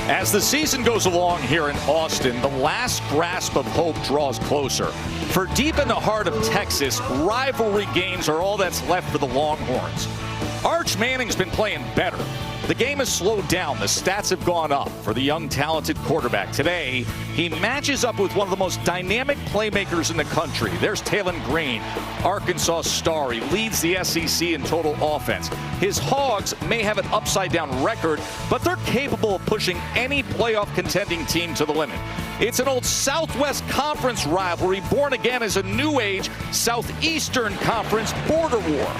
As the season goes along here in Austin, the last grasp of hope draws closer. For deep in the heart of Texas, rivalry games are all that's left for the Longhorns. Arch Manning's been playing better. The game has slowed down. The stats have gone up for the young, talented quarterback. Today, he matches up with one of the most dynamic playmakers in the country. There's Talon Green, Arkansas star. He leads the SEC in total offense. His Hogs may have an upside-down record, but they're capable of pushing any playoff contending team to the limit. It's an old Southwest Conference rivalry born again as a new age Southeastern Conference border war.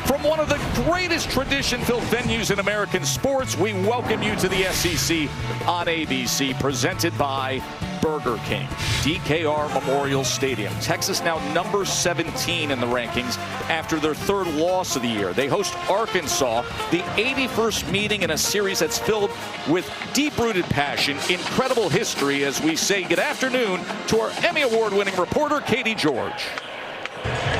From one of the greatest tradition-filled venues in American sports, we welcome you to the SEC on ABC, presented by Burger King, DKR Memorial Stadium. Texas now number 17 in the rankings after their third loss of the year. They host Arkansas, the 81st meeting in a series that's filled with deep-rooted passion, incredible history, as we say good afternoon to our Emmy Award-winning reporter, Katie George.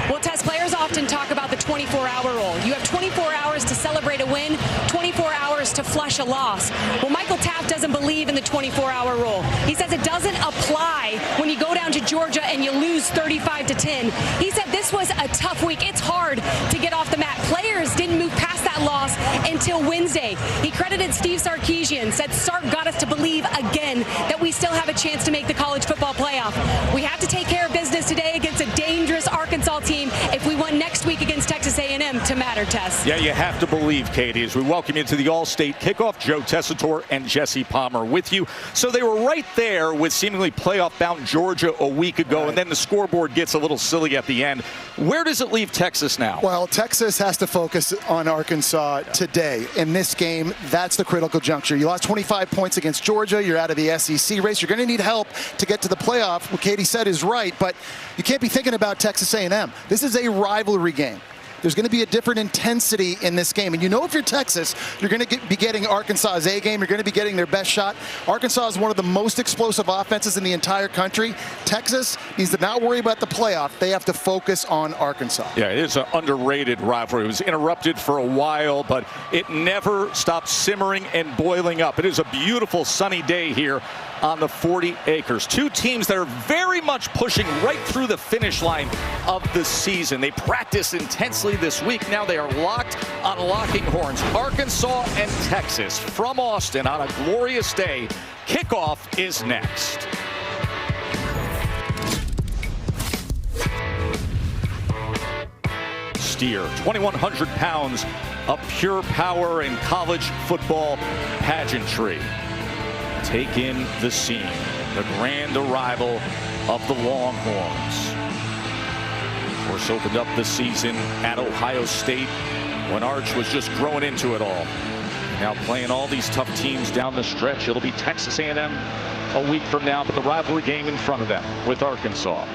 Well, Tess, players often talk about the 24-hour rule. You have 24 hours to celebrate a win, 24 hours to flush a loss. Well, Michael Taft doesn't believe in the 24-hour rule. He says it doesn't apply when you go down to Georgia and you lose 35-10. He said this was a tough week. It's hard to get off the mat. Players didn't move past that loss until Wednesday. He credited Steve Sarkisian, said Sark got us to believe again that we still have a chance to make the college football playoff. We have to take care of business today against a dangerous Arkansas team if we won next week against Texas A&M to matter, Tess. Yeah, you have to believe, Katie, as we welcome you to the All-State Kickoff. Joe Tessitore and Jesse Palmer with you. So they were right there with seemingly playoff-bound Georgia a week ago, and then the scoreboard gets a little silly at the end. Where does it leave Texas now? Well, Texas has to focus on Arkansas today. In this game, that's the critical juncture. You lost 25 points against Georgia. You're out of the SEC race. You're going to need help to get to the playoff. What Katie said is right, but you can't be thinking about Texas A&M. This is a rivalry game. There's going to be a different intensity in this game. And you know if you're Texas, you're going to be getting Arkansas's A game. You're going to be getting their best shot. Arkansas is one of the most explosive offenses in the entire country. Texas needs to not worry about the playoff. They have to focus on Arkansas. Yeah, it is an underrated rivalry. It was interrupted for a while, but it never stopped simmering and boiling up. It is a beautiful sunny day here on the 40 acres. Two teams that are very much pushing right through the finish line of the season. They practice intensely this week. Now they are locked on locking horns. Arkansas and Texas from Austin on a glorious day. Kickoff is next. Steer, 2,100 pounds of pure power in college football pageantry. Take in the scene, the grand arrival of the Longhorns. Of course, opened up the season at Ohio State when Arch was just growing into it all. Now playing all these tough teams down the stretch. It'll be Texas A&M a week from now, but the rivalry game in front of them with Arkansas.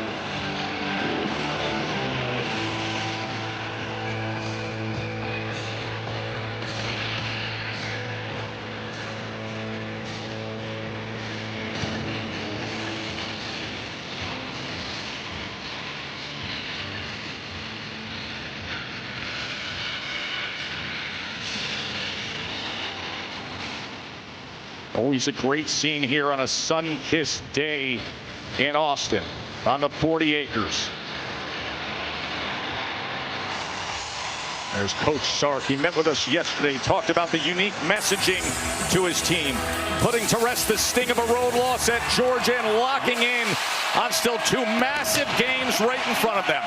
Always a great scene here on a sun-kissed day in Austin on the 40 acres. There's Coach Sark. He met with us yesterday, talked about the unique messaging to his team, putting to rest the sting of a road loss at Georgia and locking in on still two massive games right in front of them.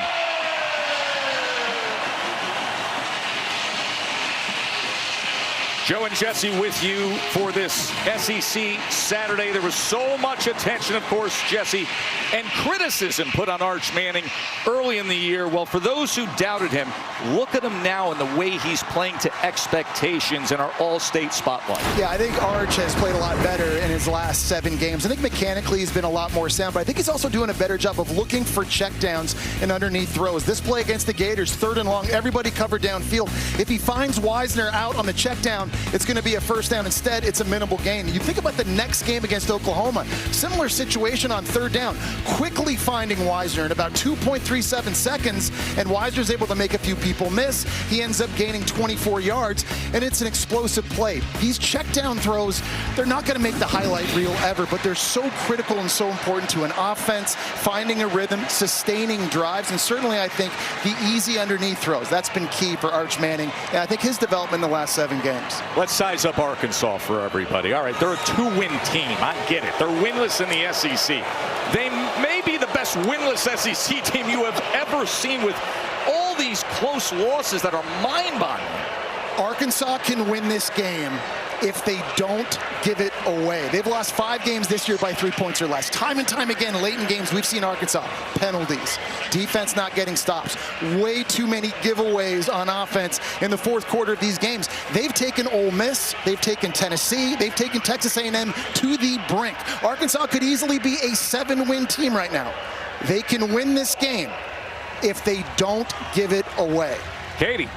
Joe and Jesse with you for this SEC Saturday. There was so much attention, of course, Jesse, and criticism put on Arch Manning early in the year. Well, for those who doubted him, look at him now and the way he's playing to expectations in our all-state spotlight. Yeah, I think Arch has played a lot better in his last 7 games. I think mechanically he's been a lot more sound, but I think he's also doing a better job of looking for checkdowns and underneath throws. This play against the Gators, 3rd and long, everybody covered downfield. If he finds Wisner out on the checkdown, it's going to be a first down. Instead, it's a minimal gain. You think about the next game against Oklahoma. Similar situation on third down. Quickly finding Wisner in about 2.37 seconds, and Wisner's able to make a few people miss. He ends up gaining 24 yards, and it's an explosive play. These check down throws, they're not going to make the highlight reel ever, but they're so critical and so important to an offense, finding a rhythm, sustaining drives, and certainly I think the easy underneath throws. That's been key for Arch Manning, and I think his development in the last 7 games. Let's size up Arkansas for everybody. All right, they're a 2-win team. I get it. They're winless in the SEC. They may be the best winless SEC team you have ever seen, with all these close losses that are mind-boggling. Arkansas can win this game if they don't give it away. They've lost 5 games this year by 3 points or less. Time and time again, late in games, we've seen Arkansas. Penalties, defense not getting stops, way too many giveaways on offense in the fourth quarter of these games. They've taken Ole Miss, they've taken Tennessee, they've taken Texas A&M to the brink. Arkansas could easily be a 7-win team right now. They can win this game if they don't give it away. Katie.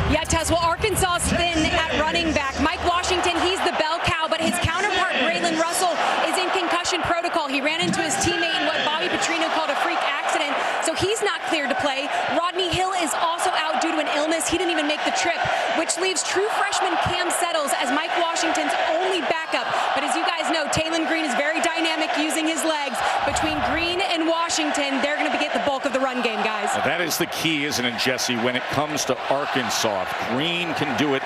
Yeah, Tess, well, Arkansas is thin at running back. Mike Washington, he's the bell cow, but his counterpart, Braylon Russell, is in concussion protocol. He ran into his teammate in what Bobby Petrino called a freak accident, so he's not cleared to play. Rodney Hill is also out due to an illness. He didn't even make the trip, which leaves true freshman Cam Settles as Mike Washington's only backup. But as you guys know, Taylon Green is very dynamic using his legs. Between Green and Washington, they're going to get the bulk of the run game, guys. Well, that is the key, isn't it, Jesse, when it comes to Arkansas? Green can do it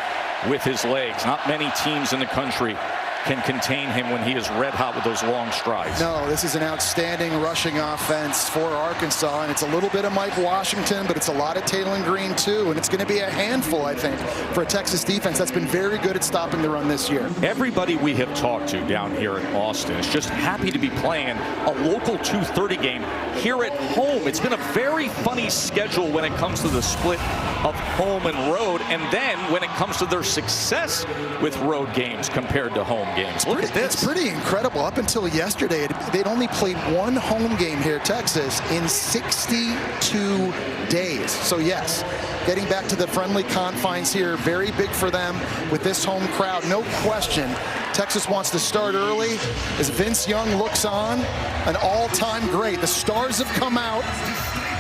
with his legs. Not many teams in the country can contain him when he is red hot with those long strides. No, this is an outstanding rushing offense for Arkansas, and it's a little bit of Mike Washington, but it's a lot of Taylon Green too, and it's going to be a handful, I think, for a Texas defense that's been very good at stopping the run this year. Everybody we have talked to down here in Austin is just happy to be playing a local 2:30 game here at home. It's been a very funny schedule when it comes to the split of home and road, and then when it comes to their success with road games compared to home games. Look at this. It's pretty incredible. Up until yesterday, they'd only played 1 home game here at Texas in 62 days. So yes, getting back to the friendly confines here, very big for them with this home crowd. No question, Texas wants to start early as Vince Young looks on, an all-time great. The stars have come out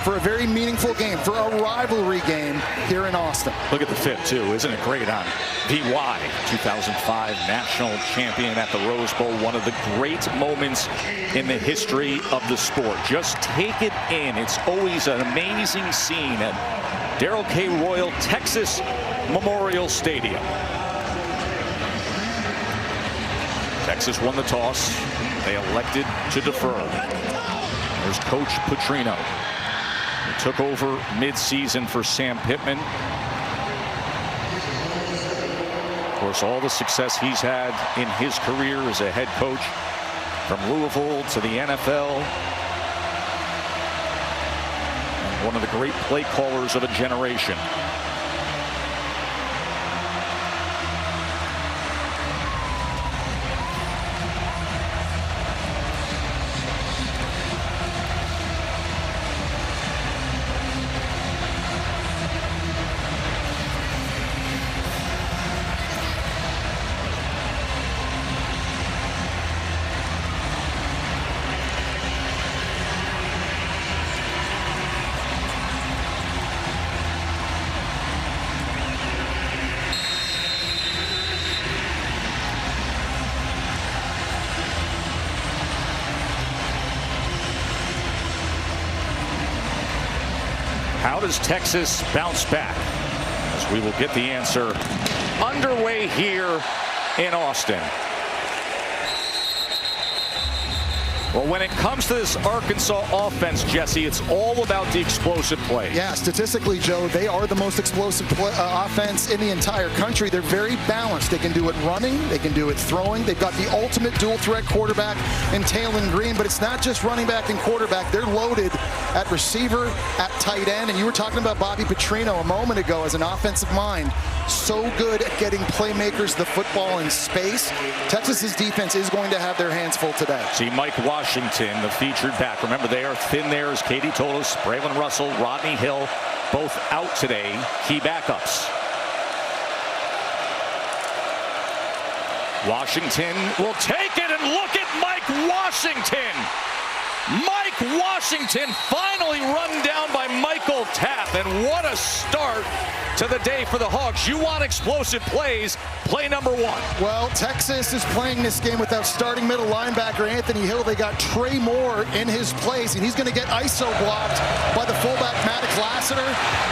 for a very meaningful game, for a rivalry game here in Austin. Look at the fit, too. Isn't it great on VY, 2005 national champion at the Rose Bowl. One of the great moments in the history of the sport. Just take it in. It's always an amazing scene at Darrell K. Royal Texas Memorial Stadium. Texas won the toss. They elected to defer. There's Coach Petrino. He took over mid-season for Sam Pittman. Of course, all the success he's had in his career as a head coach, from Louisville to the NFL. And one of the great play callers of a generation. How does Texas bounce back? As we will get the answer underway here in Austin. Well, when it comes to this Arkansas offense, Jesse, it's all about the explosive plays. Yeah, statistically, Joe, they are the most explosive offense in the entire country. They're very balanced. They can do it running. They can do it throwing. They've got the ultimate dual-threat quarterback in Taylon Green, but it's not just running back and quarterback. They're loaded at receiver, at tight end, and you were talking about Bobby Petrino a moment ago as an offensive mind. So good at getting playmakers the football in space. Texas's defense is going to have their hands full today. See Mike Washington, the featured back. Remember, they are thin there, as Katie told us. Braylon Russell, Rodney Hill, both out today. Key backups. Washington will take it, and look at Mike Washington. Mike Washington finally run down by Michael Tapp, and what a start to the day for the Hawks. You want explosive plays, play number one. Well, Texas is playing this game without starting middle linebacker Anthony Hill. They got Trey Moore in his place, and he's going to get ISO blocked by the fullback Maddox Lassiter,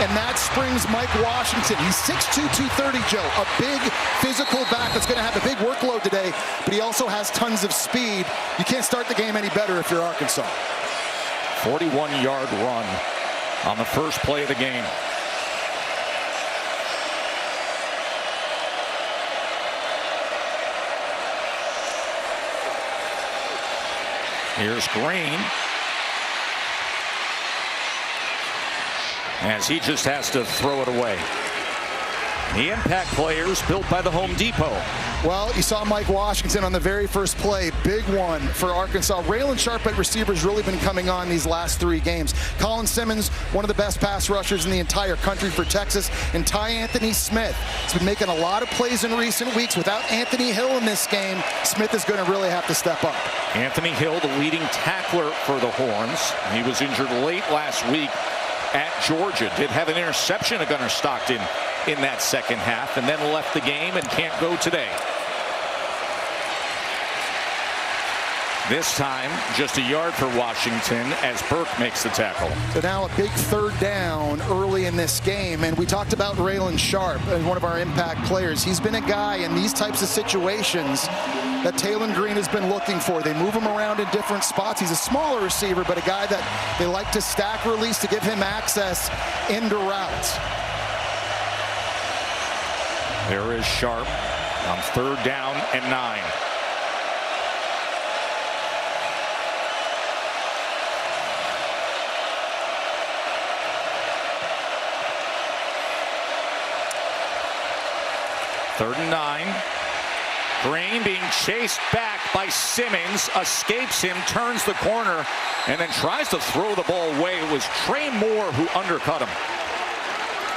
and that springs Mike Washington. He's 6'2", 230, Joe, a big physical back that's going to have a big workload today, but he also has tons of speed. You can't start the game any better if you're Arkansas. 41-yard run on the first play of the game. Here's Green, as he just has to throw it away. The impact players built by the Home Depot. Well, you saw Mike Washington on the very first play. Big one for Arkansas. Raylan Sharp at receiver's really been coming on these last 3 games. Colin Simmons, one of the best pass rushers in the entire country for Texas. And Ty Anthony Smith has been making a lot of plays in recent weeks. Without Anthony Hill in this game, Smith is going to really have to step up. Anthony Hill, the leading tackler for the Horns. He was injured late last week at Georgia. Did have an interception of Gunnar Stockton in that second half, and then left the game and can't go today. This time, just a yard for Washington as Burke makes the tackle. So now a big 3rd down early in this game, and we talked about Raylan Sharp as one of our impact players. He's been a guy in these types of situations that Taylon Green has been looking for. They move him around in different spots. He's a smaller receiver, but a guy that they like to stack release to give him access into routes. There is Sharp on 3rd down and 9. Third and 9. Green being chased back by Simmons, escapes him, turns the corner, and then tries to throw the ball away. It was Trey Moore who undercut him.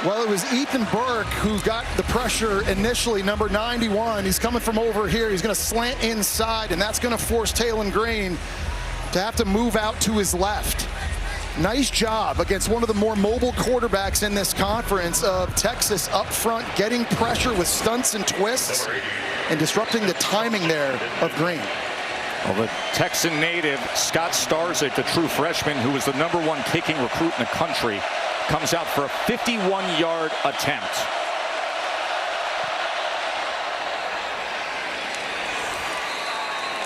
Well, it was Ethan Burke who got the pressure initially, number 91. He's coming from over here. He's going to slant inside, and that's going to force Taylon Green to have to move out to his left. Nice job against one of the more mobile quarterbacks in this conference of Texas up front, getting pressure with stunts and twists and disrupting the timing there of Green. Well, the Texan native, Scott Starzik, the true freshman who was the #1 kicking recruit in the country, comes out for a 51-yard attempt.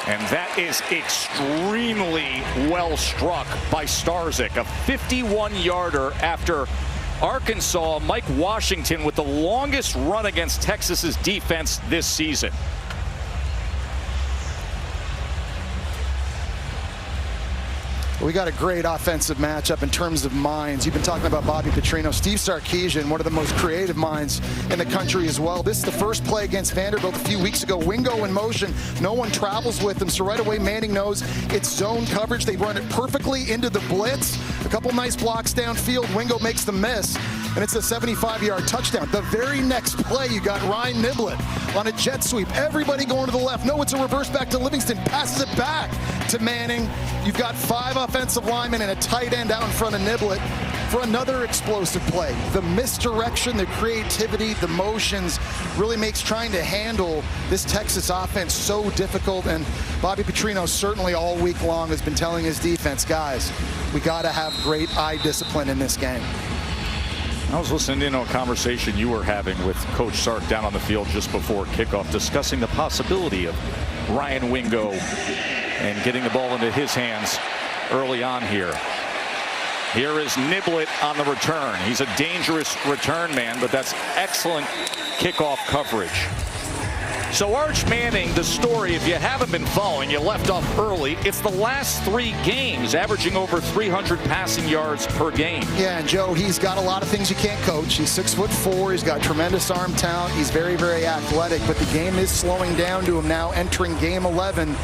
And that is extremely well struck by Starzik. A 51-yarder after Arkansas. Mike Washington with the longest run against Texas's defense this season. We got a great offensive matchup in terms of minds. You've been talking about Bobby Petrino. Steve Sarkisian, one of the most creative minds in the country as well. This is the first play against Vanderbilt a few weeks ago. Wingo in motion. No one travels with him, so right away Manning knows it's zone coverage. They run it perfectly into the blitz. A couple nice blocks downfield. Wingo makes the miss, and it's a 75-yard touchdown. The very next play, you got Ryan Niblett on a jet sweep. Everybody going to the left. No, it's a reverse back to Livingston. Passes it back to Manning. You've got 5 offensive linemen and a tight end out in front of Niblett for another explosive play. The misdirection, the creativity, the motions really makes trying to handle this Texas offense so difficult. And Bobby Petrino certainly all week long has been telling his defense, guys, we got to have great eye discipline in this game. I was listening in on a conversation you were having with Coach Sark down on the field just before kickoff, discussing the possibility of Ryan Wingo and getting the ball into his hands early on here. Here is Niblett on the return. He's a dangerous return man, but that's excellent kickoff coverage. So Arch Manning, the story, if you haven't been following, you left off early. It's the last 3 games, averaging over 300 passing yards per game. Yeah, and Joe, he's got a lot of things you can't coach. He's 6'4". He's got tremendous arm talent. He's very, very athletic, but the game is slowing down to him now entering game 11.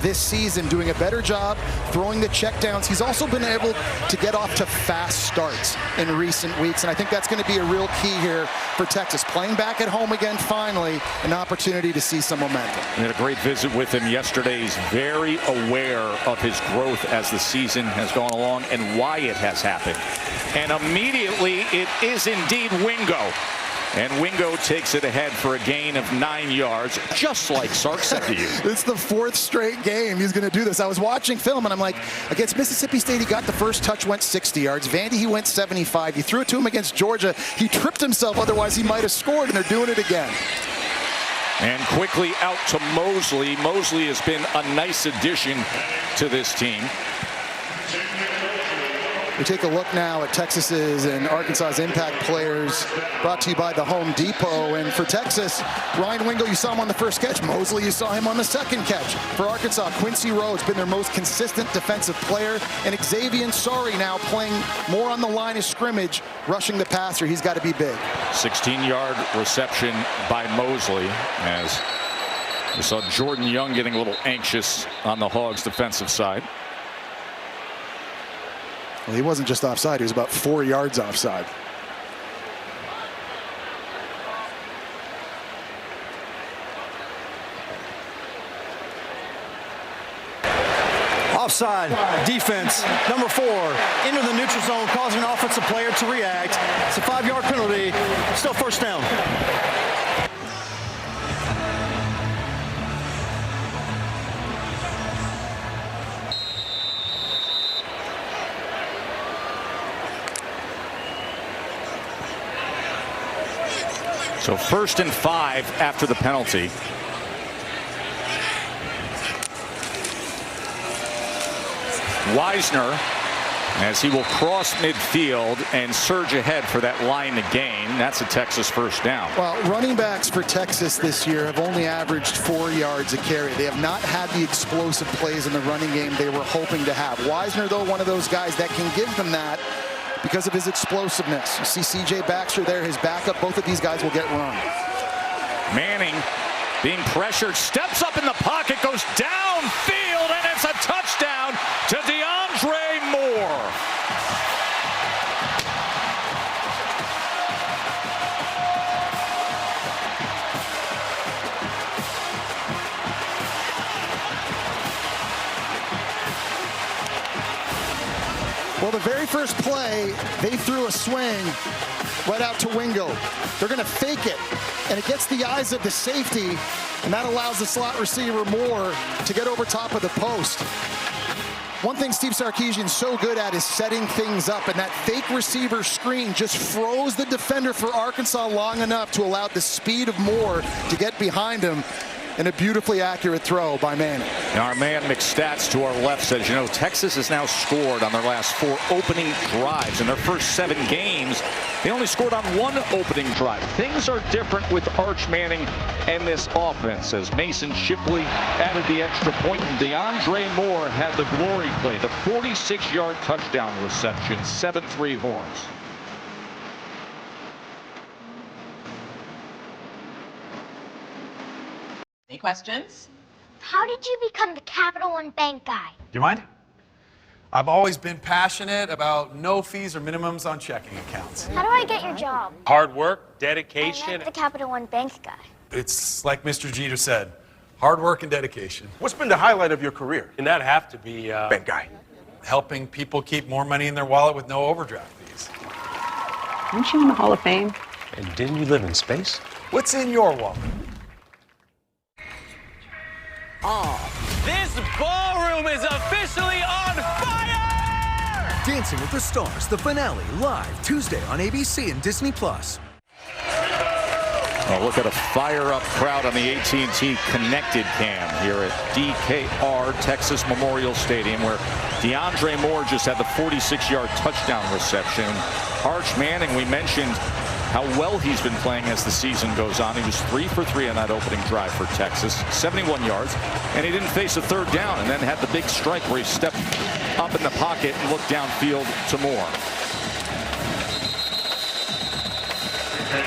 this season, doing a better job throwing the checkdowns. He's also been able to get off to fast starts in recent weeks, and I think that's going to be a real key here for Texas. Playing back at home again, finally, an opportunity to see some momentum. We had a great visit with him yesterday. He's very aware of his growth as the season has gone along and why it has happened. And immediately, it is indeed Wingo. And Wingo takes it ahead for a gain of 9 yards, just like Sark said to you. It's the 4th straight game he's going to do this. I was watching film, and I'm like, against Mississippi State, he got the first touch, went 60 yards. Vandy, he went 75. You threw it to him against Georgia. He tripped himself, otherwise he might have scored, and they're doing it again. And quickly out to Mosley. Mosley has been a nice addition to this team. We take a look now at Texas's and Arkansas's impact players, brought to you by the Home Depot. And for Texas, Ryan Wingo, you saw him on the first catch. Mosley, you saw him on the second catch. For Arkansas, Quincy Rowe's been their most consistent defensive player. And Xavier Sorry now playing more on the line of scrimmage, rushing the passer. He's got to be big. 16-yard reception by Mosley, as we saw Jordan Young getting a little anxious on the Hogs' defensive side. Well, he wasn't just offside, he was about 4 yards offside. Offside, defense, number 4, into the neutral zone, causing an offensive player to react. It's a 5-yard penalty, still first down. So 1st and 5 after the penalty. Wisner, as he will cross midfield and surge ahead for that line to gain. That's a Texas first down. Well, running backs for Texas this year have only averaged 4 yards a carry. They have not had the explosive plays in the running game they were hoping to have. Wisner, though, one of those guys that can give them that because of his explosiveness. You see C.J. Baxter there, his backup. Both of these guys will get run. Manning being pressured, steps up in the pocket, goes downfield, and it's a touchdown to DeAndre Moore. Well, the very first play, they threw a swing right out to Wingo. They're going to fake it, and it gets the eyes of the safety, and that allows the slot receiver Moore to get over top of the post. One thing Steve Sarkisian's so good at is setting things up, and that fake receiver screen just froze the defender for Arkansas long enough to allow the speed of Moore to get behind him. And a beautifully accurate throw by Manning. Now our man McStats to our left says, you know, Texas has now scored on their last 4 opening drives. In their first 7 games, they only scored on 1 opening drive. Things are different with Arch Manning and this offense, as Mason Shipley added the extra point, and DeAndre Moore had the glory play, the 46-yard touchdown reception, 7-3 Horns. Any questions? How did you become the Capital One Bank guy? Do you mind? I've always been passionate about no fees or minimums on checking accounts. How do I get your job? Hard work, I dedication. met the Capital One Bank guy. It's like Mr. Jeter said, hard work and dedication. What's been the highlight of your career? And that have to be bank guy. Helping people keep more money in their wallet with no overdraft fees. Aren't you in the Hall of Fame? And didn't you live in space? What's in your wallet? This ballroom is officially on fire! Dancing with the Stars, the finale, live Tuesday on ABC and Disney+. Oh, look at a fire-up crowd on the AT&T Connected Cam here at DKR Texas Memorial Stadium, where DeAndre Moore just had the 46-yard touchdown reception. Arch Manning, we mentioned how well he's been playing as the season goes on. He was 3 for 3 on that opening drive for Texas, 71 yards, and he didn't face a 3rd down, and then had the big strike where he stepped up in the pocket and looked downfield to Moore.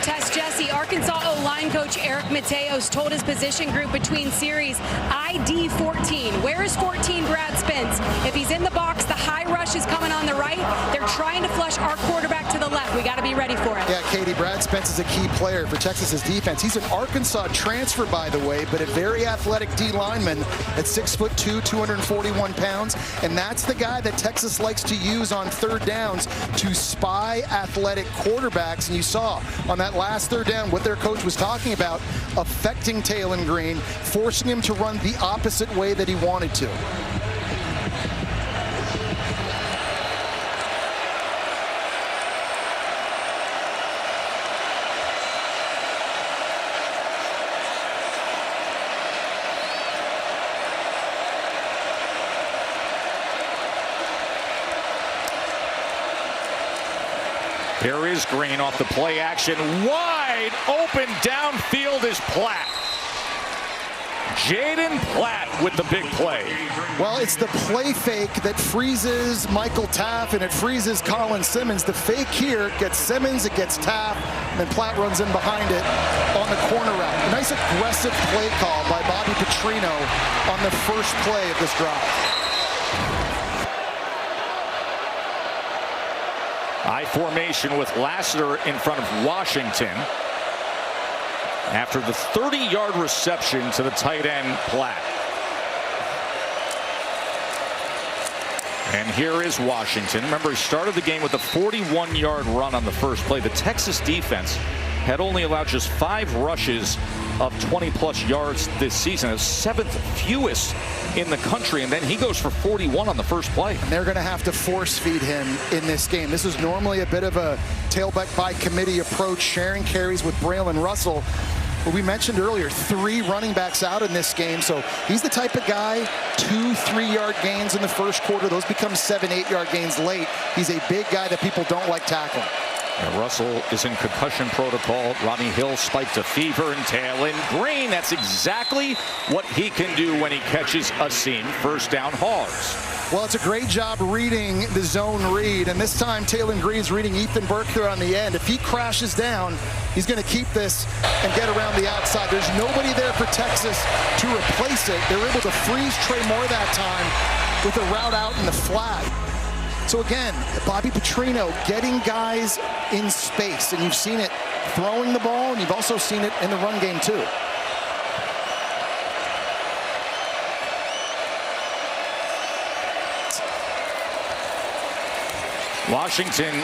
Tess Jesse, Arkansas O-line coach Eric Mateos told his position group between series, ID 14. Where is 14 Brad Spence? If he's in the box, the high rush is coming on the right. They're trying to flush our quarterback to the left. We got to be ready for it. Yeah, Katie, Brad Spence is a key player for Texas's defense. He's an Arkansas transfer, by the way, but a very athletic D lineman at 6'2", 241 pounds. And that's the guy that Texas likes to use on third downs to spy athletic quarterbacks. And you saw on that last third down what their coach was talking about, affecting Taylon Green, forcing him to run the opposite way that he wanted to. Here is Green off the play action. Wide open downfield is Platt. Jaden Platt with the big play. Well, it's the play fake that freezes Michael Taft and it freezes Colin Simmons. The fake here gets Simmons, it gets Taft, and then Platt runs in behind it on the corner route. A nice aggressive play call by Bobby Petrino on the first play of this drive. I formation with Lassiter in front of Washington after the 30-yard reception to the tight end Platt. And here is Washington. Remember, he started the game with a 41-yard run on the first play. The Texas defense had only allowed just 5 rushes of 20-plus yards this season, the 7th fewest in the country, and then he goes for 41 on the first play. And they're going to have to force feed him in this game. This is normally a bit of a tailback by committee approach, sharing carries with Braylon Russell. But we mentioned earlier, 3 running backs out in this game, so he's the type of guy, 2 3-yard gains in the first quarter. Those become 7 8-yard gains late. He's a big guy that people don't like tackling. And Russell is in concussion protocol. Ronnie Hill spiked a fever, and Taylon Green, that's exactly what he can do when he catches a seam. First down Hogs. Well, it's a great job reading the zone read, and this time Taylon Green's reading Ethan Burke here on the end. If he crashes down, he's going to keep this and get around the outside. There's nobody there for Texas to replace it. They were able to freeze Trey Moore that time with a route out in the flat. So again, Bobby Petrino getting guys in space, and you've seen it throwing the ball, and you've also seen it in the run game too. Washington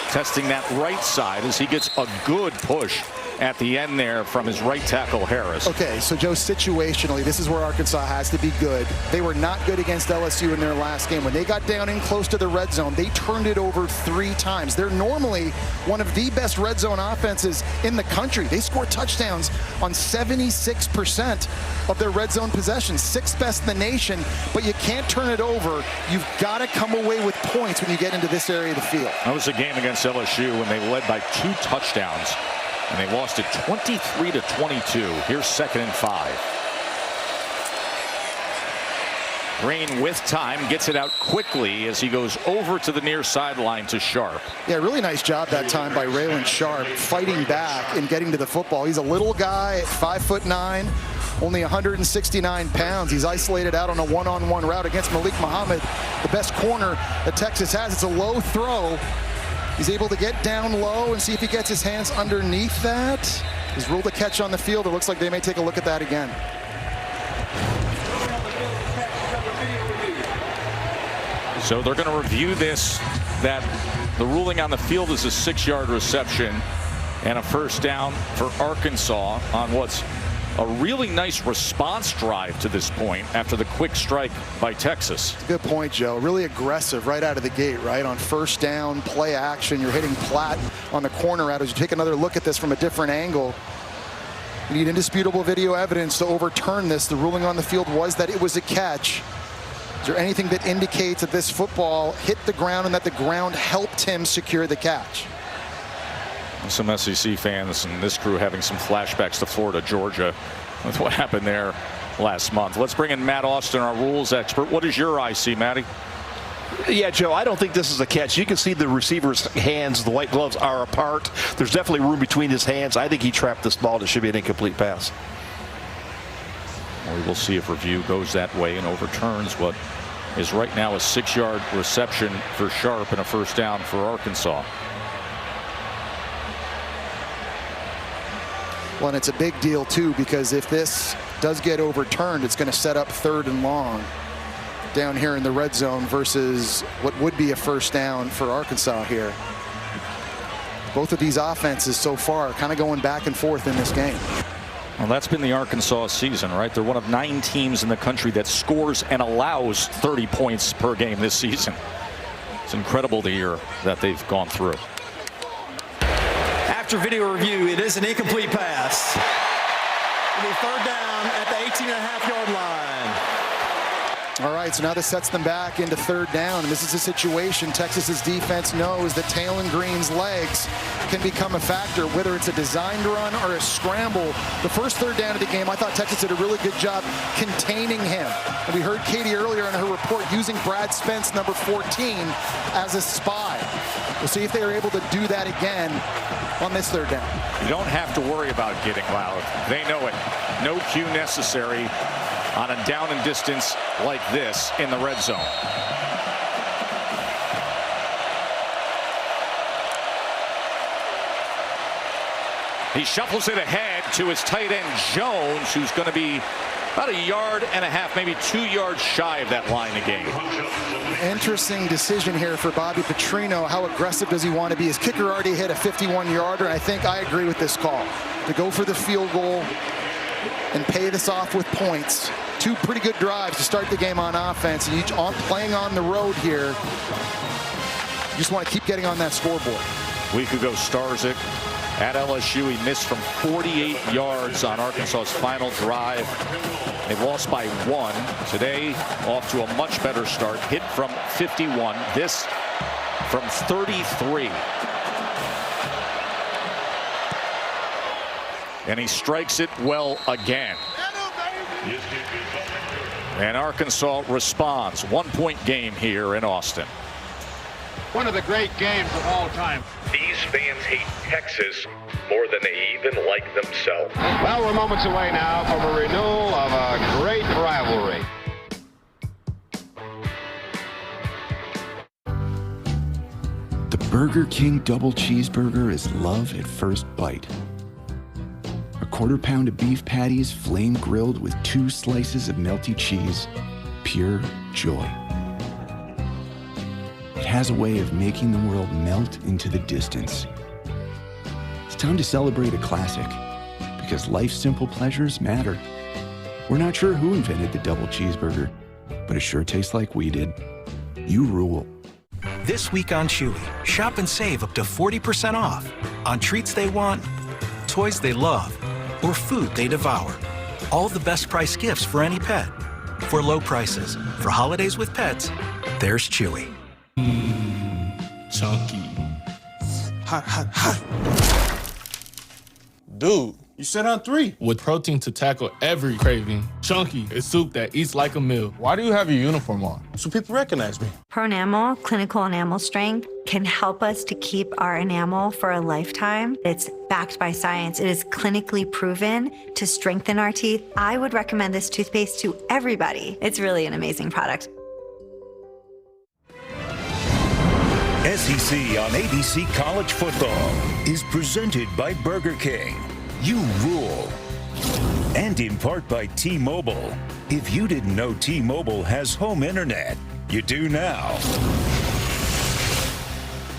testing that right side as he gets a good push at the end there from his right tackle Harris. Okay, so Joe, situationally, this is where Arkansas has to be good. They were not good against LSU in their last game. When they got down in close to the red zone, they turned it over 3 times. They're normally one of the best red zone offenses in the country. They score touchdowns on 76% of their red zone possessions, 6th best in the nation, but you can't turn it over. You've got to come away with points when you get into this area of the field. That was a game against LSU when they led by 2 touchdowns. And they lost it 23-22. Here's 2nd and 5. Green with time gets it out quickly as he goes over to the near sideline to Sharp. Yeah, really nice job that time by Raylan Sharp fighting back and getting to the football. He's a little guy at 5'9", only 169 pounds. He's isolated out on a one-on-one route against Malik Muhammad, the best corner that Texas has. It's a low throw. He's able to get down low and see if he gets his hands underneath that. He's ruled a catch on the field. It looks like they may take a look at that again. So they're going to review this, that the ruling on the field is a 6-yard reception and a first down for Arkansas on what's a really nice response drive to this point after the quick strike by Texas. Good point, Joe. Really aggressive right out of the gate, right? On first down, play action, you're hitting Platt on the corner route. As you take another look at this from a different angle, you need indisputable video evidence to overturn this. The ruling on the field was that it was a catch. Is there anything that indicates that this football hit the ground and that the ground helped him secure the catch? Some SEC fans and this crew having some flashbacks to Florida, Georgia with what happened there last month. Let's bring in Matt Austin, our rules expert. What does your eye see, Matty? Yeah, Joe, I don't think this is a catch. You can see the receiver's hands, the white gloves are apart. There's definitely room between his hands. I think he trapped this ball. It should be an incomplete pass. We will see if review goes that way and overturns what is right now a 6-yard reception for Sharp and a first down for Arkansas. Well, and it's a big deal, too, because if this does get overturned, it's going to set up 3rd and long down here in the red zone versus what would be a first down for Arkansas here. Both of these offenses so far kind of going back and forth in this game. Well, that's been the Arkansas season, right? They're one of 9 teams in the country that scores and allows 30 points per game this season. It's incredible the year that they've gone through. After video review, it is an incomplete pass. It'll be 3rd down at the 18.5-yard line. All right, so now this sets them back into 3rd down. And this is a situation Texas's defense knows that Taylon Green's legs can become a factor, whether it's a designed run or a scramble. The first 3rd down of the game, I thought Texas did a really good job containing him. And we heard Katie earlier in her report using Brad Spence, number 14, as a spy. We'll see if they are able to do that again on this 3rd down. You don't have to worry about getting loud. They know it. No cue necessary on a down and distance like this in the red zone. He shuffles it ahead to his tight end Jones, who's going to be about 1.5 yards, maybe 2 yards shy of that line of game. Interesting decision here for Bobby Petrino. How aggressive does he want to be? His kicker already hit a 51-yarder, and I think I agree with this call. To go for the field goal and pay this off with points. 2 pretty good drives to start the game on offense, and each playing on the road here. You just want to keep getting on that scoreboard. A week ago, Starzyk at LSU, he missed from 48 yards on Arkansas's final drive. They lost by 1. Today, off to a much better start. Hit from 51. This from 33. And he strikes it well again. And Arkansas responds. 1-point game here in Austin. One of the great games of all time. These fans hate Texas more than they even like themselves. Well, we're moments away now from a renewal of a great rivalry. The Burger King double cheeseburger is love at first bite. A 1/4 pound of beef patties flame grilled with 2 slices of melty cheese. Pure joy. It has a way of making the world melt into the distance. It's time to celebrate a classic, because life's simple pleasures matter. We're not sure who invented the double cheeseburger, but it sure tastes like we did. You rule. This week on Chewy, shop and save up to 40% off on treats they want, toys they love, or food they devour. All the best price gifts for any pet. For low prices, for holidays with pets, there's Chewy. Chunky. Hot, hot, hot. Dude, you said on 3. With protein to tackle every craving, Chunky is soup that eats like a meal. Why do you have your uniform on? So people recognize me. Pronamel, clinical enamel strength, can help us to keep our enamel for a lifetime. It's backed by science. It is clinically proven to strengthen our teeth. I would recommend this toothpaste to everybody. It's really an amazing product. SEC on ABC College Football is presented by Burger King. You rule. And in part by T-Mobile. If you didn't know T-Mobile has home internet, you do now.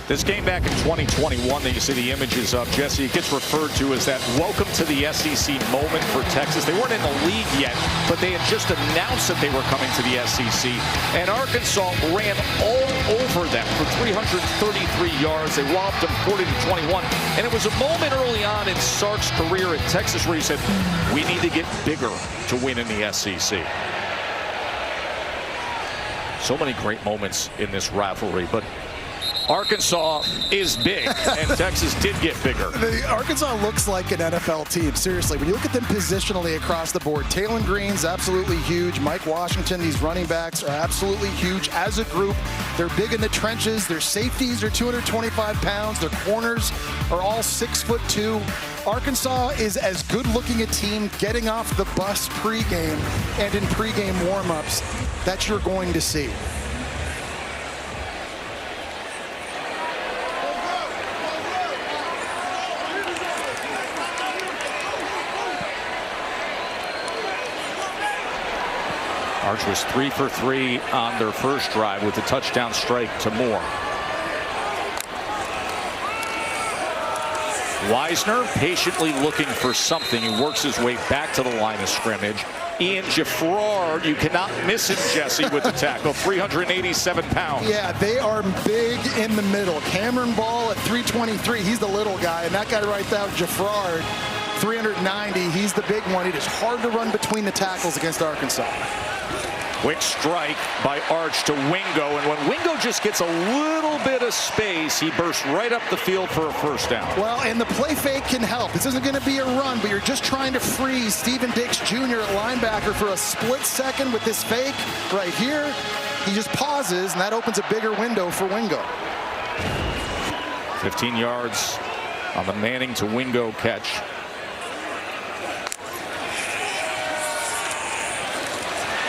This game back in 2021 that you see the images of, Jesse, it gets referred to as that welcome to the SEC moment for Texas. They weren't in the league yet, but they had just announced that they were coming to the SEC. And Arkansas ran all over them for 333 yards. They robbed them 40-21. And it was a moment early on in Sark's career at Texas where he said, we need to get bigger to win in the SEC. So many great moments in this rivalry, but Arkansas is big, and Texas did get bigger. Arkansas looks like an NFL team, seriously. When you look at them positionally across the board, Taylon Green's absolutely huge. Mike Washington, these running backs are absolutely huge. As a group, they're big in the trenches. Their safeties are 225 pounds. Their corners are all 6'2". Arkansas is as good-looking a team getting off the bus pregame and in pregame warm-ups that you're going to see. Arch was 3 for 3 on their first drive with a touchdown strike to Moore. Wisner patiently looking for something. He works his way back to the line of scrimmage. Ian Jafrar, you cannot miss him, Jesse, with the tackle, 387 pounds. Yeah, they are big in the middle. Cameron Ball at 323, he's the little guy, and that guy right there, Jafrar, 390, he's the big one. It is hard to run between the tackles against Arkansas. Quick strike by Arch to Wingo, and when Wingo just gets a little bit of space, he bursts right up the field for a first down. Well, and the play fake can help. This isn't going to be a run, but you're just trying to freeze Steven Dix Jr. at linebacker for a split second with this fake right here. He just pauses, and that opens a bigger window for Wingo. 15 yards on the Manning to Wingo catch.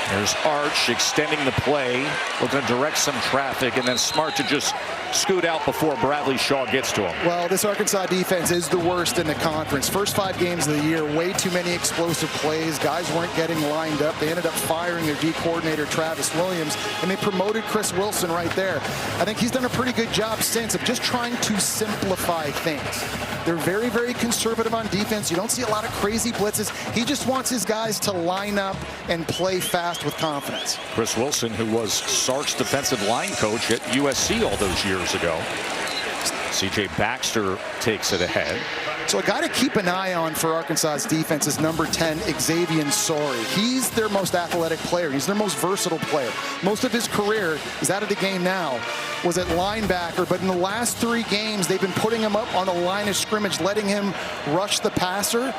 There's Arch extending the play, looking to direct some traffic, and then smart to just scoot out before Bradley Shaw gets to him. Well, this Arkansas defense is the worst in the conference. First 5 games of the year, way too many explosive plays. Guys weren't getting lined up. They ended up firing their D coordinator, Travis Williams, and they promoted Chris Wilson right there. I think he's done a pretty good job since of just trying to simplify things. They're very, very conservative on defense. You don't see a lot of crazy blitzes. He just wants his guys to line up and play fast with confidence. Chris Wilson, who was Sark's defensive line coach at USC all those years ago. C.J. Baxter takes it ahead. So a guy to keep an eye on for Arkansas's defense is number 10, Xavier Sorey. He's their most athletic player. He's their most versatile player. Most of his career is out of the game now, was at linebacker, but in the last 3 games, they've been putting him up on the line of scrimmage, letting him rush the passer.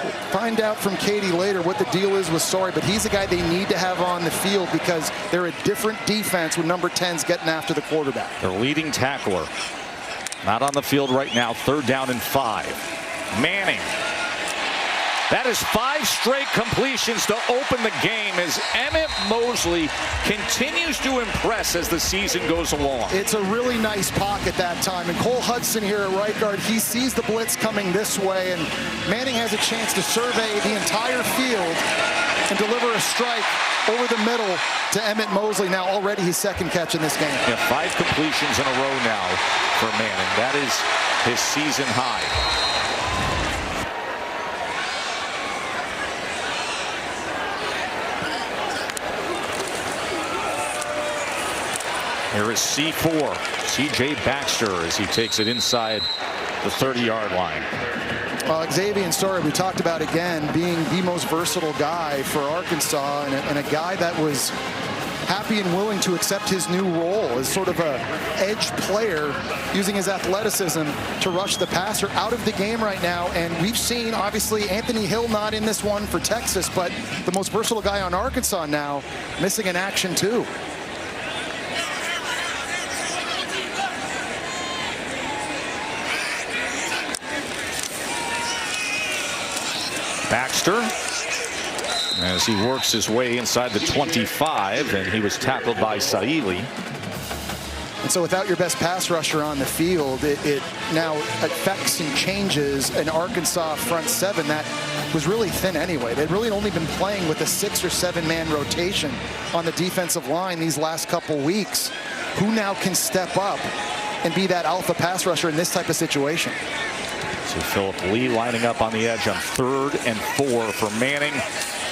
We'll find out from Katie later what the deal is with Sorey, but he's a guy they need to have on the field because they're a different defense when number 10's getting after the quarterback. Their leading tackler, not on the field right now, 3rd down and 5. Manning. That is 5 straight completions to open the game as Emmett Mosley continues to impress as the season goes along. It's a really nice pocket that time. And Cole Hudson here at right guard, he sees the blitz coming this way, and Manning has a chance to survey the entire field and deliver a strike over the middle to Emmett Mosley. Now already his 2nd catch in this game. Yeah, 5 completions in a row now for Manning. That is his season high. Here is C4, C.J. Baxter, as he takes it inside the 30-yard line. Xavier Sorey, we talked about again, being the most versatile guy for Arkansas and a guy that was happy and willing to accept his new role as sort of a edge player, using his athleticism to rush the passer. Out of the game right now, and we've seen, obviously, Anthony Hill not in this one for Texas, but the most versatile guy on Arkansas now missing in action too. Baxter, as he works his way inside the 25, and he was tackled by Saili. And so without your best pass rusher on the field, it now affects and changes an Arkansas front 7 that was really thin anyway. They'd really only been playing with a 6 or 7 man rotation on the defensive line these last couple weeks. Who now can step up and be that alpha pass rusher in this type of situation? So Philip Lee lining up on the edge on 3rd and 4 for Manning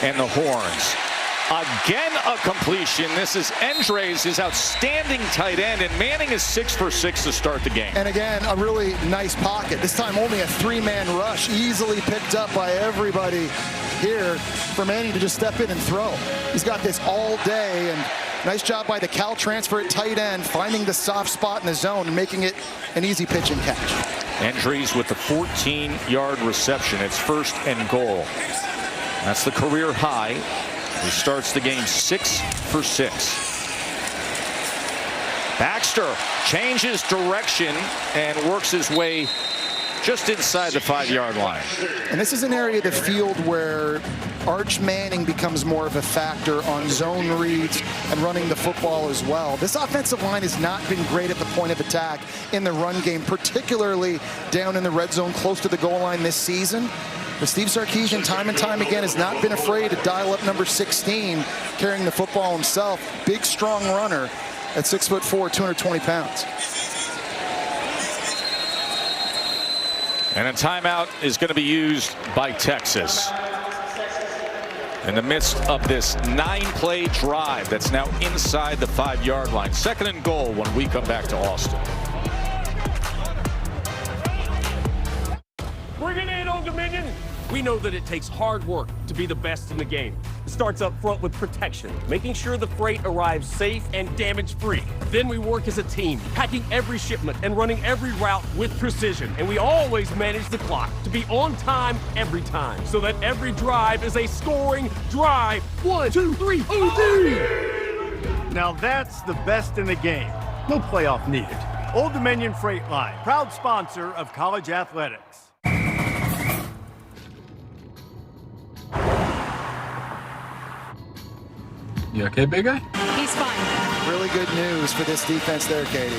and the Horns. Again, a completion. This is Endres, his outstanding tight end, and Manning is 6 for 6 to start the game. And again, a really nice pocket. This time only a 3-man rush, easily picked up by everybody here for Manning to just step in and throw. He's got this all day, and Nice job by the Cal transfer at tight end, finding the soft spot in the zone and making it an easy pitch and catch. Andrews with the 14-yard reception. It's 1st and goal. That's the career high. He starts the game 6 for 6. Baxter changes direction and works his way just inside the 5-yard line. And this is an area of the field where Arch Manning becomes more of a factor on zone reads and running the football as well. This offensive line has not been great at the point of attack in the run game, particularly down in the red zone close to the goal line this season. But Steve Sarkisian, time and time again, has not been afraid to dial up number 16, carrying the football himself. Big, strong runner at 6'4", 220 pounds. And a timeout is going to be used by Texas. In the midst of this 9-play drive that's now inside the 5-yard line. 2nd and goal when we come back to Austin. Bring it in, Old Dominion. We know that it takes hard work to be the best in the game. It starts up front with protection, making sure the freight arrives safe and damage-free. Then we work as a team, packing every shipment and running every route with precision. And we always manage the clock to be on time every time, so that every drive is a scoring drive. 1, 2, 3, OD! Now that's the best in the game. No playoff needed. Old Dominion Freight Line, proud sponsor of college athletics. You okay, big guy? He's fine. Really good news for this defense there, Katie.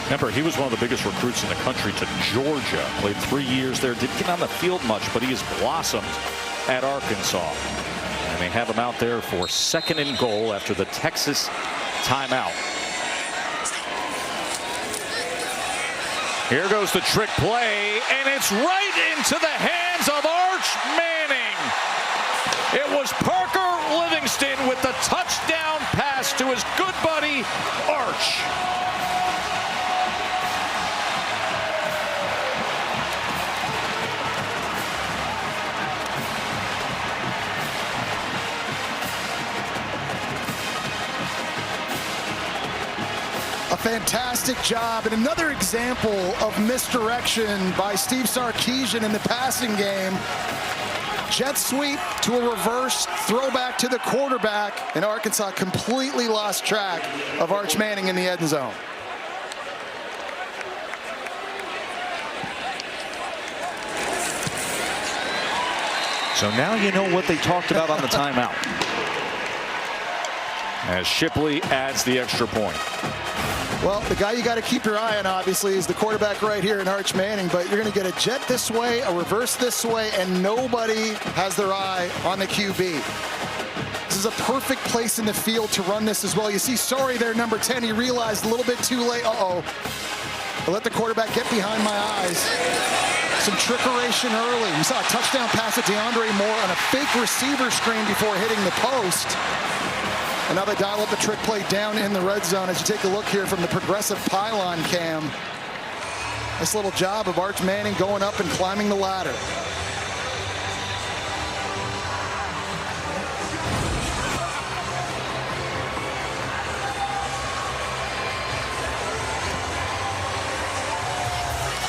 Remember, he was one of the biggest recruits in the country to Georgia. Played 3 years there. Didn't get on the field much, but he has blossomed at Arkansas. And they have him out there for 2nd and goal after the Texas timeout. Here goes the trick play, and it's right into the hands of Arch Manning. It was Parker Livingston with the touchdown pass to his good buddy, Arch. A fantastic job and another example of misdirection by Steve Sarkisian in the passing game. Jet sweep to a reverse throwback to the quarterback, and Arkansas completely lost track of Arch Manning in the end zone. So now you know what they talked about on the timeout. As Shipley adds the extra point. Well, the guy you got to keep your eye on, obviously, is the quarterback right here in Arch Manning, but you're going to get a jet this way, a reverse this way, and nobody has their eye on the QB. This is a perfect place in the field to run this as well. You see Sorry there, number 10. He realized a little bit too late. Uh-oh. I'll let the quarterback get behind my eyes. Some trickeration early. We saw a touchdown pass to DeAndre Moore on a fake receiver screen before hitting the post. And now they dial up the trick play down in the red zone as you take a look here from the progressive pylon cam. Nice little job of Arch Manning going up and climbing the ladder.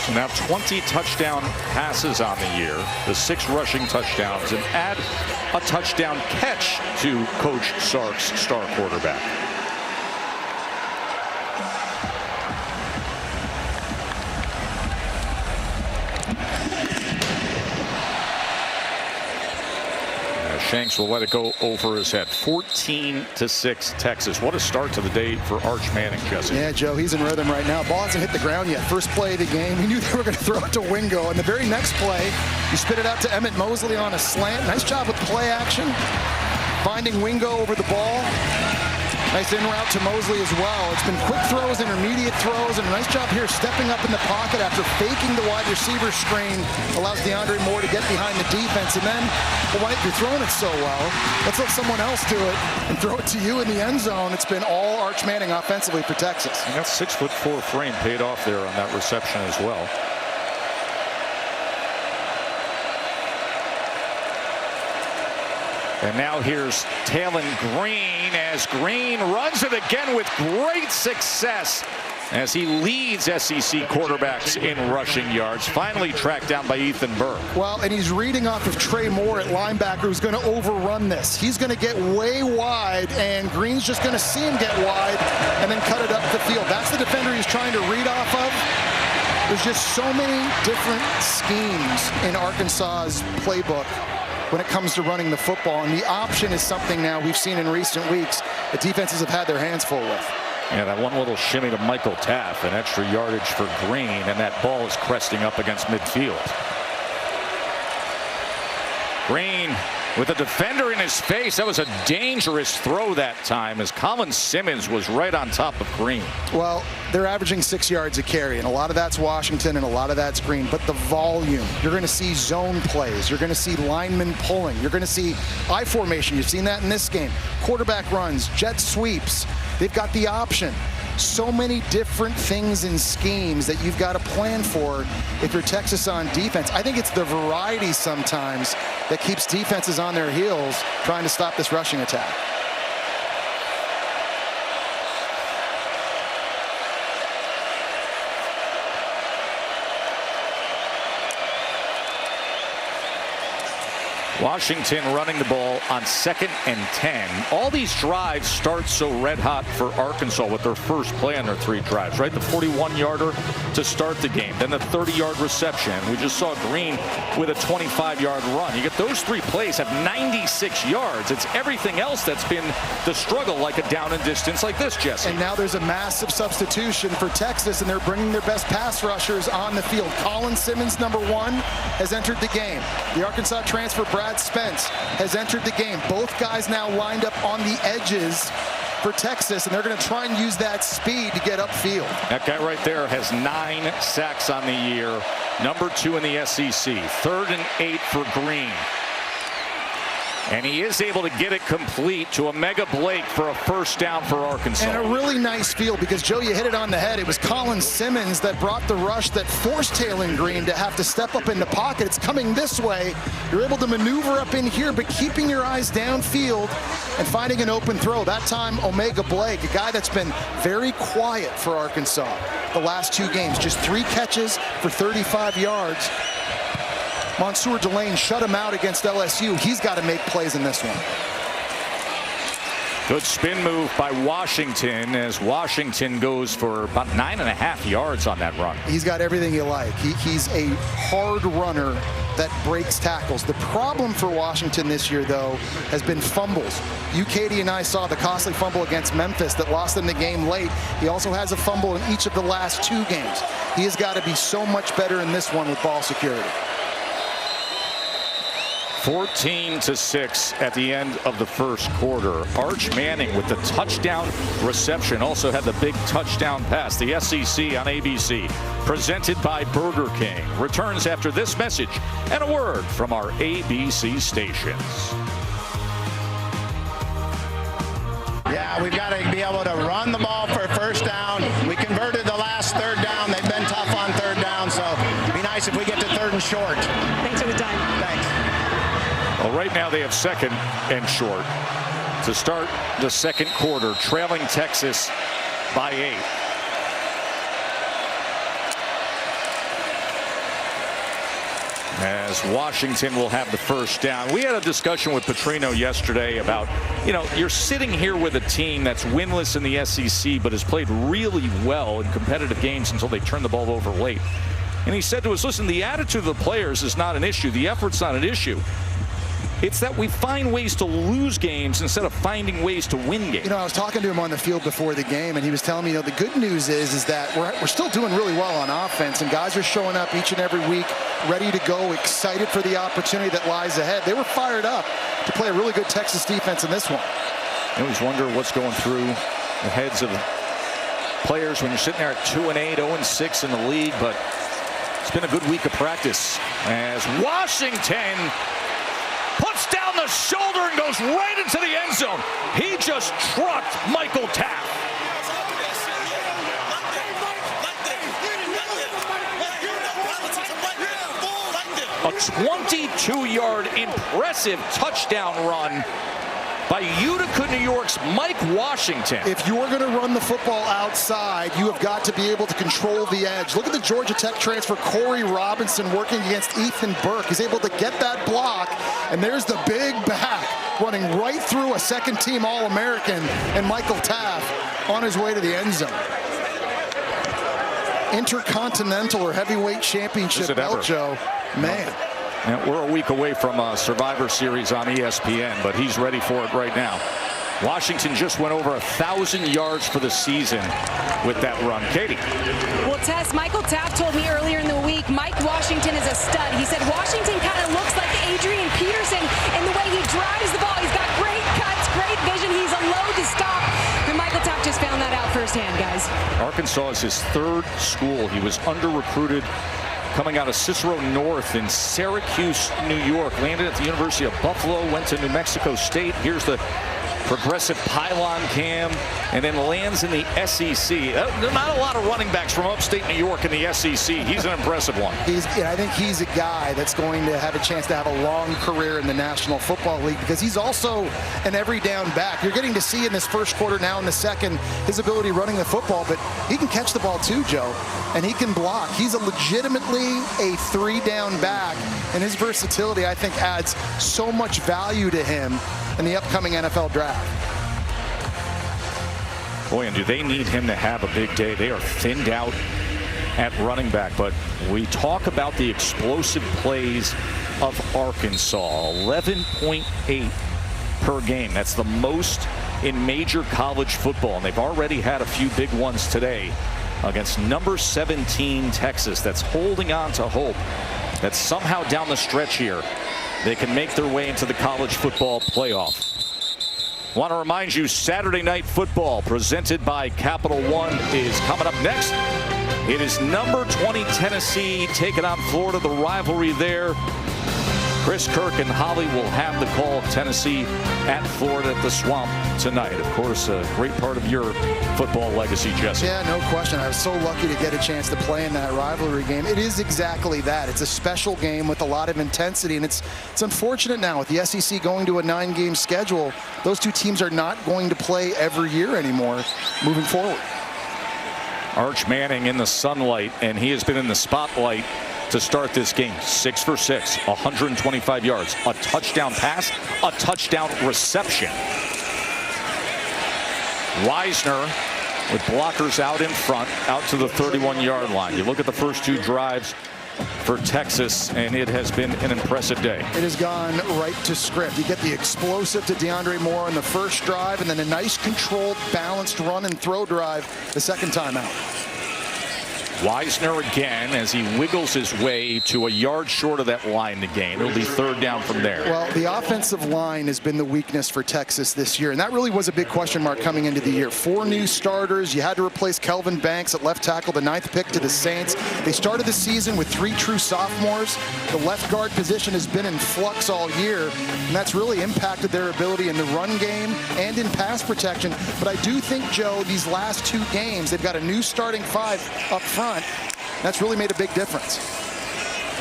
So now 20 touchdown passes on the year, the 6 rushing touchdowns, and add a touchdown catch to Coach Sark's star quarterback. Shanks will let it go over his head. 14-6 Texas. What a start to the day for Arch Manning, Jesse. Yeah, Joe, he's in rhythm right now. Ball hasn't hit the ground yet. First play of the game. We knew they were going to throw it to Wingo. And the very next play, he spit it out to Emmett Mosley on a slant. Nice job with play action. Finding Wingo over the ball. Nice in route to Mosley as well. It's been quick throws, intermediate throws, and a nice job here stepping up in the pocket after faking the wide receiver screen. Allows DeAndre Moore to get behind the defense. And then, well, if you're throwing it so well, let's let someone else do it and throw it to you in the end zone. It's been all Arch Manning offensively for Texas. And that 6'4" frame paid off there on that reception as well. And now here's Talon Green as Green runs it again with great success as he leads SEC quarterbacks in rushing yards. Finally tracked down by Ethan Burke. Well, and he's reading off of Trey Moore at linebacker, who's going to overrun this. He's going to get way wide, and Green's just going to see him get wide and then cut it up the field. That's the defender he's trying to read off of. There's just so many different schemes in Arkansas's playbook when it comes to running the football, and the option is something now we've seen in recent weeks that defenses have had their hands full with. Yeah, that one little shimmy to Michael Taft, an extra yardage for Green, and that ball is cresting up against midfield. Green with a defender in his face. That was a dangerous throw that time as Colin Simmons was right on top of Green. Well, they're averaging 6 yards a carry, and a lot of that's Washington and a lot of that's Green. But the volume, you're going to see zone plays. You're going to see linemen pulling. You're going to see I formation. You've seen that in this game. Quarterback runs, jet sweeps. They've got the option. So many different things and schemes that you've got to plan for if you're Texas on defense. I think it's the variety sometimes that keeps defenses on their heels trying to stop this rushing attack. Washington running the ball on 2nd and 10. All these drives start so red hot for Arkansas with their first play on their 3 drives, right? The 41-yarder to start the game, then the 30-yard reception. We just saw Green with a 25-yard run. You get those 3 plays have 96 yards. It's everything else that's been the struggle, like a down and distance like this, Jesse. And now there's a massive substitution for Texas, and they're bringing their best pass rushers on the field. Colin Simmons, number 1, has entered the game. The Arkansas transfer, Brad Spence, has entered the game. Both guys now lined up on the edges for Texas, and they're going to try and use that speed to get upfield. That guy right there has 9 sacks on the year, number 2 in the SEC. 3rd and 8 for Green. And he is able to get it complete to Omega Blake for a first down for Arkansas. And a really nice field because, Joe, you hit it on the head. It was Colin Simmons that brought the rush that forced Talon Green to have to step up in the pocket. It's coming this way. You're able to maneuver up in here, but keeping your eyes downfield and finding an open throw. That time, Omega Blake, a guy that's been very quiet for Arkansas the last 2 games. Just 3 catches for 35 yards. Mansour Delane shut him out against LSU. He's got to make plays in this one. Good spin move by Washington as Washington goes for about 9.5 yards on that run. He's got everything you like. He's a hard runner that breaks tackles. The problem for Washington this year, though, has been fumbles. You, Katie, and I saw the costly fumble against Memphis that lost them the game late. He also has a fumble in each of the last 2 games. He has got to be so much better in this one with ball security. 14-6 at the end of the first quarter. Arch Manning with the touchdown reception. Also had the big touchdown pass. The SEC on ABC, presented by Burger King, returns after this message and a word from our ABC stations. Yeah, we've got to be able to run the ball for a first down. We converted the last 3rd down. They've been tough on 3rd down, so it'd be nice if we get to 3rd and short. Thanks for the time. Thanks. Well, right now they have 2nd and short to start the 2nd quarter, trailing Texas by 8. As Washington will have the first down. We had a discussion with Petrino yesterday about, you're sitting here with a team that's winless in the SEC but has played really well in competitive games until they turn the ball over late. And he said to us, listen, the attitude of the players is not an issue. The effort's not an issue. It's that we find ways to lose games instead of finding ways to win games. I was talking to him on the field before the game, and he was telling me, the good news is that we're still doing really well on offense, and guys are showing up each and every week, ready to go, excited for the opportunity that lies ahead. They were fired up to play a really good Texas defense in this one. I always wonder what's going through the heads of players when you're sitting there at 2-8, 0-6 in the league, but it's been a good week of practice as Washington puts down the shoulder and goes right into the end zone. He just trucked Michael Taft. A 22-yard impressive touchdown run by Utica, New York's Mike Washington. If you're going to run the football outside, you have got to be able to control the edge. Look at the Georgia Tech transfer, Corey Robinson, working against Ethan Burke. He's able to get that block, and there's the big back running right through a second-team All-American and Michael Taft on his way to the end zone. Intercontinental or heavyweight championship belt, Joe. Man. And we're a week away from a Survivor Series on ESPN, but he's ready for it right now. Washington just went over 1,000 yards for the season with that run. Katie. Well, Tess, Michael Taft told me earlier in the week, Mike Washington is a stud. He said Washington kind of looks like Adrian Peterson in the way he drives the ball. He's got great cuts, great vision. He's a load to stop. And Michael Taft just found that out firsthand, guys. Arkansas is his third school. He was under-recruited coming out of Cicero North in Syracuse, New York. Landed at the University of Buffalo, went to New Mexico State. Here's the progressive pylon cam, and then lands in the SEC. There are not a lot of running backs from upstate New York in the SEC. He's an impressive one. I think he's a guy that's going to have a chance to have a long career in the National Football League because he's also an every down back. You're getting to see in this first quarter, now in the second, his ability running the football, but he can catch the ball too, Joe, and he can block. He's legitimately a three-down back, and his versatility, I think, adds so much value to him in the upcoming NFL draft. Boy, and do they need him to have a big day. They are thinned out at running back, but we talk about the explosive plays of Arkansas. 11.8 per game. That's the most in major college football, and they've already had a few big ones today against number 17 Texas. That's holding on to hope that somehow down the stretch here they can make their way into the college football playoff. Want to remind you, Saturday Night Football presented by Capital One is coming up next. It is number 20 Tennessee taking on Florida, the rivalry there. Chris Kirk and Holly will have the call of Tennessee at Florida at the Swamp tonight. Of course, a great part of your football legacy, Jesse. Yeah, no question. I was so lucky to get a chance to play in that rivalry game. It is exactly that. It's a special game with a lot of intensity, and it's unfortunate now with the SEC going to a 9-game schedule. Those two teams are not going to play every year anymore moving forward. Arch Manning in the sunlight, and he has been in the spotlight to start this game. 6 for 6, 125 yards, a touchdown pass, a touchdown reception. Wisner with blockers out in front, out to the 31-yard line. You look at the first two drives for Texas, and it has been an impressive day. It has gone right to script. You get the explosive to DeAndre Moore on the first drive, and then a nice controlled, balanced run and throw drive the second time out. Wisner again as he wiggles his way to a yard short of that line to gain. It'll be third down from there. Well, the offensive line has been the weakness for Texas this year, and that really was a big question mark coming into the year. 4 new starters. You had to replace Kelvin Banks at left tackle, the 9th pick to the Saints. They started the season with 3 true sophomores. The left guard position has been in flux all year, and that's really impacted their ability in the run game and in pass protection. But I do think, Joe, these last 2 games, they've got a new starting 5 up front. That's really made a big difference.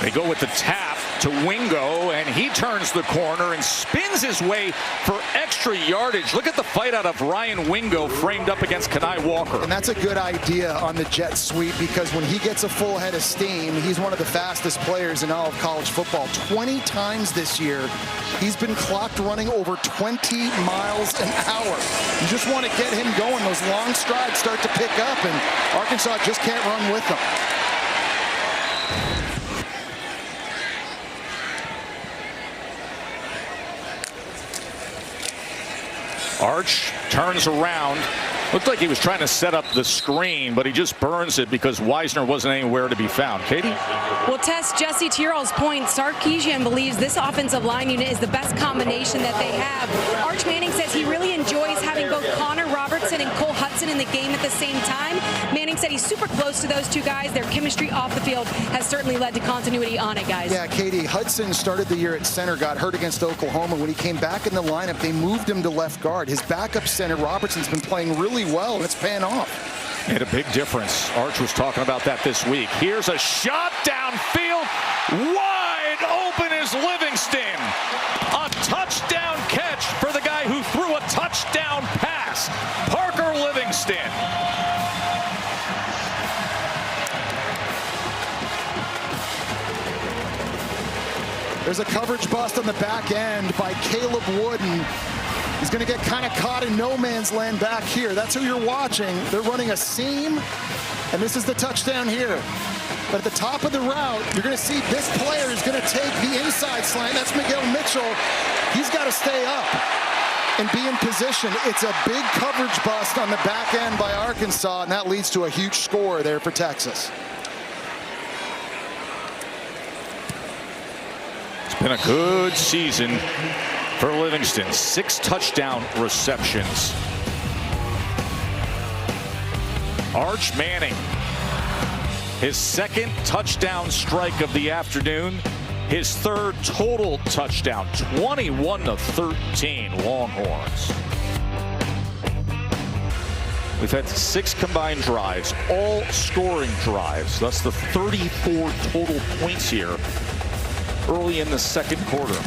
They go with the tap to Wingo, and he turns the corner and spins his way for extra yardage. Look at the fight out of Ryan Wingo framed up against Kenai Walker. And that's a good idea on the jet sweep, because when he gets a full head of steam, he's one of the fastest players in all of college football. 20 times this year, he's been clocked running over 20 miles an hour. You just want to get him going. Those long strides start to pick up, and Arkansas just can't run with them. Arch turns around. Looked like he was trying to set up the screen, but he just burns it because Wisner wasn't anywhere to be found. Katie? Well, Tess, Jesse, to your all's point, Sarkisian believes this offensive line unit is the best combination that they have. Arch Manning says he really enjoys having both Connor Robertson and Cole Hudson in the game at the same time. Manning said he's super close to those two guys. Their chemistry off the field has certainly led to continuity on it, guys. Yeah, Katie, Hudson started the year at center, got hurt against Oklahoma. When he came back in the lineup, they moved him to left guard. His backup center, Robertson's been playing really well, and it's paying off. Made a big difference. Arch was talking about that this week. Here's a shot downfield, wide Wide open is Livingston. A touchdown catch for the guy who threw a touchdown pass. Parker Livingston. There's a coverage bust on the back end by Caleb Wooden. He's going to get kind of caught in no man's land back here. That's who you're watching. They're running a seam, and this is the touchdown here. But at the top of the route, you're going to see this player is going to take the inside slant. That's Miguel Mitchell. He's got to stay up and be in position. It's a big coverage bust on the back end by Arkansas, and that leads to a huge score there for Texas. It's been a good season for Livingston. 6 touchdown receptions. Arch Manning, his 2nd touchdown strike of the afternoon, his 3rd total touchdown, 21-13 Longhorns. We've had 6 combined drives, all scoring drives. That's the 34 total points here early in the 2nd quarter.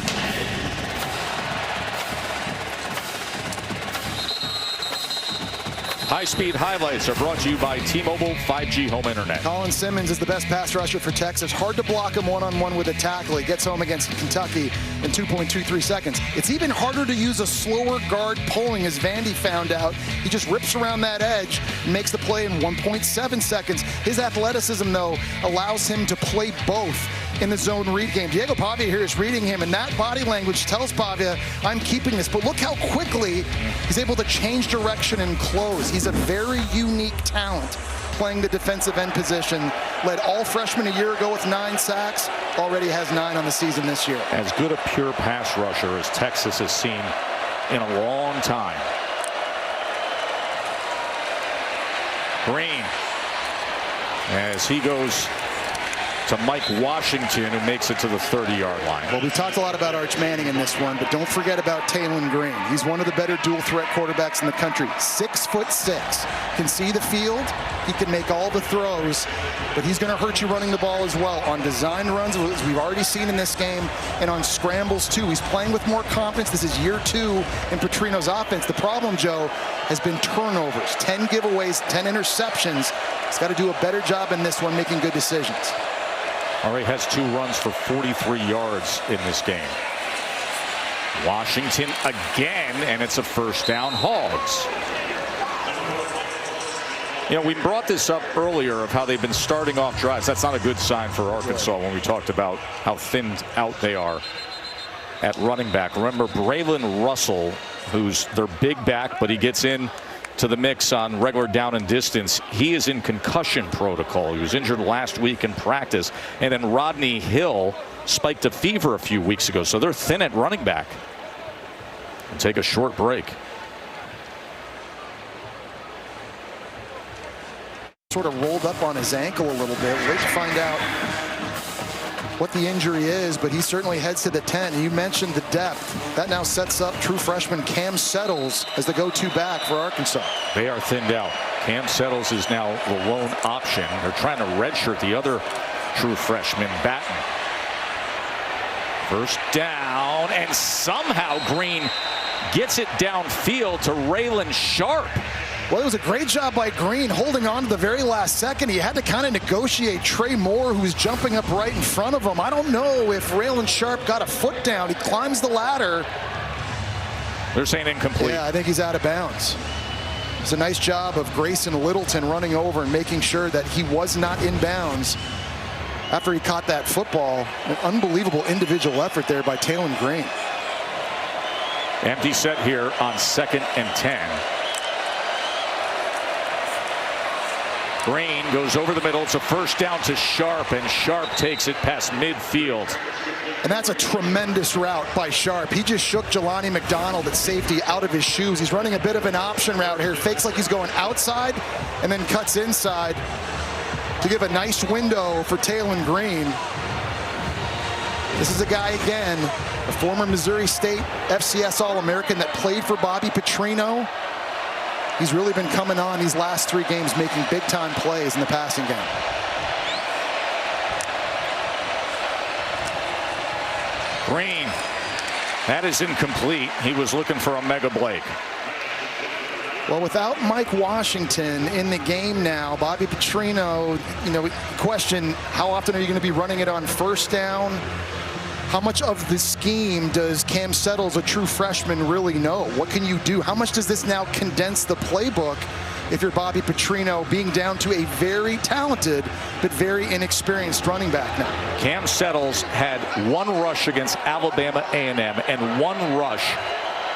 High-speed highlights are brought to you by T-Mobile 5G home internet. Colin Simmons is the best pass rusher for Texas. Hard to block him one-on-one with a tackle. He gets home against Kentucky in 2.23 seconds. It's even harder to use a slower guard pulling, as Vandy found out. He just rips around that edge and makes the play in 1.7 seconds. His athleticism, though, allows him to play both in the zone read game. Diego Pavia here is reading him, and that body language tells Pavia, I'm keeping this. But look how quickly he's able to change direction and close. He's a very unique talent playing the defensive end position. Led all freshmen a year ago with 9 sacks. Already has 9 on the season this year. As good a pure pass rusher as Texas has seen in a long time. Green, as he goes to Mike Washington, who makes it to the 30-yard line. Well, we've talked a lot about Arch Manning in this one, but don't forget about Taylon Green. He's one of the better dual-threat quarterbacks in the country. 6'6", can see the field. He can make all the throws, but he's going to hurt you running the ball as well. On design runs, as we've already seen in this game, and on scrambles, too. He's playing with more confidence. This is year 2 in Petrino's offense. The problem, Joe, has been turnovers. 10 giveaways, 10 interceptions. He's got to do a better job in this one, making good decisions. Already has 2 runs for 43 yards in this game. Washington again, and it's a first down, Hogs. You know, we brought this up earlier of how they've been starting off drives. That's not a good sign for Arkansas when we talked about how thinned out they are at running back. Remember, Braylon Russell, who's their big back, but he gets in to the mix on regular down and distance. He is in concussion protocol. He was injured last week in practice. And then Rodney Hill spiked a fever a few weeks ago. So they're thin at running back. We'll take a short break. Sort of rolled up on his ankle a little bit. Wait to find out what the injury is, but he certainly heads to the 10. You mentioned the depth. That now sets up true freshman Cam Settles as the go-to back for Arkansas. They are thinned out. Cam Settles is now the lone option. They're trying to redshirt the other true freshman, Batten. First down, and somehow Green gets it downfield to Raylan Sharp. Well, it was a great job by Green holding on to the very last second. He had to kind of negotiate Trey Moore, who was jumping up right in front of him. I don't know if Raylan Sharp got a foot down. He climbs the ladder. They're saying incomplete. Yeah, I think he's out of bounds. It's a nice job of Grayson Littleton running over and making sure that he was not in bounds after he caught that football. An unbelievable individual effort there by Taylon Green. Empty set here on 2nd and 10. Green goes over the middle. It's a first down to Sharp, and Sharp takes it past midfield. And that's a tremendous route by Sharp. He just shook Jelani McDonald at safety out of his shoes. He's running a bit of an option route here. Fakes like he's going outside and then cuts inside to give a nice window for Taylon Green. This is a guy, again, a former Missouri State FCS All-American that played for Bobby Petrino. He's really been coming on these last 3 games, making big-time plays in the passing game. Green. That is incomplete. He was looking for a Mega Blake. Well, without Mike Washington in the game now, Bobby Petrino, question, how often are you going to be running it on first down? How much of the scheme does Cam Settles, a true freshman, really know? What can you do? How much does this now condense the playbook if you're Bobby Petrino, being down to a very talented but very inexperienced running back now? Cam Settles had one rush against Alabama A&M and one rush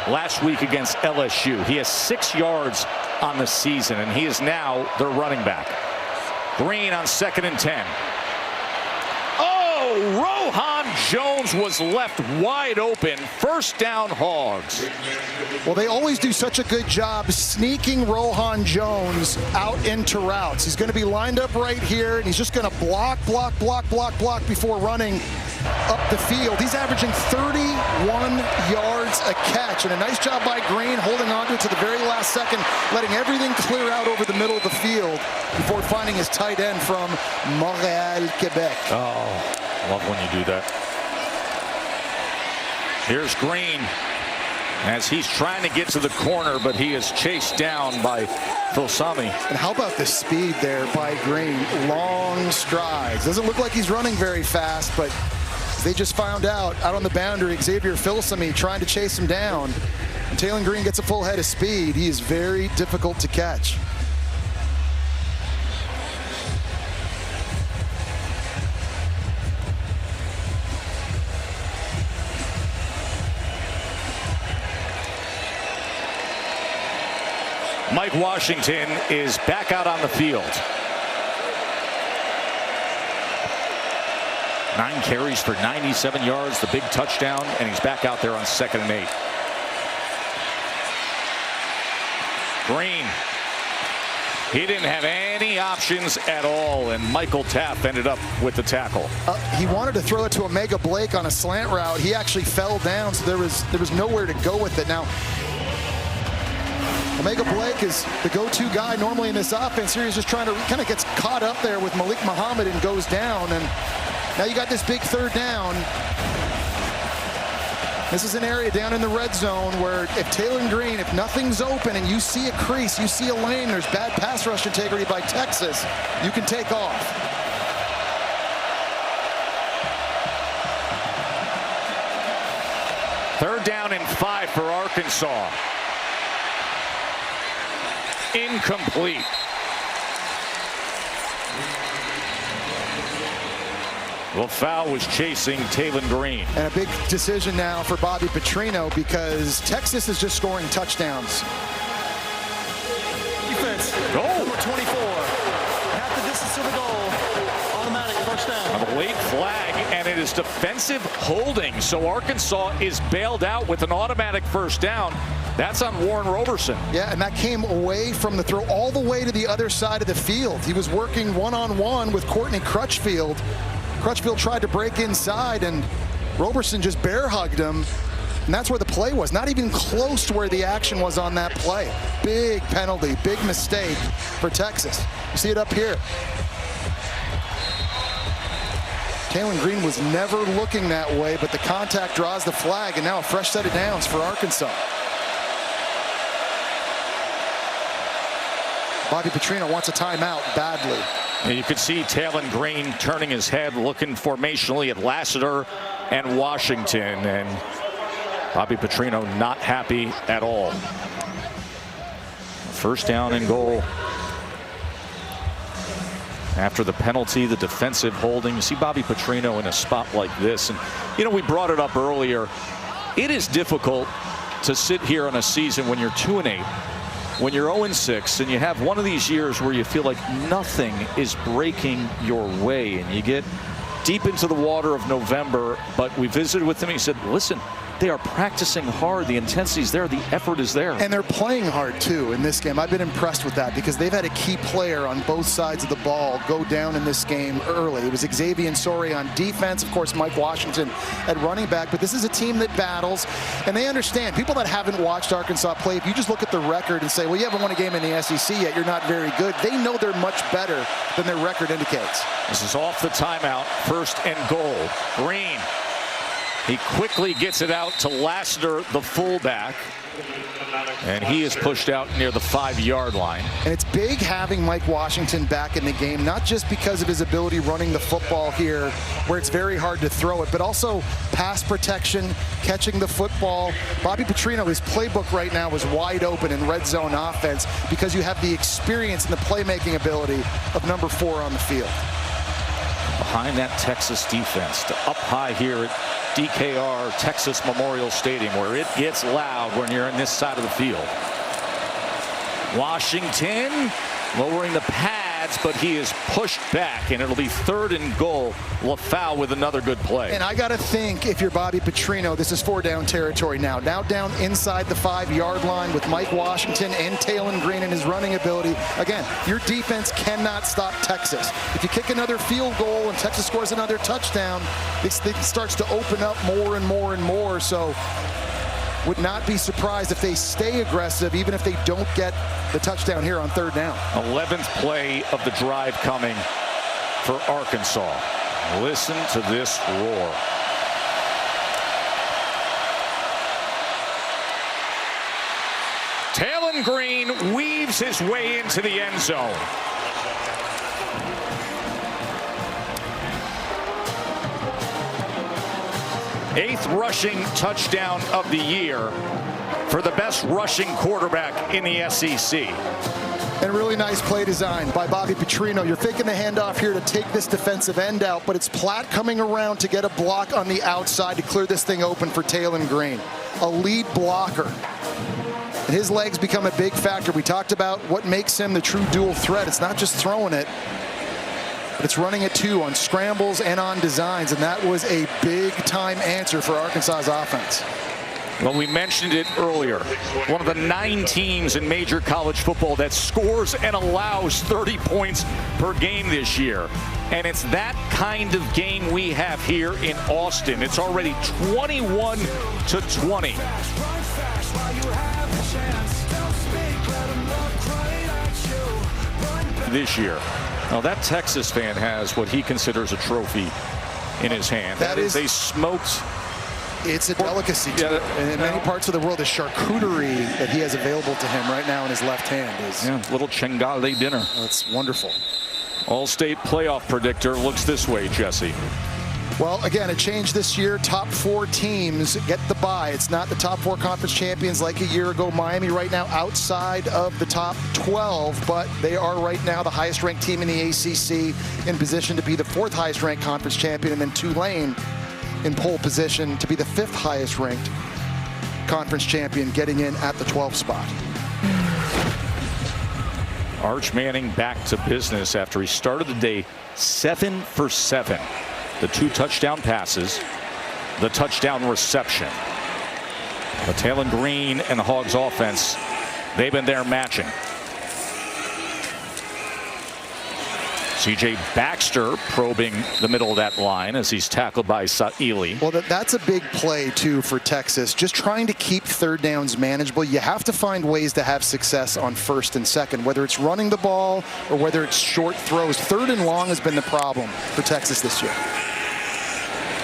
last week against LSU. He has 6 yards on the season, and he is now their running back. Green on 2nd and 10. Oh, Rohan Jones was left wide open. First down, Hogs. Well, they always do such a good job sneaking Rohan Jones out into routes. He's going to be lined up right here, and he's just going to block before running up the field. He's averaging 31 yards a catch, and a nice job by Green holding on to it to the very last second, letting everything clear out over the middle of the field before finding his tight end from Montreal, Quebec. Oh, love when you do that. Here's Green as he's trying to get to the corner, but he is chased down by Filsami. And how about the speed there by Green? Long strides. Doesn't look like he's running very fast, but they just found out on the boundary, Xavier Filsami trying to chase him down. And Taylor Green gets a full head of speed. He is very difficult to catch. Mike Washington is back out on the field. 9 carries for 97 yards, the big touchdown, and he's back out there on 2nd and 8. Green. He didn't have any options at all, and Michael Taft ended up with the tackle. He wanted to throw it to Omega Blake on a slant route. He actually fell down, so there was nowhere to go with it. Now, Omega Blake is the go-to guy normally in this offense. Here he's just trying to kind of gets caught up there with Malik Muhammad and goes down. And now you got this big 3rd down. This is an area down in the red zone where if Taylor Green, if nothing's open and you see a crease, you see a lane, there's bad pass rush integrity by Texas, you can take off. Third down and 5 for Arkansas. Incomplete. LaFau was chasing Taylor Green. And a big decision now for Bobby Petrino because Texas is just scoring touchdowns. Defense. Goal. Number 24. Half the distance to the goal. Automatic first down. A late flag, and it is defensive holding. So Arkansas is bailed out with an automatic first down. That's on Warren Roberson. Yeah, and that came away from the throw all the way to the other side of the field. He was working one-on-one with Courtney Crutchfield. Crutchfield tried to break inside, and Roberson just bear hugged him. And that's where the play was. Not even close to where the action was on that play. Big penalty, big mistake for Texas. You see it up here. Taylor Green was never looking that way, but the contact draws the flag, and now a fresh set of downs for Arkansas. Bobby Petrino wants a timeout badly. And you could see Taylor Green turning his head, looking formationally at Lassiter and Washington. And Bobby Petrino not happy at all. First down and goal. After the penalty, the defensive holding. You see Bobby Petrino in a spot like this. And, we brought it up earlier. It is difficult to sit here on a season when you're 2-8. When you're 0-6 and you have one of these years where you feel like nothing is breaking your way, and you get deep into the water of November, but we visited with him. He said, listen, they are practicing hard. The intensity's there. The effort is there. And they're playing hard, too, in this game. I've been impressed with that because they've had a key player on both sides of the ball go down in this game early. It was Xavier Sori on defense. Of course, Mike Washington at running back. But this is a team that battles, and they understand. People that haven't watched Arkansas play, if you just look at the record and say, well, you haven't won a game in the SEC yet, you're not very good, they know they're much better than their record indicates. This is off the timeout. First and goal. Green He quickly gets it out to Lassiter, the fullback. And he is pushed out near the 5-yard line. And it's big having Mike Washington back in the game, not just because of his ability running the football here, where it's very hard to throw it, but also pass protection, catching the football. Bobby Petrino, his playbook right now is wide open in red zone offense because you have the experience and the playmaking ability of number 4 on the field. Behind that Texas defense, to up high here at DKR Texas Memorial Stadium, where it gets loud when you're in this side of the field. Washington lowering the pads, but he is pushed back, and it'll be 3rd and goal. LaFau with another good play. And I got to think, if you're Bobby Petrino, this is 4-down territory now. Now down inside the 5-yard line with Mike Washington and Taylon Green and his running ability. Again, your defense cannot stop Texas. If you kick another field goal and Texas scores another touchdown, this thing starts to open up more and more and more. So would not be surprised if they stay aggressive, even if they don't get the touchdown here on 3rd down. 11th play of the drive coming for Arkansas. Listen to this roar. Taylon Green weaves his way into the end zone. Eighth rushing touchdown of the year for the best rushing quarterback in the SEC. And really nice play design by Bobby Petrino. You're faking the handoff here to take this defensive end out, but it's Platt coming around to get a block on the outside to clear this thing open for Taylon Green. A lead blocker. And his legs become a big factor. We talked about what makes him the true dual threat. It's not just throwing it, but it's running it too on scrambles and on designs, and that was a big-time answer for Arkansas's offense. Well, we mentioned it earlier. One of the 9 teams in major college football that scores and allows 30 points per game this year. And it's that kind of game we have here in Austin. It's already 21-20. This year. Now that Texas fan has what he considers a trophy in his hand. That is a smoked. It's a delicacy to it. And in many parts of the world, the charcuterie that he has available to him right now in his left hand is little Chengale dinner. That's wonderful. All-state playoff predictor looks this way, Jesse. Well, again, a change this year. Top 4 teams get the bye. It's not the top 4 conference champions like a year ago. Miami right now outside of the top 12, but they are right now the highest ranked team in the ACC, in position to be the 4th highest ranked conference champion, and then Tulane in pole position to be the 5th highest ranked conference champion, getting in at the 12th spot. Arch Manning back to business after he started the day 7 for 7. The 2 touchdown passes, the touchdown reception. But Taylon Green and the Hogs offense, they've been there matching. C.J. Baxter probing the middle of that line as he's tackled by Saili. Well, that's a big play, too, for Texas. Just trying to keep 3rd downs manageable. You have to find ways to have success on 1st and 2nd, whether it's running the ball or whether it's short throws. 3rd and long has been the problem for Texas this year.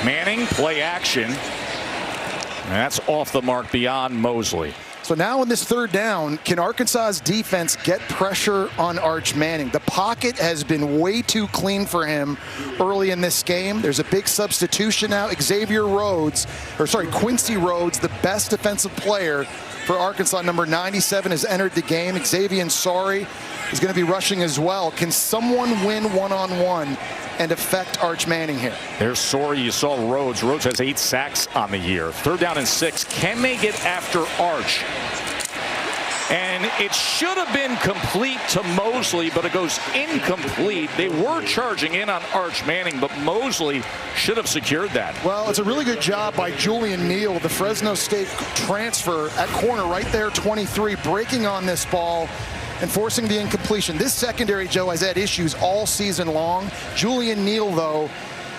Manning, play action. And that's off the mark beyond Mosley. So now in this 3rd down, can Arkansas's defense get pressure on Arch Manning? The pocket has been way too clean for him early in this game. There's a big substitution now. Quincy Rhodes, the best defensive player for Arkansas, number 97, has entered the game. Xavier Sorry is going to be rushing as well. Can someone win one-on-one and affect Arch Manning here? There's Sorry. You saw Rhodes. Rhodes has 8 sacks on the year. 3rd down and 6. Can they get after Arch? And it should have been complete to Mosley, but it goes incomplete. They were charging in on Arch Manning, but Mosley should have secured that. Well, it's a really good job by Julian Neal, the Fresno State transfer at corner right there, 23, breaking on this ball and forcing the incompletion. This secondary, Joe, has had issues all season long. Julian Neal, though,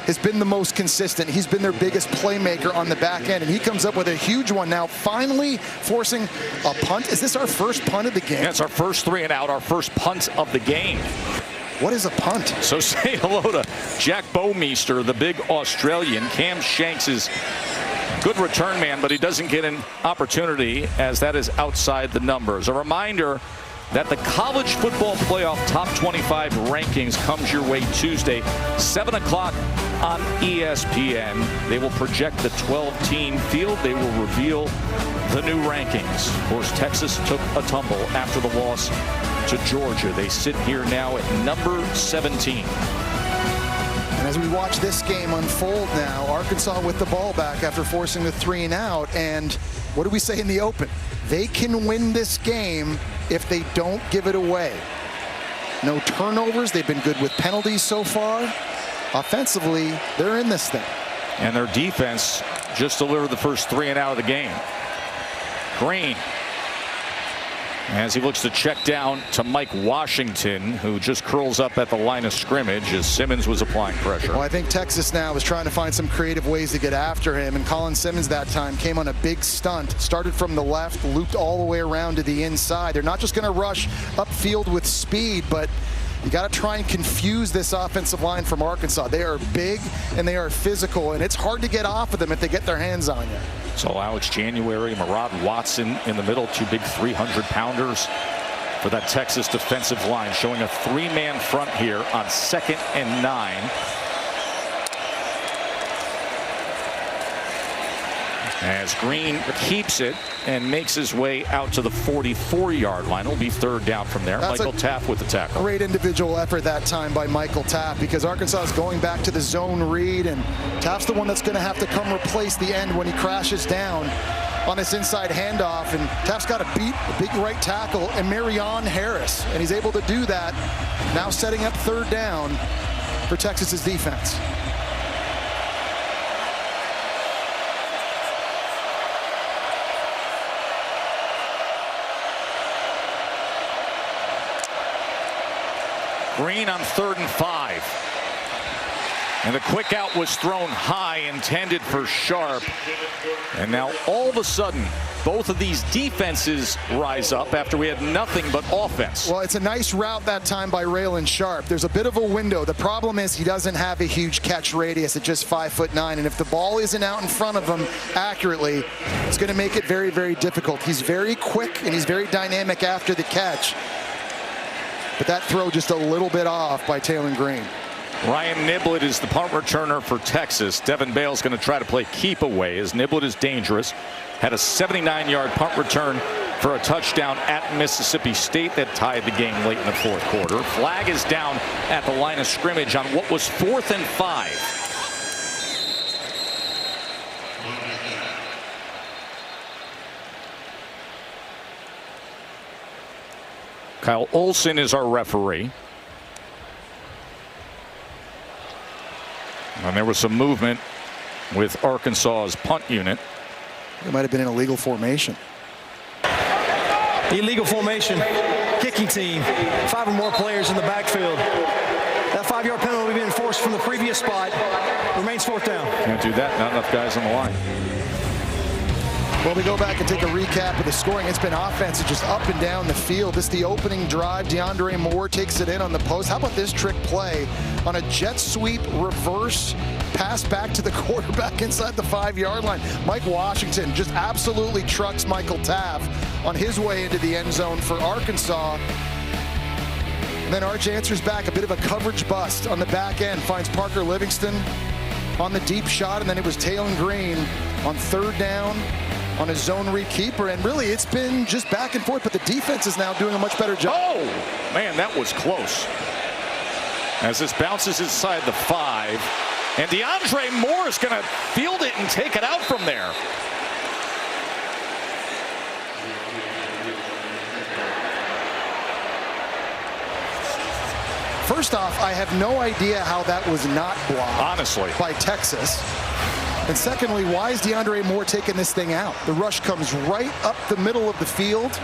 has been the most consistent. He's been their biggest playmaker on the back end, and he comes up with a huge one now, finally forcing a punt. Is this our first punt of the game? Yeah, it's our first 3 and out, our first punt of the game. What is a punt? So say hello to Jack Bowmeister, the big Australian. Cam Shanks is Good return man, but he doesn't get an opportunity as that is outside the numbers. A reminder that the college football playoff top 25 rankings comes your way Tuesday, 7 o'clock on ESPN. They will project the 12-team field. They will reveal the new rankings. Of course, Texas took a tumble after the loss to Georgia. They sit here now at number 17. And as we watch this game unfold now, Arkansas with the ball back after forcing the 3 and out. And what do we say in the open? They can win this game if they don't give it away. No turnovers. They've been good with penalties so far. Offensively, they're in this thing. And their defense just delivered the first 3 and out of the game. Green, as he looks to check down to Mike Washington, who just curls up at the line of scrimmage as Simmons was applying pressure. Well, I think Texas now is trying to find some creative ways to get after him, and Colin Simmons that time came on a big stunt, started from the left, looped all the way around to the inside. They're not just going to rush upfield with speed, but you got to try and confuse this offensive line from Arkansas. They are big and they are physical, and it's hard to get off of them if they get their hands on you. So Alex January, Murad Watson in the middle, 2 big 300-pounders for that Texas defensive line, showing a 3-man front here on 2nd and 9. As Green keeps it and makes his way out to the 44-yard line. It'll be 3rd down from there. That's Michael Taft with the tackle. Great individual effort that time by Michael Taft, because Arkansas is going back to the zone read, and Taft's the one that's going to have to come replace the end when he crashes down on this inside handoff. And Taft's got to beat the big right tackle and Marion Harris, and he's able to do that. Now setting up 3rd down for Texas's defense. Green on 3rd and 5. And the quick out was thrown high, intended for Sharp. And now all of a sudden, both of these defenses rise up after we had nothing but offense. Well, it's a nice route that time by Raylan Sharp. There's a bit of a window. The problem is he doesn't have a huge catch radius at just 5'9", and if the ball isn't out in front of him accurately, it's going to make it very, very difficult. He's very quick and he's very dynamic after the catch. But that throw just a little bit off by Taylor Green. Ryan Niblett is the punt returner for Texas. Devin Bale's going to try to play keep away as Niblett is dangerous. Had a 79-yard punt return for a touchdown at Mississippi State that tied the game late in the 4th quarter. Flag is down at the line of scrimmage on what was 4th and 5. Kyle Olson is our referee. And there was some movement with Arkansas's punt unit. It might have been an illegal formation. Illegal formation, kicking team, 5 or more players in the backfield. That 5-yard penalty being enforced from the previous spot. Remains 4th down. Can't do that, not enough guys on the line. Well, we go back and take a recap of the scoring. It's been offensive just up and down the field. This is the opening drive. DeAndre Moore takes it in on the post. How about this trick play on a jet sweep reverse pass back to the quarterback inside the 5-yard line? Mike Washington just absolutely trucks Michael Taft on his way into the end zone for Arkansas. And then Arch answers back, a bit of a coverage bust on the back end, finds Parker Livingston on the deep shot, and then it was Taylor Green on 3rd down on a zone read keeper, and really it's been just back and forth, but the defense is now doing a much better job. Oh, man, that was close. As this bounces inside the 5, and DeAndre Moore is going to field it and take it out from there. First off, I have no idea how that was not blocked. Honestly. By Texas. And secondly, why is DeAndre Moore taking this thing out? The rush comes right up the middle of the field.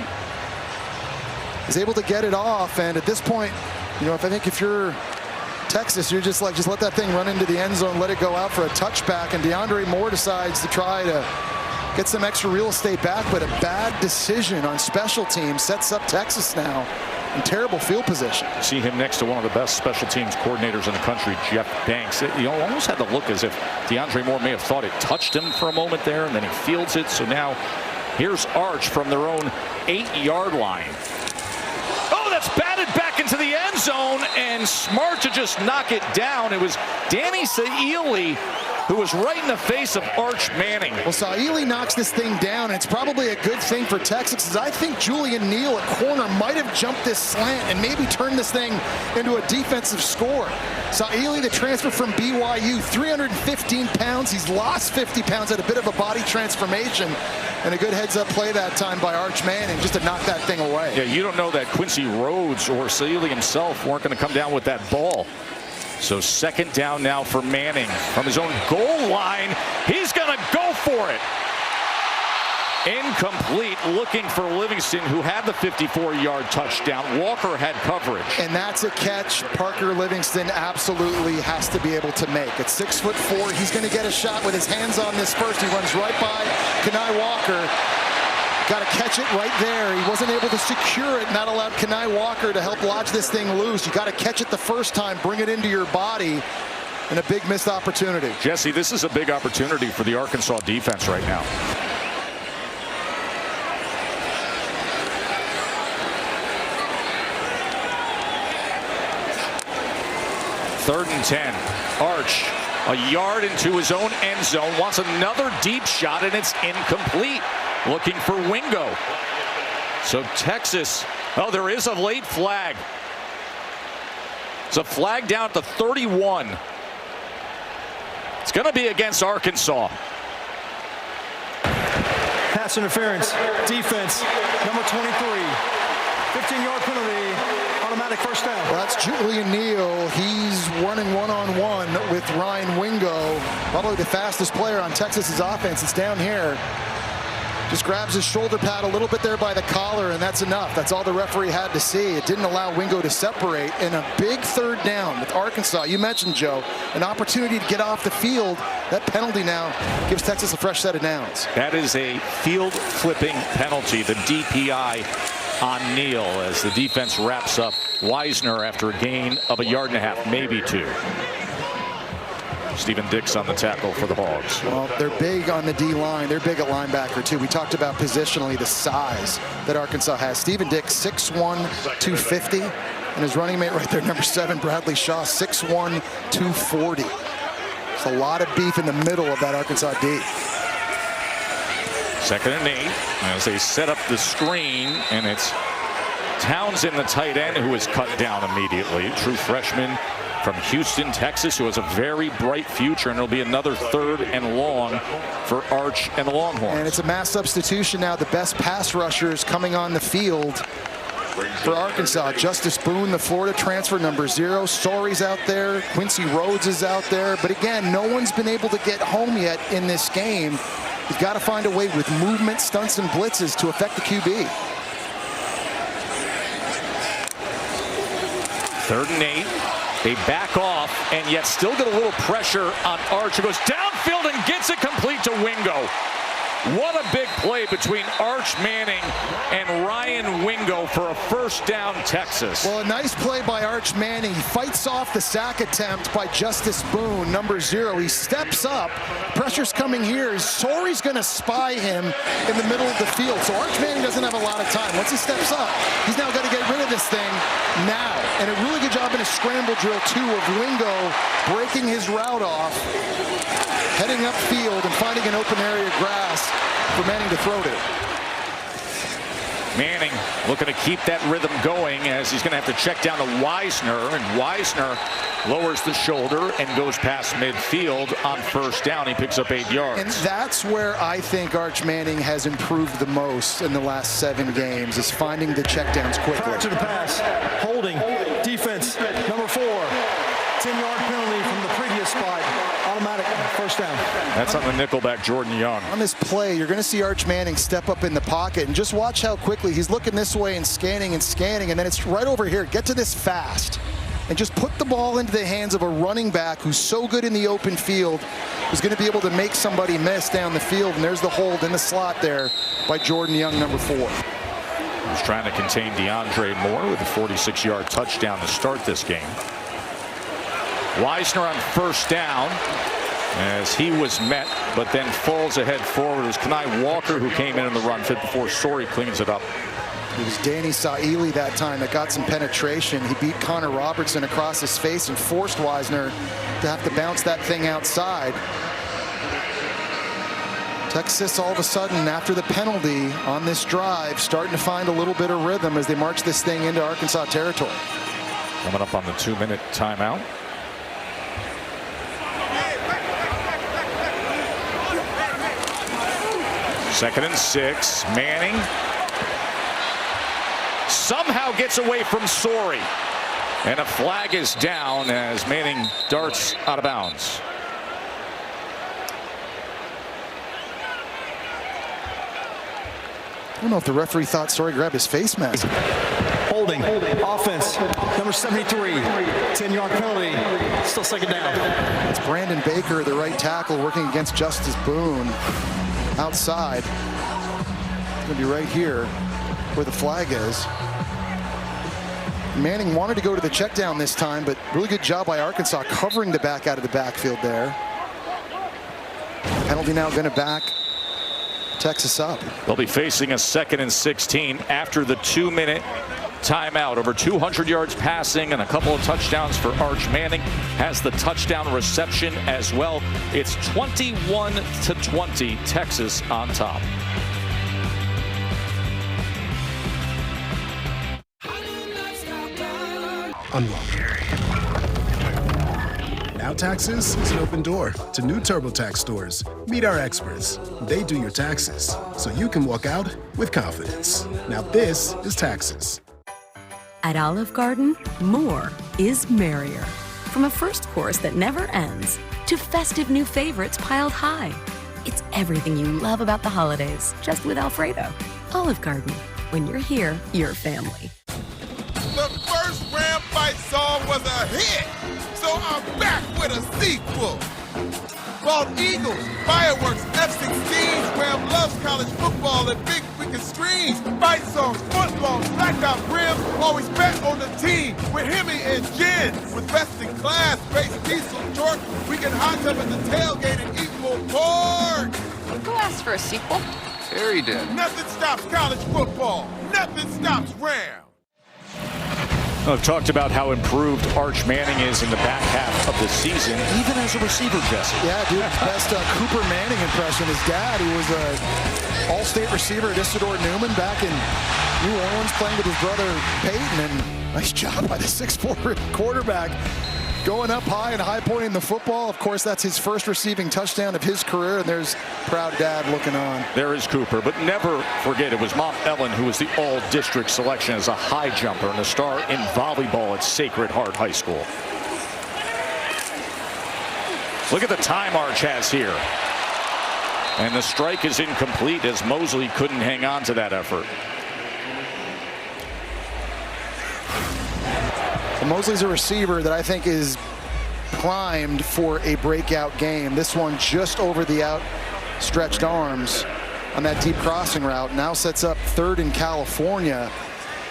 He's able to get it off, and at this point, you know, I think if you're Texas, you're just like, just let that thing run into the end zone, let it go out for a touchback, and DeAndre Moore decides to try to get some extra real estate back, but a bad decision on special teams sets up Texas now in terrible field position. See him next to one of the best special teams coordinators in the country, Jeff Banks. You almost had to look as if DeAndre Moore may have thought it touched him for a moment there, and then he fields it. So now here's Arch from their own 8-yard line. Oh, that's batted back into the end zone, and smart to just knock it down. It was Danny Saili who was right in the face of Arch Manning. Well, Saili knocks this thing down, and it's probably a good thing for Texas, as I think Julian Neal at corner might have jumped this slant and maybe turned this thing into a defensive score. Saili, the transfer from BYU, 315 pounds. He's lost 50 pounds, had a bit of a body transformation, and a good heads-up play that time by Arch Manning just to knock that thing away. Yeah, you don't know that Quincy Rhodes or Saili himself weren't going to come down with that ball. So second down now for Manning from his own goal line. He's going to go for it. Incomplete, looking for Livingston, who had the 54-yard touchdown. Walker had coverage. And that's a catch Parker Livingston absolutely has to be able to make. At 6'4", he's going to get a shot with his hands on this first. He runs right by Kenai Walker. Got to catch it right there. He wasn't able to secure it, and that allowed Kenai Walker to help lodge this thing loose. You got to catch it the first time, bring it into your body, and a big missed opportunity. Jesse, this is a big opportunity for the Arkansas defense right now. Third and 10. Arch, a yard into his own end zone, wants another deep shot, and it's incomplete. Looking for Wingo. So Texas, oh, there is a late flag. It's a flag down at the 31. It's going to be against Arkansas. Pass interference, defense, number 23. 15-yard penalty, automatic first down. Well, that's Julian Neal. He's running one-on-one with Ryan Wingo, probably the fastest player on Texas's offense. It's down here. Just grabs his shoulder pad a little bit there by the collar, and that's enough. That's all the referee had to see. It didn't allow Wingo to separate. And a big third down with Arkansas. You mentioned, Joe, an opportunity to get off the field. That penalty now gives Texas a fresh set of downs. That is a field-flipping penalty, the DPI on Neal, as the defense wraps up Wisner after a gain of 1.5 yards, maybe 2. Stephen Dix on the tackle for the Hogs. Well, they're big on the D-line. They're big at linebacker, too. We talked about positionally the size that Arkansas has. Stephen Dix, 6'1", 250. And his running mate right there, number 7, Bradley Shaw, 6'1", 240. There's a lot of beef in the middle of that Arkansas D. 2nd and 8 as they set up the screen, and it's Townsend, the tight end, who is cut down immediately. True freshman from Houston, Texas, who has a very bright future, and it'll be another 3rd and long for Arch and the Longhorns. And it's a mass substitution now. The best pass rushers coming on the field for Arkansas. Justice Boone, the Florida transfer, number 0. Sorry's out there. Quincy Rhodes is out there. But again, no one's been able to get home yet in this game. You've got to find a way with movement, stunts, and blitzes to affect the QB. 3rd and 8. They back off and yet still get a little pressure on Arch, who goes downfield and gets it complete to Wingo. What a big play between Arch Manning and Ryan Wingo for a first down, Texas. Well, a nice play by Arch Manning. He fights off the sack attempt by Justice Boone, number 0. He steps up. Pressure's coming here. Sorry's going to spy him in the middle of the field. So Arch Manning doesn't have a lot of time. Once he steps up, he's now got to get rid of this thing now. And a really good job in a scramble drill, too, of Wingo breaking his route off, heading upfield and finding an open area of grass for Manning to throw to. Manning looking to keep that rhythm going as he's going to have to check down to Wisner, and Wisner lowers the shoulder and goes past midfield on first down. He picks up 8 yards. And that's where I think Arch Manning has improved the most in the last 7 games, is finding the checkdowns quickly. Prior to the pass, holding, defense, number 4. 10-yard penalty from the previous spot. Automatic first down. That's on the nickelback, Jordan Young. On this play, you're going to see Arch Manning step up in the pocket, and just watch how quickly he's looking this way and scanning, and then it's right over here. Get to this fast and just put the ball into the hands of a running back who's so good in the open field, who's going to be able to make somebody miss down the field. And there's the hold in the slot there by Jordan Young, number 4. He's trying to contain DeAndre Moore with a 46-yard touchdown to start this game. Wisner on first down as he was met, but then falls ahead forward. It was Kenai Walker who came in the run fit before Story cleans it up. It was Danny Saili that time that got some penetration. He beat Connor Robertson across his face and forced Wisner to have to bounce that thing outside. Texas all of a sudden, after the penalty on this drive, starting to find a little bit of rhythm as they march this thing into Arkansas territory. Coming up on the 2-minute timeout. Second and 6. Manning somehow gets away from Story. And a flag is down as Manning darts out of bounds. I don't know if the referee thought Story grabbed his face mask. Holding. Offense. Number 73. 10-yard penalty. Still second down. It's Brandon Baker, the right tackle, working against Justice Boone outside. It's going to be right here where the flag is. Manning wanted to go to the check down this time, but really good job by Arkansas covering the back out of the backfield there. Penalty now going to back Texas up. They'll be facing a 2nd and 16 after the 2-minute timeout. Over 200 yards passing and a couple of touchdowns for Arch Manning. Has the touchdown reception as well. It's 21-20, Texas on top. Unlock. Now taxes is an open door to new TurboTax stores. Meet our experts. They do your taxes, so you can walk out with confidence. Now this is taxes. At Olive Garden, more is merrier. From a first course that never ends to festive new favorites piled high. It's everything you love about the holidays, just with Alfredo. Olive Garden. When you're here, you're family. The first Ram Fight song was a hit, so I'm back with a sequel. Bald Eagles, fireworks, F-16s, Ram loves college football and big freaking screens. Fight songs, footlongs, blackout rims, always bet on the team with Hemi and Jen. With best in class, base diesel torque, we can hot tub at the tailgate and eat more pork. Who asked for a sequel? Harry did. Nothing stops college football. Nothing stops Ram. I've talked about how improved Arch Manning is in the back half of the season, even as a receiver, Jesse. Yeah, dude, best Cooper Manning impression. His dad, who was an all-state receiver at Isidore Newman back in New Orleans, playing with his brother Peyton, and nice job by the 6'4" quarterback. Going up high and high-pointing the football. Of course, that's his first receiving touchdown of his career, and there's proud dad looking on. There is Cooper, but never forget it was Mom Ellen who was the all-district selection as a high jumper and a star in volleyball at Sacred Heart High School. Look at the time Arch has here. And the strike is incomplete as Mosley couldn't hang on to that effort. Mosley's a receiver that I think is primed for a breakout game. This one just over the outstretched arms on that deep crossing route. Now sets up 3rd in California.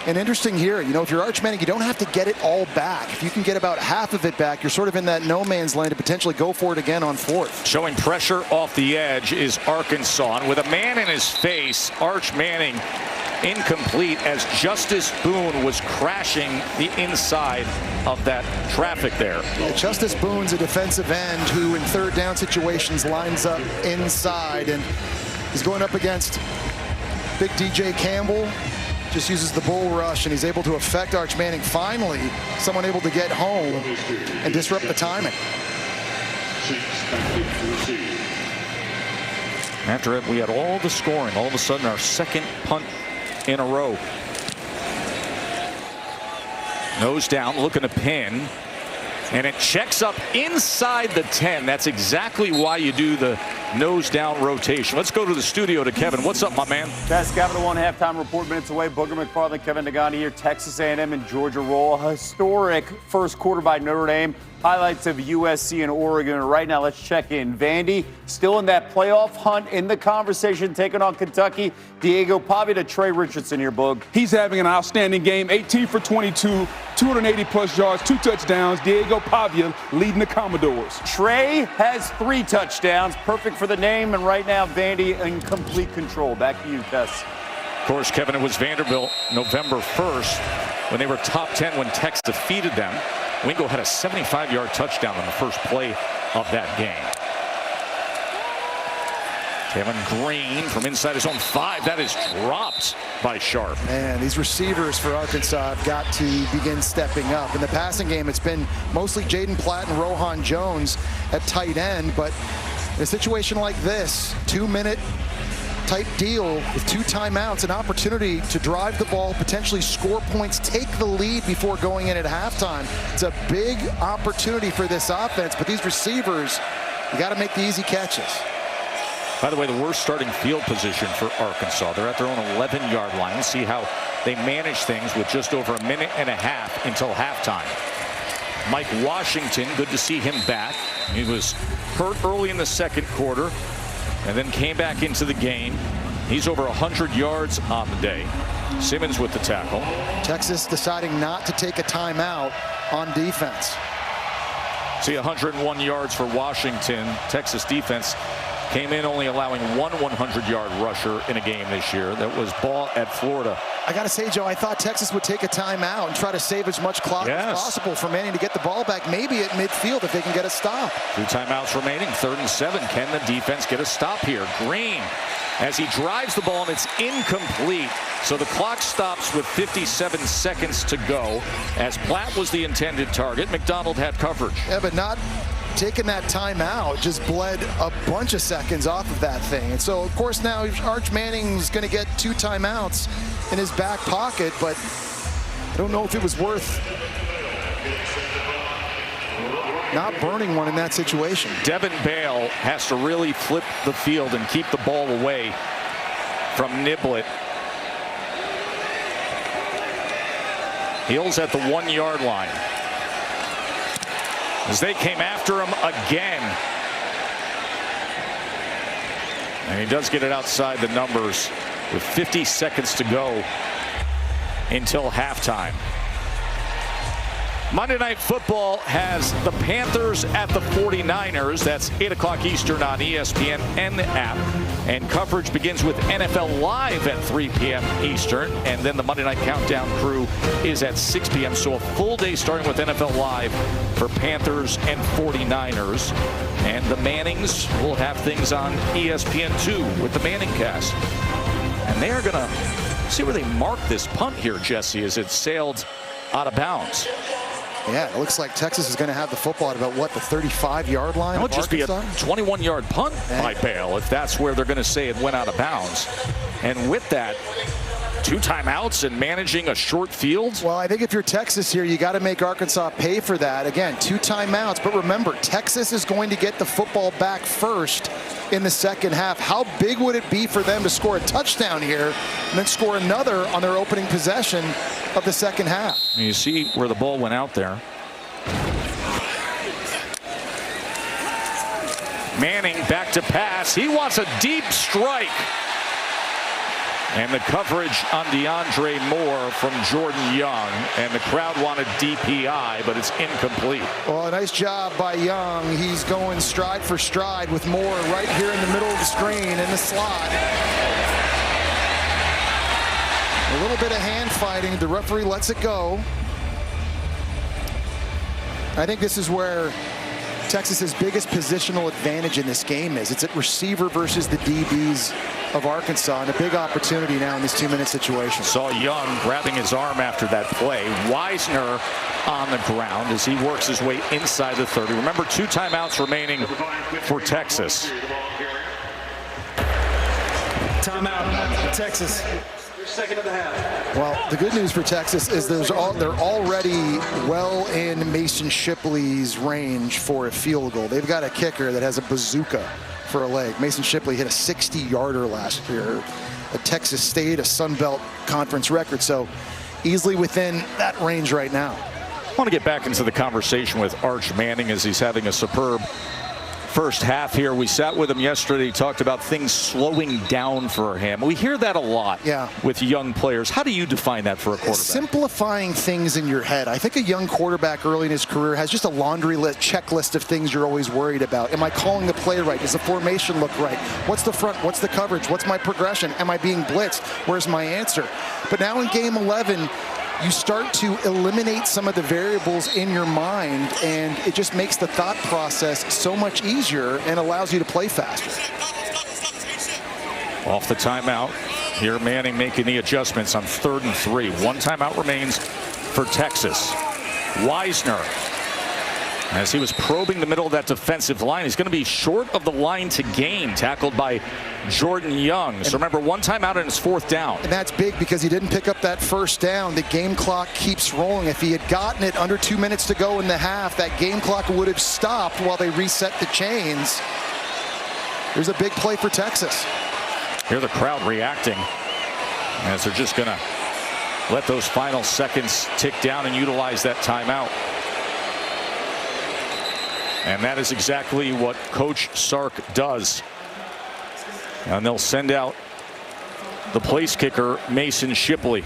And interesting here, you know, if you're Arch Manning, you don't have to get it all back. If you can get about half of it back, you're sort of in that no man's land to potentially go for it again on 4th. Showing pressure off the edge is Arkansas. And with a man in his face, Arch Manning incomplete as Justice Boone was crashing the inside of that traffic there. Yeah, Justice Boone's a defensive end who in 3rd down situations lines up inside, and he's going up against big DJ Campbell. Just uses the bull rush, and he's able to affect Arch Manning. Finally, someone able to get home and disrupt the timing. After it, we had all the scoring. All of a sudden, our 2nd punt in a row. Nose down, looking to pin. And it checks up inside the 10. That's exactly why you do the nose down rotation. Let's go to the studio to Kevin. What's up, my man? That's Capital One halftime report. Minutes away. Booger McFarland, Kevin Nagani here. Texas A&M and Georgia roll. A historic first quarter by Notre Dame. Highlights of USC and Oregon right now. Let's check in. Vandy still in that playoff hunt, in the conversation, taking on Kentucky. Diego Pavia to Trey Richardson here, Boog. He's having an outstanding game. 18 for 22, 280-plus yards, 2 touchdowns. Diego Pavia leading the Commodores. Trey has 3 touchdowns, perfect for the name, and right now Vandy in complete control. Back to you, Tess. Of course, Kevin, it was Vanderbilt November 1st when they were top 10 when Tex defeated them. Wingo had a 75-yard touchdown on the first play of that game. Kevin Green from inside his own 5. That is dropped by Sharp. Man, these receivers for Arkansas have got to begin stepping up. In the passing game, it's been mostly Jaden Platt and Rohan Jones at tight end. But in a situation like this, 2-minute type deal with 2 timeouts, an opportunity to drive the ball, potentially score points, take the lead before going in at halftime. It's a big opportunity for this offense, but these receivers, you got to make the easy catches. By the way, the worst starting field position for Arkansas. They're at their own 11-yard line. We'll see how they manage things with just over a minute and a half until halftime. Mike Washington, good to see him back. He was hurt early in the second quarter and then came back into the game. He's over 100 yards on the day. Simmons with the tackle. Texas deciding not to take a timeout on defense. See, 101 yards for Washington. Texas defense came in only allowing one 100-yard rusher in a game this year. That was Ball at Florida. I got to say, Joe, I thought Texas would take a timeout and try to save as much clock as possible for Manning to get the ball back, maybe at midfield if they can get a stop. 2 timeouts remaining, 3rd and 7. Can the defense get a stop here? Green, as he drives the ball, and it's incomplete. So the clock stops with 57 seconds to go, as Platt was the intended target. McDonald had coverage. Yeah, but not taking that timeout, just bled a bunch of seconds off of that thing. And so, of course, now Arch Manning's going to get 2 timeouts in his back pocket, but I don't know if it was worth not burning one in that situation. Devin Bale has to really flip the field and keep the ball away from Niblett. Heels at the 1-yard line as they came after him again. And he does get it outside the numbers with 50 seconds to go until halftime. Monday Night Football has the Panthers at the 49ers. That's 8 o'clock Eastern on ESPN and the app. And coverage begins with NFL Live at 3 p.m. Eastern. And then the Monday Night Countdown crew is at 6 p.m. So a full day starting with NFL Live for Panthers and 49ers. And the Mannings will have things on ESPN2 with the Manning cast. And they are going to see where they mark this punt here, Jesse, as it sailed out of bounds. Yeah, it looks like Texas is going to have the football at about, what, the 35-yard line? It would just be a 21-yard punt by Bale if that's where they're going to say it went out of bounds. And with that, 2 timeouts and managing a short field. Well, I think if you're Texas here, you got to make Arkansas pay for that. Again, 2 timeouts. But remember, Texas is going to get the football back first in the second half. How big would it be for them to score a touchdown here and then score another on their opening possession of the second half? You see where the ball went out there. Manning back to pass. He wants a deep strike. And the coverage on DeAndre Moore from Jordan Young. And the crowd wanted DPI, but it's incomplete. Well, a nice job by Young. He's going stride for stride with Moore right here in the middle of the screen in the slot. A little bit of hand fighting. The referee lets it go. I think this is where Texas's biggest positional advantage in this game is. It's at receiver versus the DBs of Arkansas, and a big opportunity now in this 2-minute situation. Saw Young grabbing his arm after that play. Wisner on the ground as he works his way inside the 30. Remember, 2 timeouts remaining for Texas. Timeout, Texas. Second of the half. Well, the good news for Texas is they're already well in Mason Shipley's range for a field goal. They've got a kicker that has a bazooka for a leg. Mason Shipley hit a 60-yarder last year at Texas State, a Sun Belt Conference record. So easily within that range right now. I want to get back into the conversation with Arch Manning as he's having a superb first half here. We sat with him yesterday, talked about things slowing down for him. We hear that a lot with young players. How do you define that for a quarterback? Simplifying things in your head. I think a young quarterback early in his career has just a laundry list, checklist of things you're always worried about. Am I calling the play right? Does the formation look right? What's the front? What's the coverage? What's my progression? Am I being blitzed? Where's my answer? But now in game 11, you start to eliminate some of the variables in your mind, and it just makes the thought process so much easier and allows you to play faster. Off the timeout. Here Manning making the adjustments on 3rd and 3. One timeout remains for Texas. Wisner, as he was probing the middle of that defensive line, he's going to be short of the line to gain, tackled by Jordan Young. So remember, one timeout and it's 4th down. And that's big because he didn't pick up that first down. The game clock keeps rolling. If he had gotten it under 2 minutes to go in the half, that game clock would have stopped while they reset the chains. There's a big play for Texas. Hear the crowd reacting as they're just going to let those final seconds tick down and utilize that timeout. And that is exactly what Coach Sark does. And they'll send out the place kicker, Mason Shipley.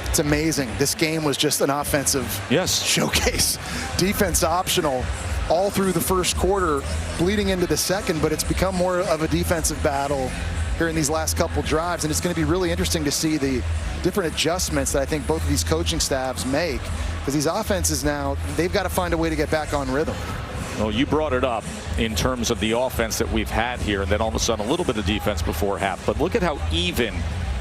It's amazing. This game was just an offensive showcase. Defense optional all through the first quarter, bleeding into the second, but it's become more of a defensive battle here in these last couple drives. And it's going to be really interesting to see the different adjustments that I think both of these coaching staffs make, because these offenses now, they've got to find a way to get back on rhythm. Well, you brought it up in terms of the offense that we've had here, and then all of a sudden a little bit of defense before half. But look at how even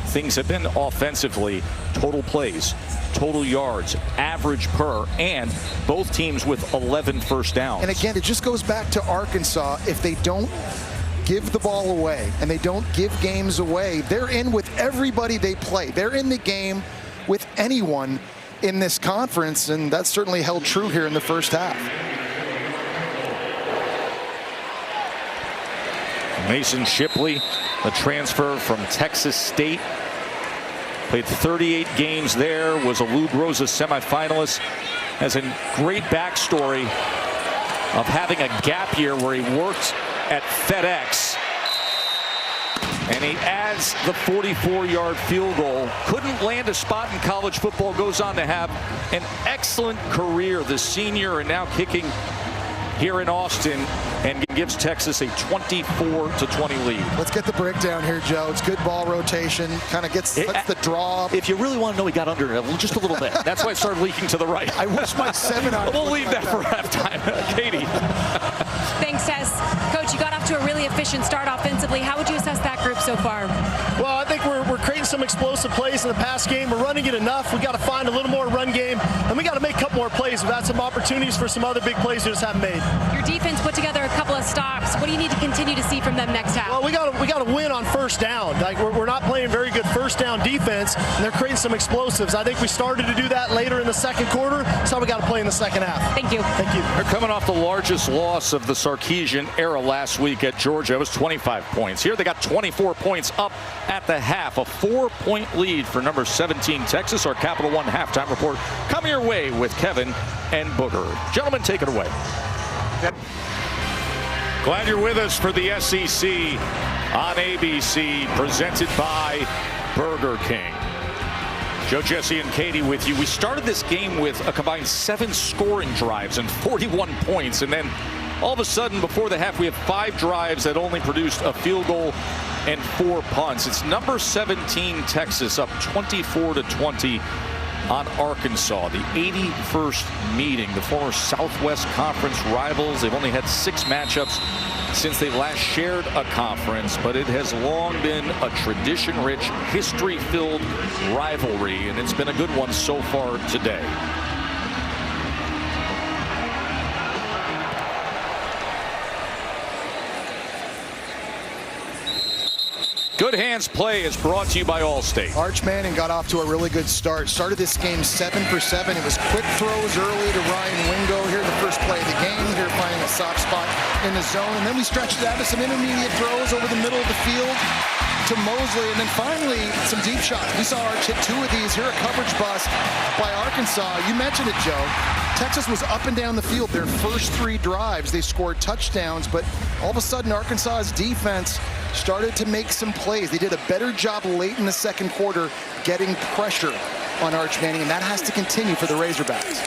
things have been offensively. Total plays, total yards, average per, and both teams with 11 first downs. And again, it just goes back to Arkansas. If they don't give the ball away and they don't give games away, they're in with everybody they play. They're in the game with anyone in this conference, and that's certainly held true here in the first half. Mason Shipley, a transfer from Texas State, played 38 games there, was a Lou Groza semifinalist, has a great backstory of having a gap year where he worked at FedEx, and he adds the 44-yard field goal. Couldn't land a spot in college football, goes on to have an excellent career, the senior, and now kicking here in Austin, and gives Texas a 24-20 lead. Let's get the breakdown here, Joe. It's good ball rotation, kind of lets the draw. If you really want to know, he got under it just a little bit. That's why it started leaking to the right. I wish my 7-iron. We'll leave that for halftime. Katie. Thanks, Tess. Coach, you got off to a really efficient start offensively. How would you assess that group so far? Well, I think we're creating some explosive plays in the pass game. We're running it enough. We got to find a little more run game, and we got to make a couple more plays. We've had some opportunities for some other big plays we just haven't made. Your defense put together a couple of stops. What do you need to continue to see from them next half? Well, we got to win on first down. Like we're not playing very good first down defense, and they're creating some explosives. I think we started to do that later in the second quarter. That's how we got to play in the second half. Thank you. Thank you. They're coming off the largest loss of the Sarkisian era last week at Georgia. It was 25 points. Here they got 24 points up at the half. A 4-point lead for number 17 Texas. Our Capital One halftime report coming your way with Kevin and Booger. Gentlemen, take it away. Glad you're with us for the SEC on ABC, presented by Burger King. Joe, Jesse, and Katie with you. We started this game with a combined 7 scoring drives and 41 points, and then all of a sudden before the half we have 5 drives that only produced a field goal and 4 punts. It's number 17 Texas up 24-20 on Arkansas, the 81st meeting. The former Southwest Conference rivals, they've only had 6 matchups since they last shared a conference, but it has long been a tradition-rich, history-filled rivalry, and it's been a good one so far today. Good Hands Play is brought to you by Allstate. Arch Manning got off to a really good start. Started this game 7 for 7. It was quick throws early to Ryan Wingo here in the first play of the game. Here finding a soft spot in the zone. And then we stretched it out to some intermediate throws over the middle of the field to Mosley, and then finally some deep shots. We saw Arch hit 2 of these. Here a coverage bust by Arkansas. You mentioned it, Joe. Texas was up and down the field. Their first 3 drives, they scored touchdowns, but all of a sudden Arkansas's defense started to make some plays. They did a better job late in the second quarter getting pressure on Arch Manning, and that has to continue for the Razorbacks.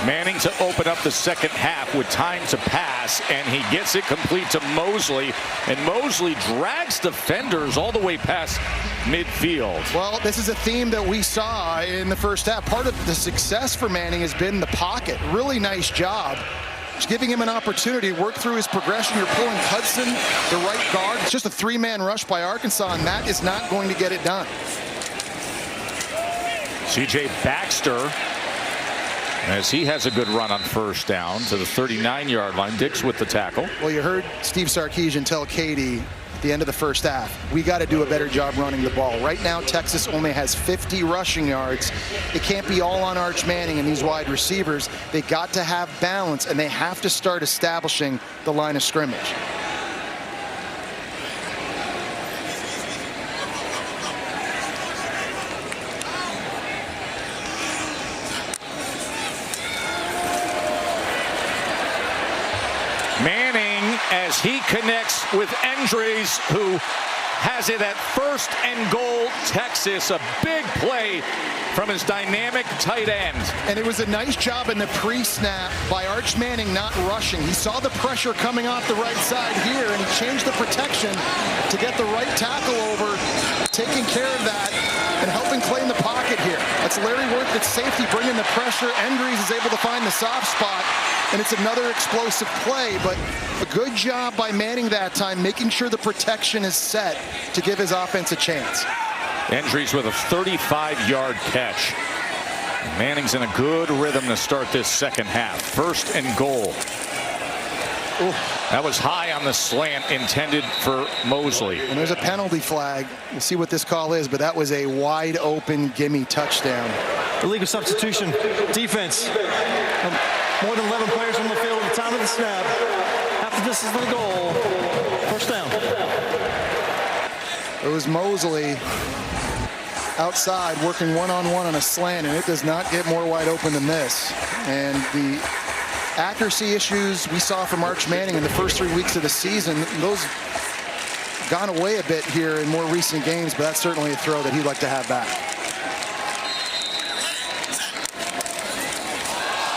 Manning to open up the second half with time to pass, and he gets it complete to Mosley, and Mosley drags defenders all the way past midfield. Well, this is a theme that we saw in the first half. Part of the success for Manning has been the pocket. Really nice job. Just giving him an opportunity to work through his progression. You're pulling Hudson, the right guard. It's just a 3-man rush by Arkansas, and that is not going to get it done. C.J. Baxter, as he has a good run on first down to the 39-yard line. Dix with the tackle. Well, you heard Steve Sarkisian tell Katie at the end of the first half, we got to do a better job running the ball. Right now, Texas only has 50 rushing yards. It can't be all on Arch Manning and these wide receivers. They got to have balance, and they have to start establishing the line of scrimmage. As he connects with Endres, who has it at 1st and goal, Texas. A big play from his dynamic tight end. And it was a nice job in the pre-snap by Arch Manning not rushing. He saw the pressure coming off the right side here, and he changed the protection to get the right tackle over, taking care of that and helping claim the pocket here. That's Larry Worth at safety, bringing the pressure. Endres is able to find the soft spot, and it's another explosive play, but a good job by Manning that time, making sure the protection is set to give his offense a chance. Endres with a 35-yard catch. Manning's in a good rhythm to start this second half. 1st and goal. Ooh. That was high on the slant intended for Mosley. And there's a penalty flag. We'll see what this call is, but that was a wide open gimme touchdown. Illegal substitution. Defense. More than 11 players on the field at the time of the snap. After this is the goal. 1st down. It was Mosley outside working one-on-one on a slant, and it does not get more wide open than this. And the accuracy issues we saw from Arch Manning in the first 3 weeks of the season, those gone away a bit here in more recent games, but that's certainly a throw that he'd like to have back.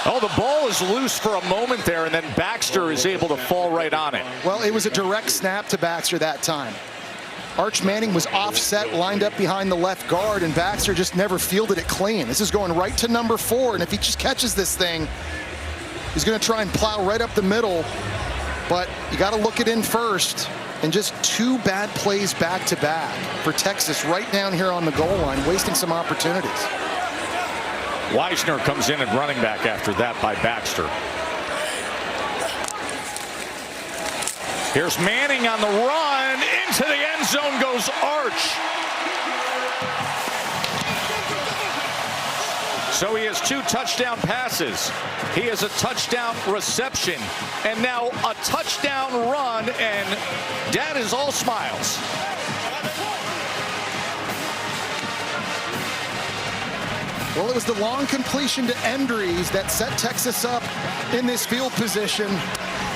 Oh, the ball is loose for a moment there, and then Baxter is able to fall right on it. Well, it was a direct snap to Baxter that time. Arch Manning was offset, lined up behind the left guard, and Baxter just never fielded it clean. This is going right to number 4, and if he just catches this thing, he's going to try and plow right up the middle, but you got to look it in first. And just 2 bad plays back-to-back for Texas right down here on the goal line, wasting some opportunities. Weisner comes in at running back after that by Baxter. Here's Manning on the run. Into the end zone goes Arch. So he has 2 touchdown passes. He has a touchdown reception. And now a touchdown run. And Dad is all smiles. Well, it was the long completion to Endres that set Texas up in this field position.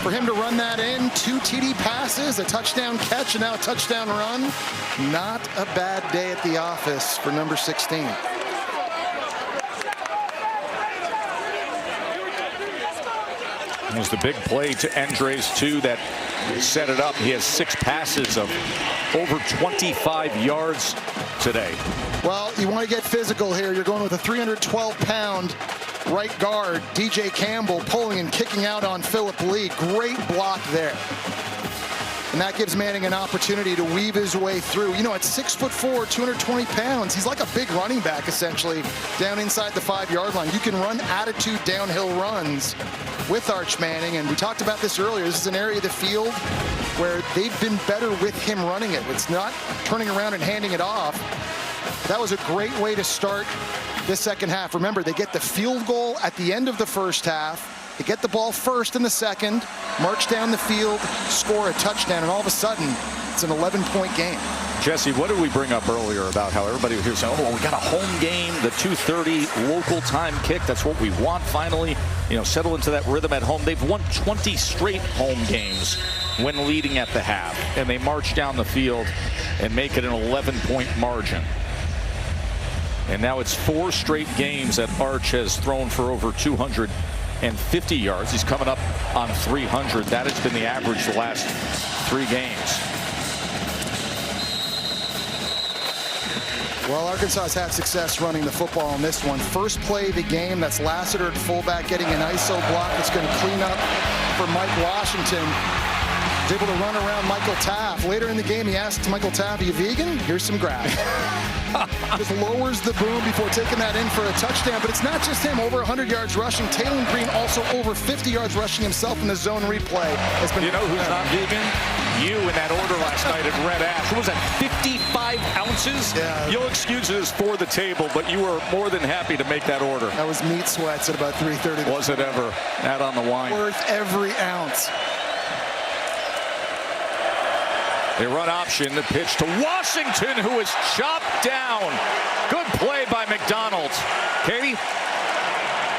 For him to run that in, 2 TD passes, a touchdown catch, and now a touchdown run. Not a bad day at the office for number 16. It was the big play to Endres, too, that set it up. He has 6 passes of over 25 yards today. Well, you want to get physical here. You're going with a 312-pound right guard, DJ Campbell, pulling and kicking out on Phillip Lee. Great block there. And that gives Manning an opportunity to weave his way through. You know, at 6'4", 220 pounds, he's like a big running back, essentially, down inside the 5-yard line. You can run attitude downhill runs with Arch Manning, and we talked about this earlier. This is an area of the field where they've been better with him running it. It's not turning around and handing it off. That was a great way to start this second half. Remember, they get the field goal at the end of the first half. They get the ball first in the second, march down the field, score a touchdown, and all of a sudden, it's an 11-point game. Jesse, what did we bring up earlier about how everybody here saying, oh, well, we got a home game, the 2:30 local time kick. That's what we want finally. Settle into that rhythm at home. They've won 20 straight home games when leading at the half, and they march down the field and make it an 11-point margin. And now it's 4 straight games that Arch has thrown for over 250 yards. He's coming up on 300. That has been the average the last 3 games. Well, Arkansas has had success running the football on this one. First play of the game, that's Lassiter at fullback getting an ISO block that's going to clean up for Mike Washington. He's able to run around Michael Taft. Later in the game, he asks Michael Taft, are you vegan? Here's some grass. Just lowers the boom before taking that in for a touchdown. But it's not just him. Over 100 yards rushing. Talon Green also over 50 yards rushing himself in the zone replay. You know who's not vegan? You in that order last night at Red Ash. What was that, 55 ounces? Yeah. You'll excuse it as for the table, but you were more than happy to make that order. That was meat sweats at about 3:30. Was it ever? Add on the wine. Worth every ounce. They run option, the pitch to Washington, who is chopped down. Good play by McDonald. Katie?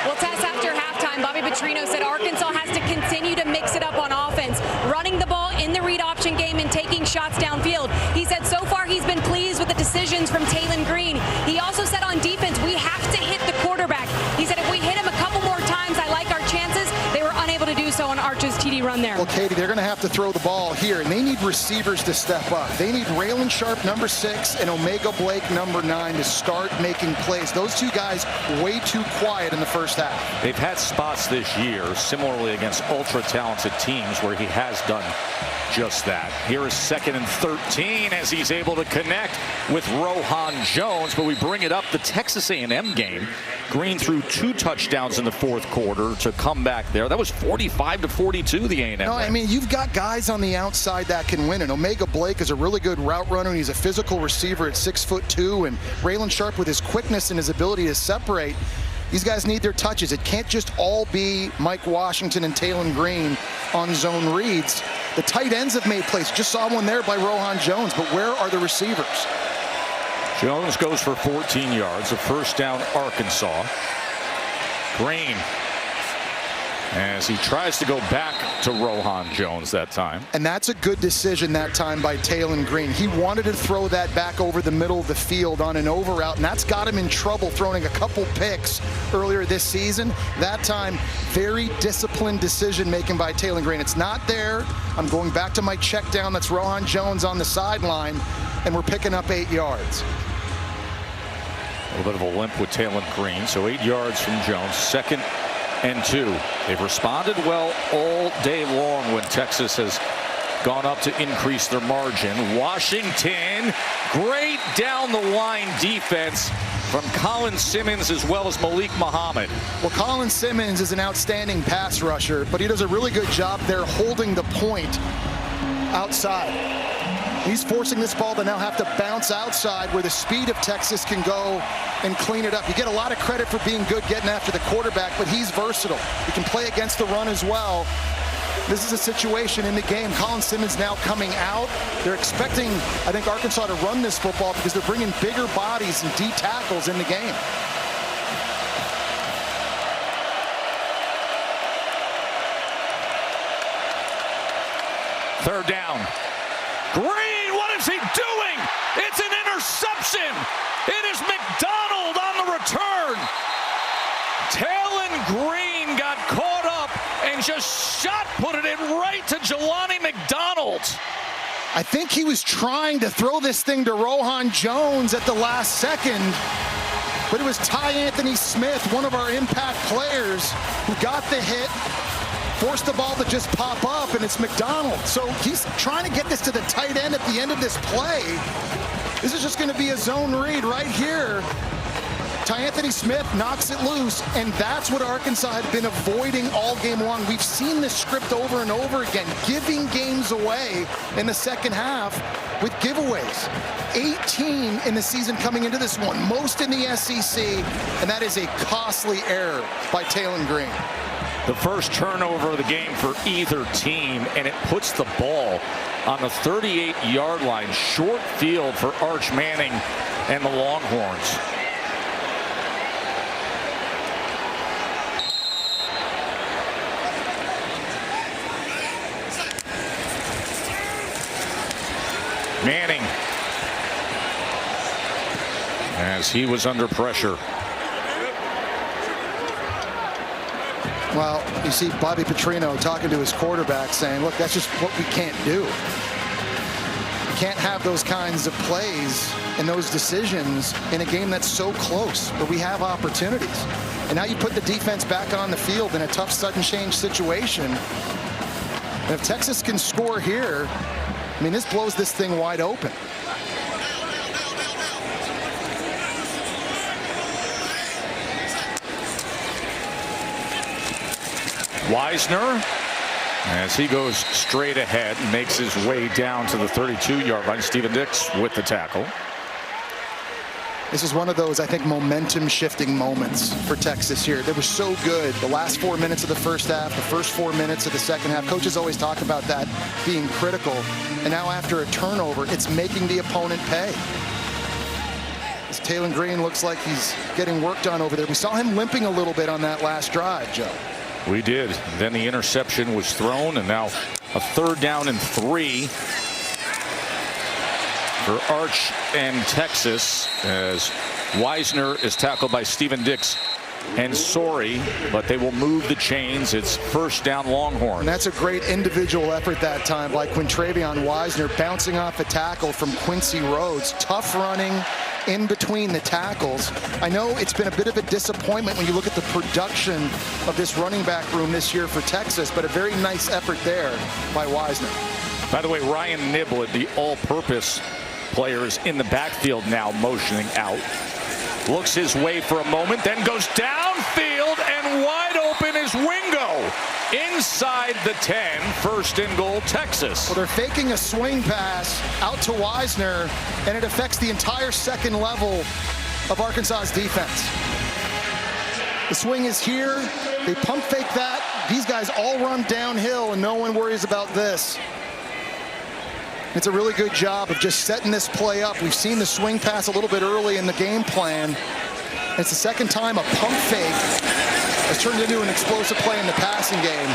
Well, Tess, after halftime, Bobby Petrino said Arkansas has to continue to mix it up on offense, running the ball in the read option game and taking shots downfield. He said so far he's been pleased with the decisions from Talon Green. He also said on defense, we have to hit the quarterback. He said if we hit him a couple more times, I like our chances. They were unable to do so on Arch's TD run there. Well, Katie, they're going to have to throw the ball here, and they need receivers to step up. They need Raylan Sharp, number 6, and Omega Blake, number 9, to start making plays. Those two guys way too quiet in the first half. They've had spots this year, similarly against ultra-talented teams, where he has done just that. Here is 2nd and 13 as he's able to connect with Rohan Jones, but we bring it up the Texas A&M game. Green threw 2 touchdowns in the 4th quarter to come back there. That was 45-42, the A&M. No, I mean, you've got guys on the outside that can win, and Omega Blake is a really good route runner, and he's a physical receiver at 6'2", and Raylan Sharp with his quickness and his ability to separate. These guys need their touches. It can't just all be Mike Washington and Talon Green on zone reads. The tight ends have made plays. Just saw one there by Rohan Jones, but where are the receivers? Jones goes for 14 yards, a first down Arkansas. Green, as he tries to go back to Rohan Jones that time. And that's a good decision that time by Talon Green. He wanted to throw that back over the middle of the field on an over route, and that's got him in trouble throwing a couple picks earlier this season. That time, very disciplined decision making by Talon Green. It's not there. I'm going back to my check down. That's Rohan Jones on the sideline, and we're picking up 8 yards. A little bit of a limp with Talon Green, so 8 yards from Jones. 2nd and 2. They've responded well all day long when Texas has gone up to increase their margin. Washington, great down the line defense from Colin Simmons as well as Malik Muhammad. Well, Colin Simmons is an outstanding pass rusher, but he does a really good job there holding the point outside. He's forcing this ball to now have to bounce outside where the speed of Texas can go and clean it up. You get a lot of credit for being good getting after the quarterback, but he's versatile. He can play against the run as well. This is a situation in the game. Colin Simmons now coming out. They're expecting, I think, Arkansas to run this football because they're bringing bigger bodies and D tackles in the game. Third down. Green, what is he doing? It's an interception. It is McDonald on the return. Talon Green got caught up and just put it in right to Jelani McDonald. I think he was trying to throw this thing to Rohan Jones at the last second, but it was Ty Anthony Smith, one of our impact players, who got the hit, forced the ball to just pop up, and it's McDonald. So he's trying to get this to the tight end at the end of this play. This is just going to be a zone read right here. Ty Anthony Smith knocks it loose, and that's what Arkansas had been avoiding all game long. We've seen this script over and over again, giving games away in the second half with giveaways. 18 in the season coming into this one, most in the SEC, and that is a costly error by Talon Green. The first turnover of the game for either team, and it puts the ball on the 38-yard line. Short field for Arch Manning and the Longhorns. Manning, as he was under pressure. Well, you see Bobby Petrino talking to his quarterback saying, look, that's just what we can't do. We can't have those kinds of plays and those decisions in a game that's so close, where we have opportunities. And now you put the defense back on the field in a tough sudden change situation. And if Texas can score here, I mean, this blows this thing wide open. Wisner, as he goes straight ahead, makes his way down to the 32-yard line. Steven Dix with the tackle. This is one of those, I think, momentum-shifting moments for Texas here. They were so good the last 4 minutes of the first half, the first 4 minutes of the second half. Coaches always talk about that being critical. And now after a turnover, it's making the opponent pay. As Taylor Green looks like he's getting worked on over there. We saw him limping a little bit on that last drive, Joe. We did. Then the interception was thrown, and now a 3rd down and 3 for Arch and Texas, as Wisner is tackled by Steven Dix and Sorey, but they will move the chains. It's 1st down Longhorn. And that's a great individual effort that time, like when Travion Wisner bouncing off a tackle from Quincy Rhodes. Tough running in between the tackles. I know it's been a bit of a disappointment when you look at the production of this running back room this year for Texas, but a very nice effort there by Wisner. By the way, Ryan Niblett, the all-purpose player, is in the backfield now, motioning out. Looks his way for a moment, then goes downfield, and wide open is Wingo. Inside the 10, 1st and goal, Texas. Well, they're faking a swing pass out to Wisner, and it affects the entire second level of Arkansas's defense. The swing is here. They pump fake that. These guys all run downhill, and no one worries about this. It's a really good job of just setting this play up. We've seen the swing pass a little bit early in the game plan. It's the second time a pump fake has turned into an explosive play in the passing game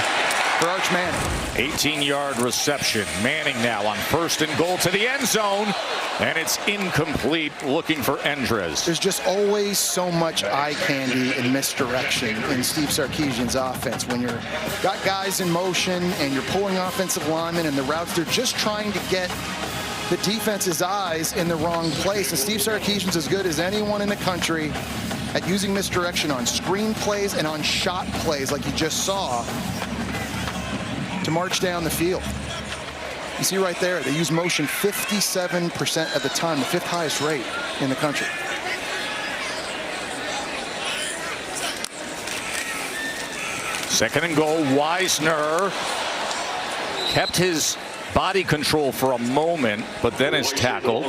for Arch Manning. 18-yard reception. Manning now on 1st and goal to the end zone, and it's incomplete, looking for Endres. There's just always so much eye candy and misdirection in Steve Sarkisian's offense. When you're got guys in motion and you're pulling offensive linemen and the routes, they're just trying to get the defense's eyes in the wrong place. And Steve Sarkisian's as good as anyone in the country at using misdirection on screen plays and on shot plays like you just saw to march down the field. You see right there, they use motion 57% of the time, the 5th highest rate in the country. Second and goal, Wisner kept his body control for a moment, but then is tackled.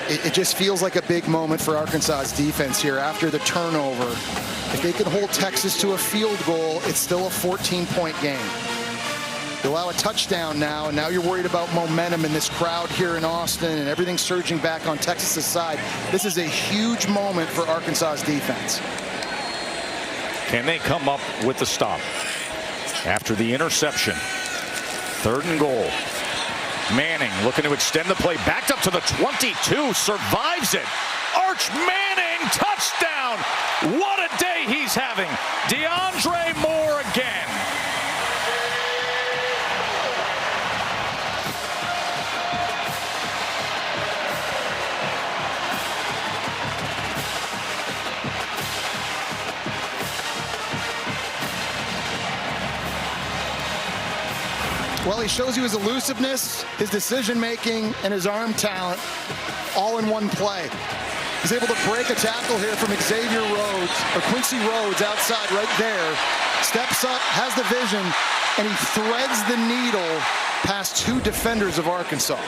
It just feels like a big moment for Arkansas's defense here after the turnover. If they can hold Texas to a field goal, it's still a 14-point game. They allow a touchdown now, and now you're worried about momentum in this crowd here in Austin and everything surging back on Texas's side. This is a huge moment for Arkansas's defense. Can they come up with the stop after the interception? 3rd and goal. Manning looking to extend the play, backed up to the 22, survives it. Arch Manning, touchdown! What a day he's having. DeAndre Moore again. Well, he shows you his elusiveness, his decision-making, and his arm talent all in one play. He's able to break a tackle here from Xavier Rhodes, or Quincy Rhodes outside right there. Steps up, has the vision, and he threads the needle past 2 defenders of Arkansas.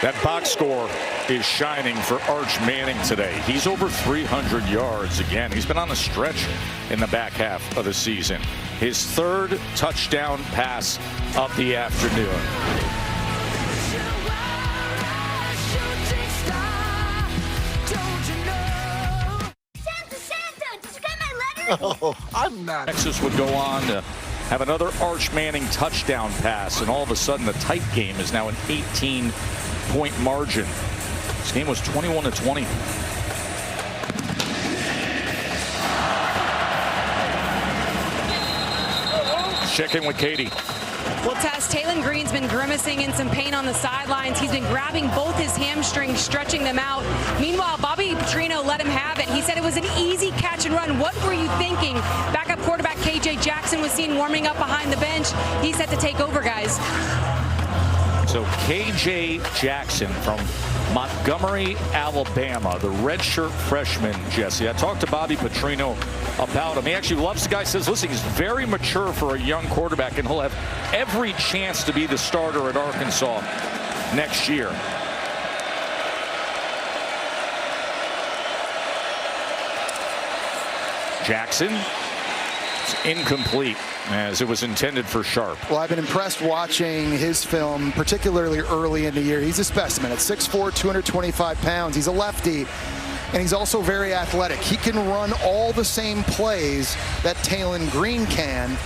That box score is shining for Arch Manning today. He's over 300 yards again. He's been on a stretch in the back half of the season. His third touchdown pass of the afternoon. Oh, I'm not. Texas would go on to have another Arch Manning touchdown pass, and all of a sudden the tight game is now an 18-point margin. This game was 21-20. Check in with Katie. Well, Tess, Taylon Green's been grimacing in some pain on the sidelines. He's been grabbing both his hamstrings, stretching them out. Meanwhile, Bobby Petrino let him have it. He said it was an easy catch and run. What were you thinking? Backup quarterback KJ Jackson was seen warming up behind the bench. He's set to take over, guys. So KJ Jackson from Montgomery, Alabama, the redshirt freshman, Jesse. I talked to Bobby Petrino about him. He actually loves the guy. Says, listen, he's very mature for a young quarterback, and he'll have every chance to be the starter at Arkansas next year. Jackson, it's incomplete, as it was intended for Sharp. Well, I've been impressed watching his film, particularly early in the year. He's a specimen at 6'4", 225 pounds. He's a lefty, and he's also very athletic. He can run all the same plays that Taylon Green can.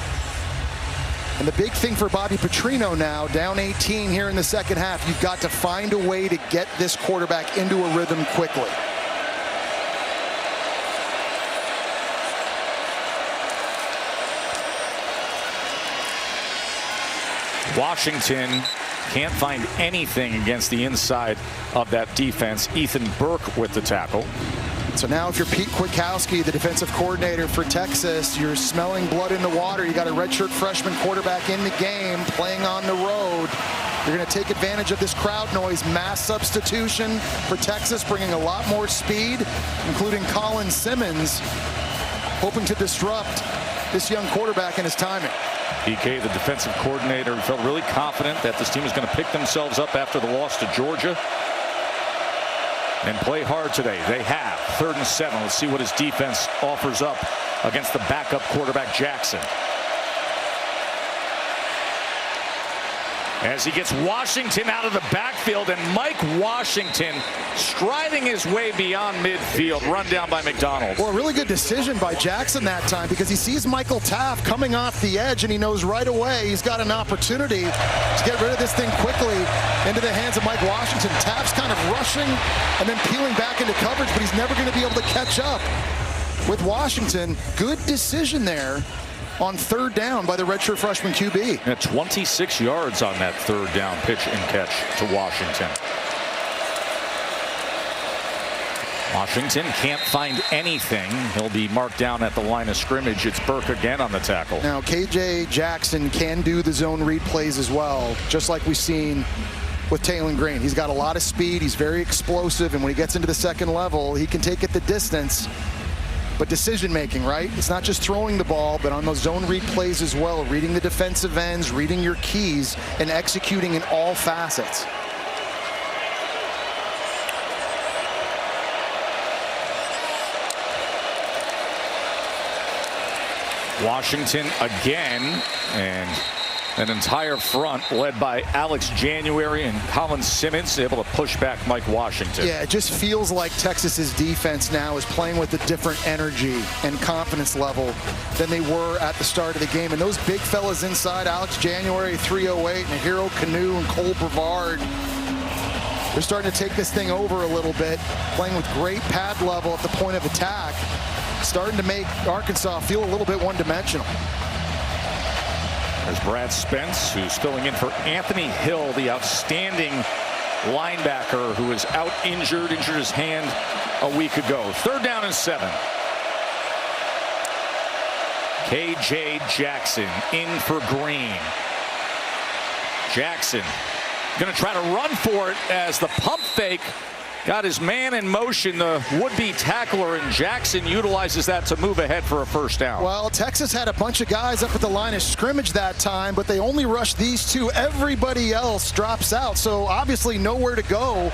And the big thing for Bobby Petrino now, down 18 here in the second half, you've got to find a way to get this quarterback into a rhythm quickly. Washington can't find anything against the inside of that defense. Ethan Burke with the tackle. So now if you're Pete Kwiatkowski, the defensive coordinator for Texas, you're smelling blood in the water. You got a redshirt freshman quarterback in the game, playing on the road. You're going to take advantage of this crowd noise. Mass substitution for Texas, bringing a lot more speed, including Colin Simmons, hoping to disrupt this young quarterback and his timing. PK, the defensive coordinator, felt really confident that this team is going to pick themselves up after the loss to Georgia and play hard today. They have. 3rd and 7. Let's see what his defense offers up against the backup quarterback Jackson. As he gets Washington out of the backfield, and Mike Washington striding his way beyond midfield, run down by McDonald. Well, a really good decision by Jackson that time, because he sees Michael Taft coming off the edge, and he knows right away he's got an opportunity to get rid of this thing quickly into the hands of Mike Washington. Taft's kind of rushing and then peeling back into coverage, but he's never going to be able to catch up with Washington. Good decision there on 3rd down by the redshirt freshman QB. And 26 yards on that 3rd down pitch and catch to Washington. Washington can't find anything. He'll be marked down at the line of scrimmage. It's Burke again on the tackle. Now, KJ Jackson can do the zone read plays as well, just like we've seen with Taylon Green. He's got a lot of speed. He's very explosive, and when he gets into the second level, he can take it the distance. But decision-making, right? It's not just throwing the ball, but on those zone read plays as well, reading the defensive ends, reading your keys, and executing in all facets. Washington again, and an entire front led by Alex January and Colin Simmons able to push back Mike Washington. Yeah, it just feels like Texas's defense now is playing with a different energy and confidence level than they were at the start of the game. And those big fellas inside, Alex January, 308, and Hero Canoe and Cole Brevard, they're starting to take this thing over a little bit, playing with great pad level at the point of attack, starting to make Arkansas feel a little bit one-dimensional. There's Brad Spence, who's filling in for Anthony Hill, the outstanding linebacker who is out injured his hand a week ago. 3rd down and 7. KJ Jackson in for Green. Jackson going to try to run for it as the pump fake Got his man in motion, the would-be tackler, and Jackson utilizes that to move ahead for a first down. Well, Texas had a bunch of guys up at the line of scrimmage that time, but they only rushed these two. Everybody else drops out, so obviously nowhere to go.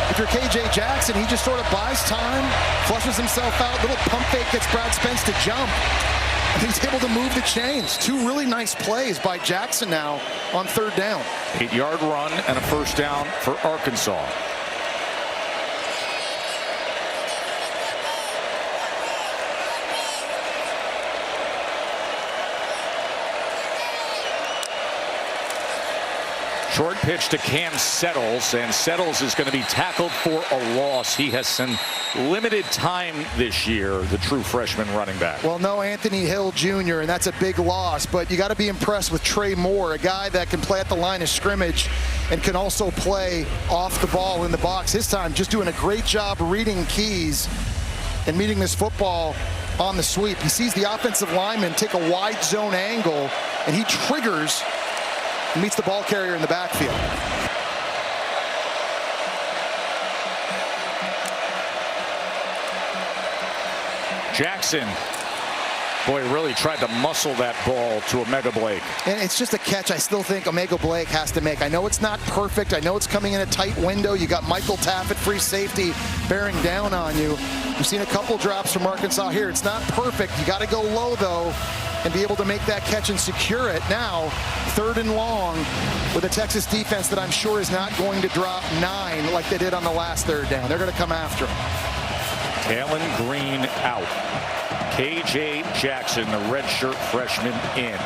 If you're KJ Jackson, he just sort of buys time, flushes himself out, little pump fake, gets Brad Spence to jump. And he's able to move the chains. Two really nice plays by Jackson now on third down. 8-yard run and a first down for Arkansas. Short pitch to Cam Settles, and Settles is going to be tackled for a loss. He has some limited time this year, the true freshman running back. Well, no Anthony Hill Jr., and that's a big loss, but you got to be impressed with Trey Moore, a guy that can play at the line of scrimmage and can also play off the ball in the box. This time just doing a great job reading keys and meeting this football on the sweep. He sees the offensive lineman take a wide zone angle, and he triggers and meets the ball carrier in the backfield. Jackson, boy, really tried to muscle that ball to Omega Blake. And it's just a catch I still think Omega Blake has to make. I know it's not perfect. I know it's coming in a tight window. You got Michael Taff at free safety bearing down on you. We've seen a couple drops from Arkansas here. It's not perfect. You got to go low, though, and be able to make that catch and secure it. Now, third and long with a Texas defense that I'm sure is not going to drop 9 like they did on the last third down. They're going to come after him. Talon Green out. KJ Jackson, the redshirt freshman, in.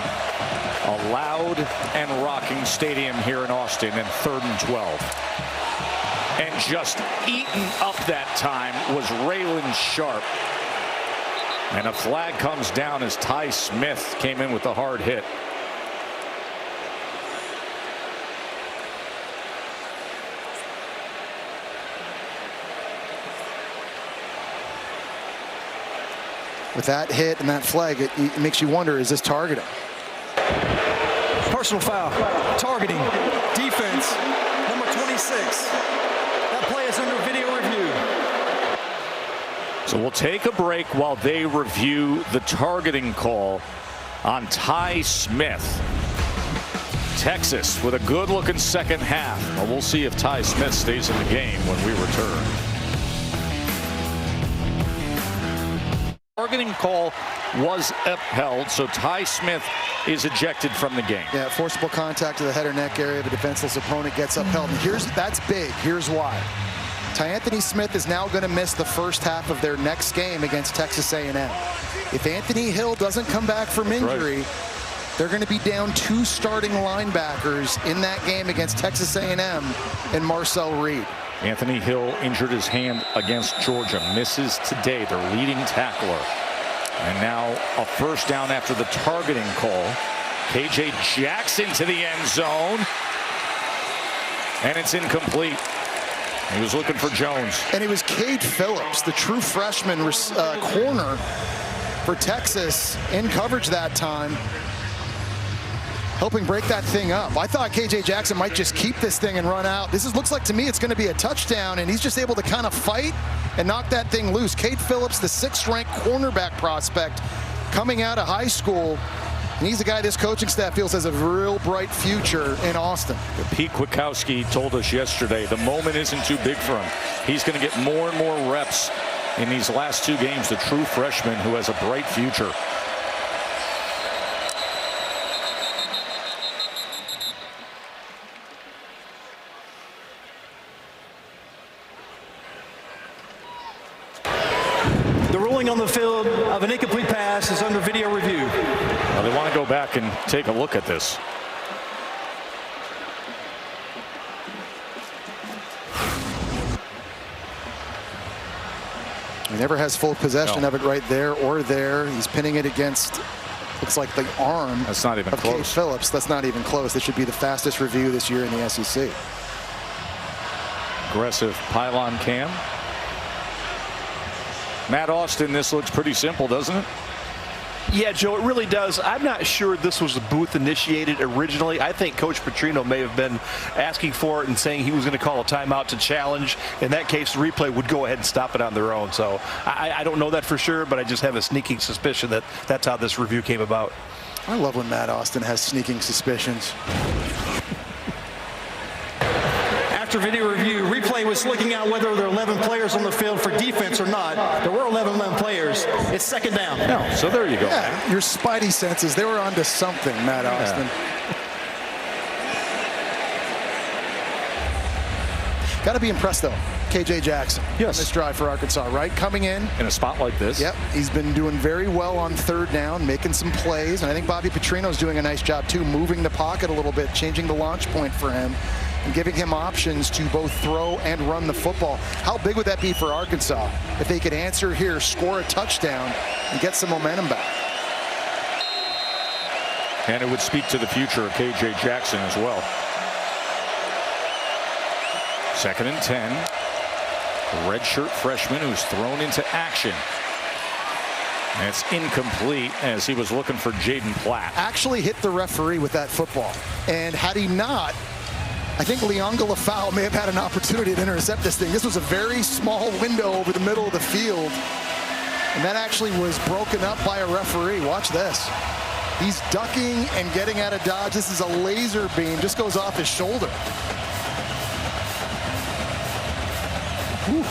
A loud and rocking stadium here in Austin, and 3rd and 12. And just eaten up that time was Raylan Sharp. And a flag comes down as Ty Smith came in with the hard hit. With that hit and that flag, it makes you wonder, is this targeting? Personal foul. Targeting. Defense. Number 26. That play is under video review. So we'll take a break while they review the targeting call on Ty Smith. Texas with a good-looking second half. Well, we'll see if Ty Smith stays in the game when we return. Targeting call was upheld, so Ty Smith is ejected from the game. Yeah, forcible contact to the head or neck area of a defenseless opponent gets upheld. And that's big. Here's why. Anthony Smith is now going to miss the first half of their next game against Texas A&M. If Anthony Hill doesn't come back from injury, they're going to be down 2 starting linebackers in that game against Texas A&M and Marcel Reed. Anthony Hill injured his hand against Georgia, misses today, their leading tackler. And now a first down after the targeting call. KJ Jackson to the end zone. And it's incomplete. He was looking for Jones. And it was Cade Phillips, the true freshman corner for Texas, in coverage that time, helping break that thing up. I thought KJ Jackson might just keep this thing and run out. Looks like to me it's going to be a touchdown, and he's just able to kind of fight and knock that thing loose. Cade Phillips, the 6th-ranked cornerback prospect coming out of high school. And he's a guy this coaching staff feels has a real bright future in Austin. Pete Kwiatkowski told us yesterday the moment isn't too big for him. He's going to get more and more reps in these last 2 games. The true freshman who has a bright future. The ruling on the field of an incomplete pass is under video review. Now they want to go back and take a look at this. He never has full possession of it right there or there. He's pinning it against, looks like the arm. That's not even close. Cade Phillips. That's not even close. This should be the fastest review this year in the SEC. Aggressive pylon cam. Matt Austin, this looks pretty simple, doesn't it? Yeah, Joe, it really does. I'm not sure this was booth initiated originally. I think Coach Petrino may have been asking for it and saying he was going to call a timeout to challenge. In that case, the replay would go ahead and stop it on their own. So I don't know that for sure, but I just have a sneaking suspicion that that's how this review came about. I love when Matt Austin has sneaking suspicions. After video review, replay was looking at whether there are 11 players on the field for defense or not. There were 11 players. It's second down. No, so there you go. Yeah, your spidey senses, they were onto something, Matt Austin. Got to be impressed, though. KJ Jackson. Yes. This drive for Arkansas, right? Coming in a spot like this. Yep. He's been doing very well on third down, making some plays. And I think Bobby Petrino's doing a nice job, too, moving the pocket a little bit, changing the launch point for him, and giving him options to both throw and run the football. How big would that be for Arkansas if they could answer here, score a touchdown, and get some momentum back? And it would speak to the future of KJ Jackson as well. 2nd and 10. The redshirt freshman who's thrown into action. And it's incomplete as he was looking for Jaden Platt. Actually hit the referee with that football. And had he not, I think Leonga Lafau may have had an opportunity to intercept this thing. This was a very small window over the middle of the field. And that actually was broken up by a referee. Watch this. He's ducking and getting out of dodge. This is a laser beam. Just goes off his shoulder. Whew.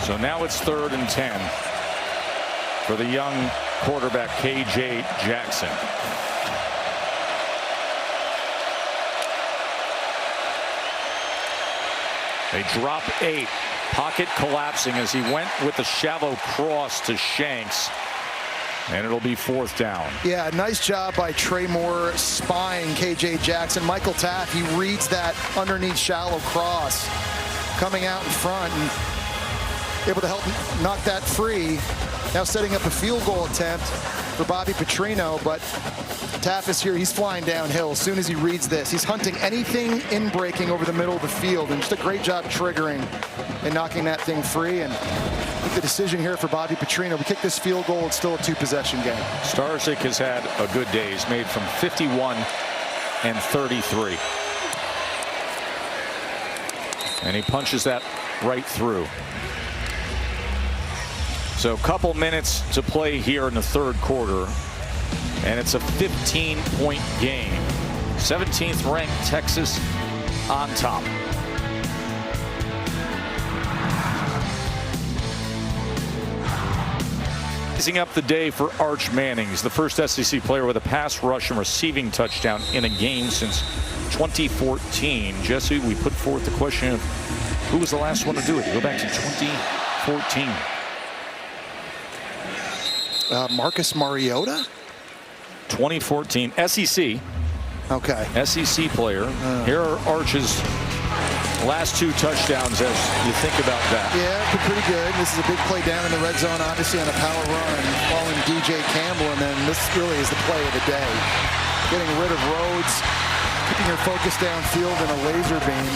So now it's 3rd and 10 for the young quarterback KJ Jackson. They drop 8. Pocket collapsing as he went with the shallow cross to Shanks. And it'll be 4th down. Yeah, nice job by Trey Moore spying KJ Jackson. Michael Taft, he reads that underneath shallow cross, coming out in front and able to help knock that free. Now setting up a field goal attempt for Bobby Petrino, but Taft is here. He's flying downhill as soon as he reads this. He's hunting anything in breaking over the middle of the field, and just a great job triggering and knocking that thing free. And I think the decision here for Bobby Petrino, we kick this field goal, it's still a 2-possession game. Starzyk has had a good day. He's made from 51 and 33. And he punches that right through. So a couple minutes to play here in the 3rd quarter. And it's a 15-point game. 17th ranked Texas on top. Raising up the day for Arch Manning. He's the first SEC player with a pass rush and receiving touchdown in a game since 2014. Jesse, we put forth the question of who was the last one to do it. You go back to 2014. Marcus Mariota? 2014 SEC. Okay. SEC player. Here are Arch's last 2 touchdowns as you think about that. Yeah, pretty good. This is a big play down in the red zone, obviously on a power run, following DJ Campbell, and then this really is the play of the day. Getting rid of Rhodes, keeping your focus downfield in a laser beam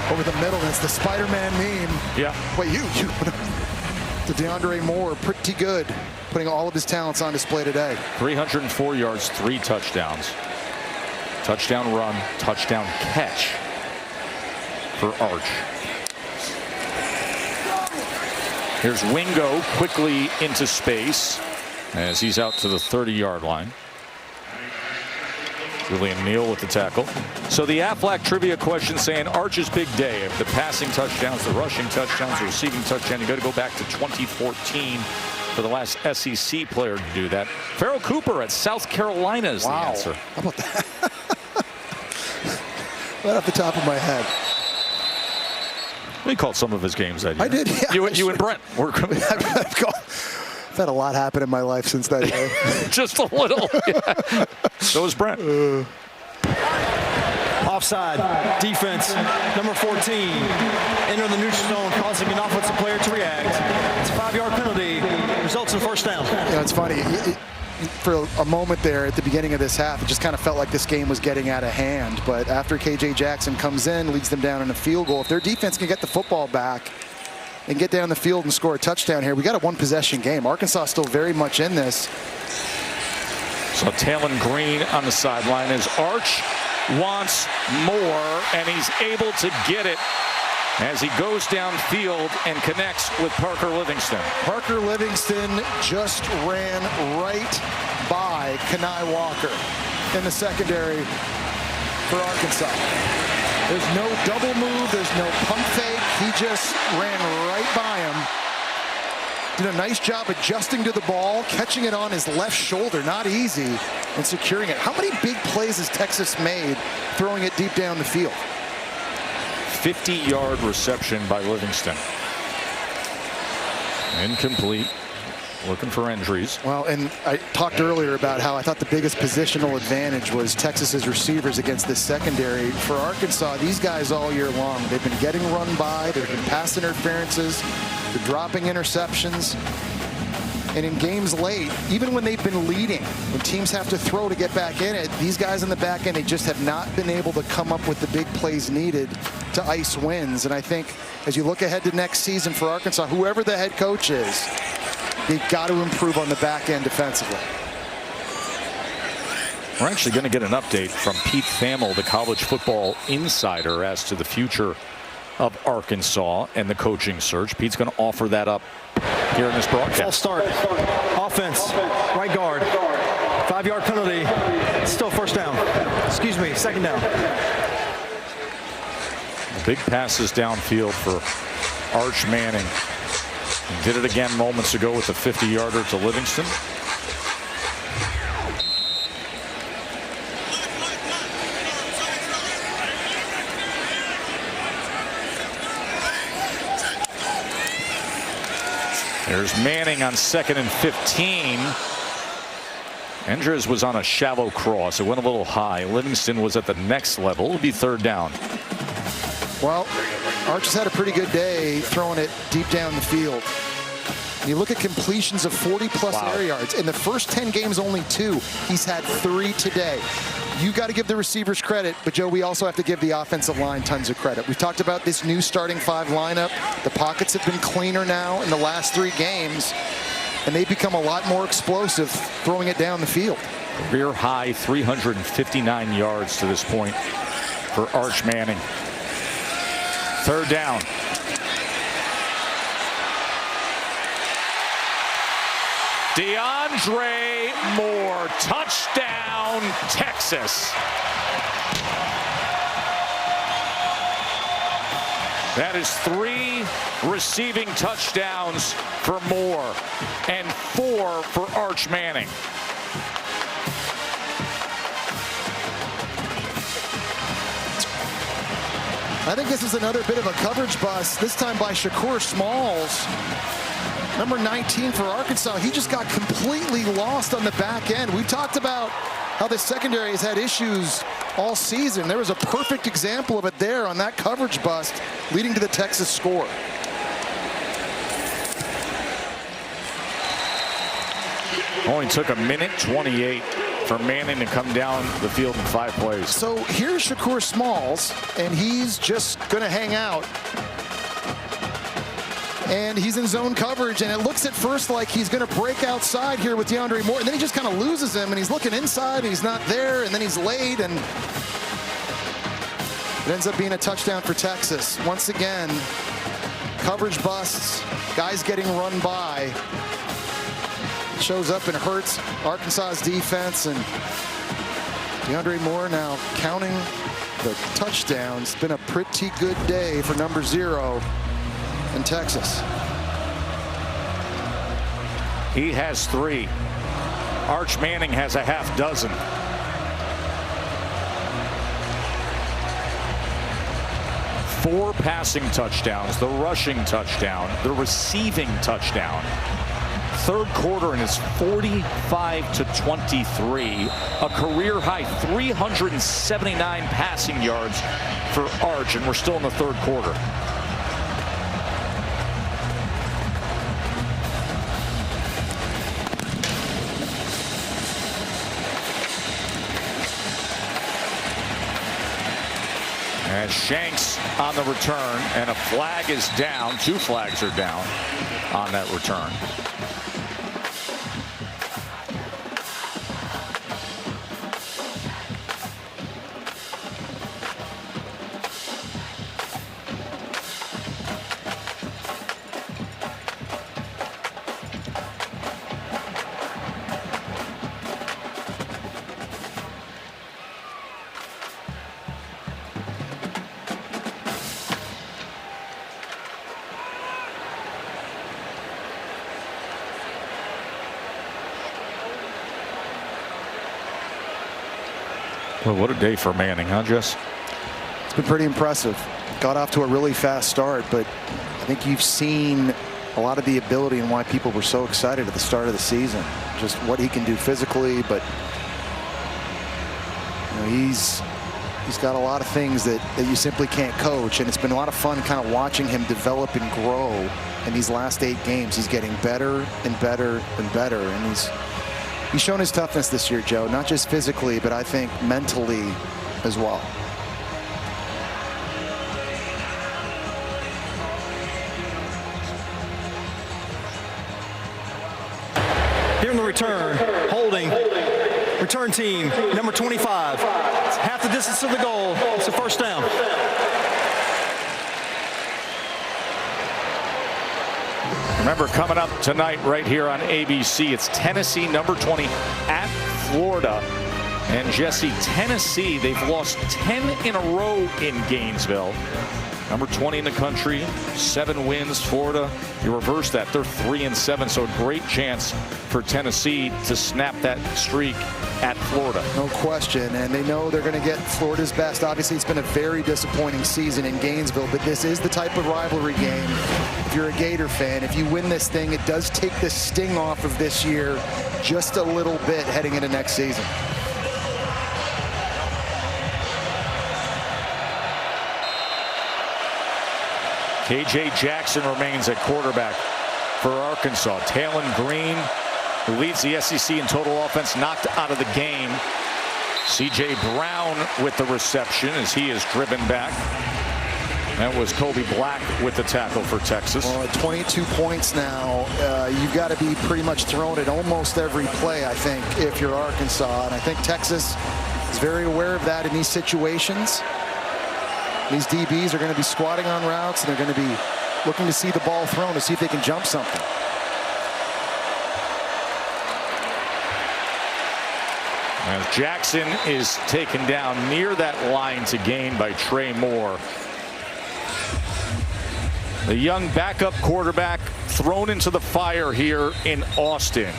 over the middle. That's the Spider-Man meme. Yeah. Wait, you. To DeAndre Moore, pretty good. Putting all of his talents on display today. 304 yards, 3 touchdowns. Touchdown run, touchdown catch for Arch. Here's Wingo quickly into space as he's out to the 30-yard line. Julian Neal with the tackle. So the Aflac trivia question saying Arch's big day. If the passing touchdowns, the rushing touchdowns, the receiving touchdown, you got to go back to 2014 for the last SEC player to do that. Farrell Cooper at South Carolina is the answer. How about that? Right off the top of my head. We called some of his games that year. I did, yeah. You and Brent were coming. I've had a lot happen in my life since that day. Just a little. Yeah. So was Brent. Offside. Defense. Number 14. Enter the neutral zone, causing an offensive player to react. It's a 5-yard penalty. Results in 1st down. Yeah, it's funny. For a moment there at the beginning of this half, it just kind of felt like this game was getting out of hand. But after KJ Jackson comes in, leads them down in a field goal, if their defense can get the football back, and get down the field and score a touchdown here. We got a one-possession game. Arkansas still very much in this. So Talon Green on the sideline as Arch wants more, and he's able to get it as he goes downfield and connects with Parker Livingston. Parker Livingston just ran right by Kenai Walker in the secondary for Arkansas. There's no double move, there's no pump fake. He just ran right by him. Did a nice job adjusting to the ball, catching it on his left shoulder, not easy, and securing it. How many big plays has Texas made throwing it deep down the field? 50-yard reception by Livingston. Incomplete. Looking for injuries. Well, and I talked earlier about how I thought the biggest positional advantage was Texas's receivers against this secondary. For Arkansas, these guys all year long, they've been getting run by, there have been pass interferences, they're dropping interceptions. And in games late, even when they've been leading, when teams have to throw to get back in it, these guys in the back end, they just have not been able to come up with the big plays needed to ice wins. And I think as you look ahead to next season for Arkansas, whoever the head coach is, they've got to improve on the back end defensively. We're actually going to get an update from Pete Thamel, the college football insider, as to the future of Arkansas and the coaching search. Pete's going to offer that up here in this broadcast. False start. Offense. Right guard. 5-yard penalty. Still first down. Excuse me, second down. Big passes downfield for Arch Manning. He did it again moments ago with the 50-yarder to Livingston. There's Manning on 2nd and 15. Andres was on a shallow cross. It went a little high. Livingston was at the next level. It'll be 3rd down. Well, Arch has had a pretty good day throwing it deep down the field. You look at completions of 40-plus air yards. In the first 10 games, only 2. He's had 3 today. You got to give the receivers credit, but Joe, we also have to give the offensive line tons of credit. We've talked about this new starting 5 lineup. The pockets have been cleaner now in the last 3 games, and they've become a lot more explosive throwing it down the field. Career high 359 yards to this point for Arch Manning. 3rd down. DeAndre Moore, touchdown, Texas. That is 3 receiving touchdowns for Moore and 4 for Arch Manning. I think this is another bit of a coverage bust, this time by Shakur Smalls. Number 19 for Arkansas, he just got completely lost on the back end. We talked about how the secondary has had issues all season. There was a perfect example of it there on that coverage bust, leading to the Texas score. Only took 1:28 for Manning to come down the field in 5 plays. So here's Shakur Smalls, and he's just going to hang out. And he's in zone coverage, and it looks at first like he's going to break outside here with DeAndre Moore, and then he just kind of loses him, and he's looking inside, and he's not there, and then he's late, and it ends up being a touchdown for Texas. Once again, coverage busts, guys getting run by. Shows up and hurts Arkansas's defense, and DeAndre Moore now counting the touchdowns. It's been a pretty good day for number 0 in Texas. He has 3. Arch Manning has a half dozen. Four passing touchdowns, the rushing touchdown, the receiving touchdown. 3rd quarter and it's 45-23. A career high 379 passing yards for Arch, and we're still in the 3rd quarter. And Shanks on the return, and a flag is down. 2 flags are down on that return. Well, what a day for Manning, huh, Jess? It's been pretty impressive. Got off to a really fast start, but I think you've seen a lot of the ability and why people were so excited at the start of the season. Just what he can do physically, but you know, he's got a lot of things that you simply can't coach, and it's been a lot of fun kind of watching him develop and grow in these last 8 games. He's getting better and better and better, and he's shown his toughness this year, Joe, not just physically, but I think mentally as well. Here in the return, holding, return team, number 25. It's half the distance to the goal. It's a first down. Remember, coming up tonight right here on ABC, it's Tennessee, number 20, at Florida. And Jesse, Tennessee, they've lost 10 in a row in Gainesville. Number 20 in the country, 7 wins. Florida, you reverse that, they're 3-7, so a great chance for Tennessee to snap that streak at Florida. No question, and they know they're going to get Florida's best. Obviously, it's been a very disappointing season in Gainesville, but this is the type of rivalry game. If you're a Gator fan, if you win this thing, it does take the sting off of this year just a little bit heading into next season. KJ Jackson remains at quarterback for Arkansas. Talon Green, who leads the SEC in total offense, knocked out of the game. C.J. Brown with the reception as he is driven back. That was Kobe Black with the tackle for Texas. Well, at 22 points now, you've got to be pretty much thrown at almost every play, I think, if you're Arkansas. And I think Texas is very aware of that in these situations. These DBs are going to be squatting on routes, and they're going to be looking to see the ball thrown to see if they can jump something. As Jackson is taken down near that line to gain by Trey Moore. The young backup quarterback thrown into the fire here in Austin.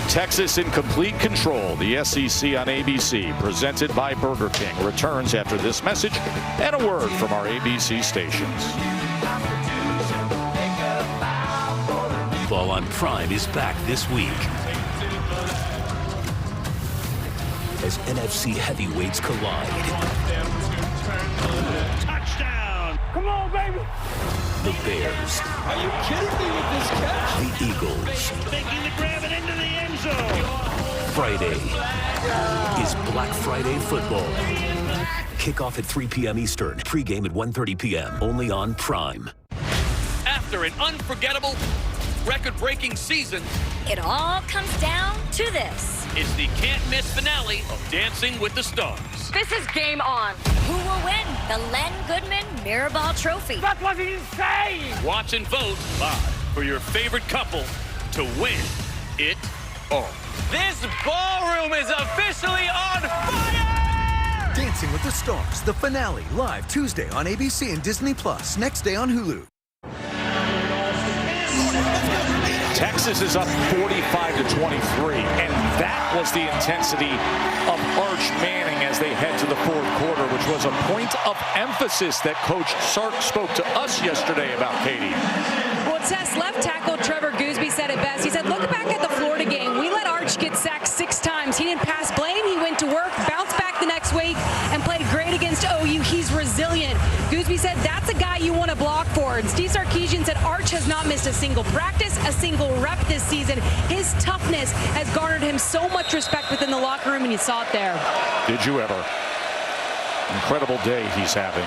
Texas in complete control. The SEC on ABC, presented by Burger King, returns after this message and a word from our ABC stations. Football on Prime is back this week as NFC heavyweights collide. Touchdown! Come on, baby! The Bears. Are you kidding me with this catch? The Eagles. Thinking to grab it into the end zone. Friday is Black Friday football. Kickoff at 3 p.m. Eastern. Pre-game at 1:30 p.m. Only on Prime. After an unforgettable, record-breaking season, it all comes down to this. It's the can't-miss finale of Dancing with the Stars. This is game on. Who will win the Len Goodman Mirrorball Trophy? That was insane! Watch and vote live for your favorite couple to win it all. This ballroom is officially on fire! Dancing with the Stars, the finale, live Tuesday on ABC and Disney+, next day on Hulu. Texas is up 45-23, and that was the intensity of Arch Manning as they head to the fourth quarter, which was a point of emphasis that Coach Sark spoke to us yesterday about, Katie. Well, Tess, left tackle Trevor Goosby said it best. He said, look back at the Florida game. We let Arch get sacked 6 times. He didn't pass blame. He went to work, bounced back the next week, and played great against OU. He's resilient. Goosby said that's a guy you want to block for. And Steve Sarkisian said Arch has not missed a single practice, a single rep this season. His toughness has garnered him so much respect within the locker room, and you saw it there. Did you ever? Incredible day he's having.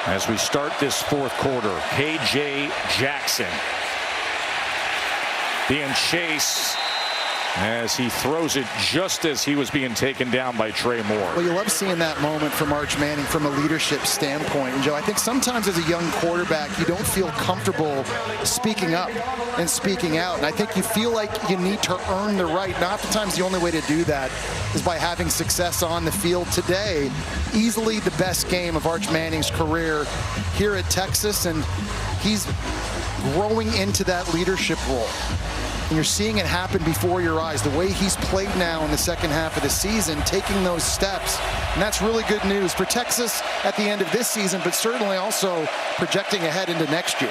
As we start this fourth quarter, KJ Jackson being chased as he throws it just as he was being taken down by Trey Moore. Well, you love seeing that moment from Arch Manning from a leadership standpoint. And Joe, I think sometimes as a young quarterback, you don't feel comfortable speaking up and speaking out. And I think you feel like you need to earn the right. And oftentimes the only way to do that is by having success on the field. Today, easily the best game of Arch Manning's career here at Texas. And he's growing into that leadership role. And you're seeing it happen before your eyes. The way he's played now in the second half of the season, taking those steps. And that's really good news for Texas at the end of this season, but certainly also projecting ahead into next year.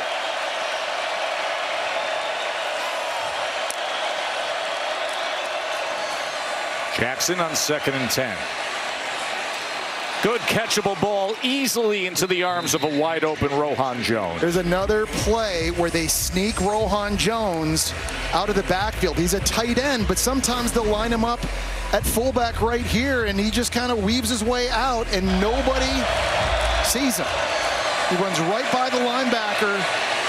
Jackson on 2nd and 10. Good catchable ball easily into the arms of a wide open Rohan Jones. There's another play where they sneak Rohan Jones out of the backfield. He's a tight end, but sometimes they'll line him up at fullback right here, and he just kind of weaves his way out, and nobody sees him. He runs right by the linebacker,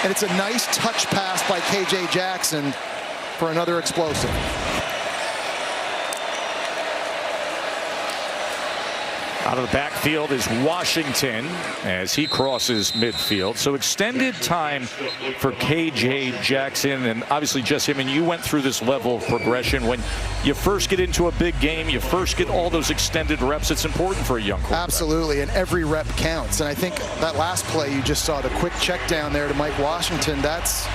and it's a nice touch pass by KJ Jackson for another explosive. Out of the backfield is Washington as he crosses midfield. So extended time for KJ Jackson, and obviously just him. And you went through this level of progression. When you first get into a big game, you first get all those extended reps. It's important for a young quarterback. Absolutely, and every rep counts. And I think that last play you just saw, the quick check down there to Mike Washington, that's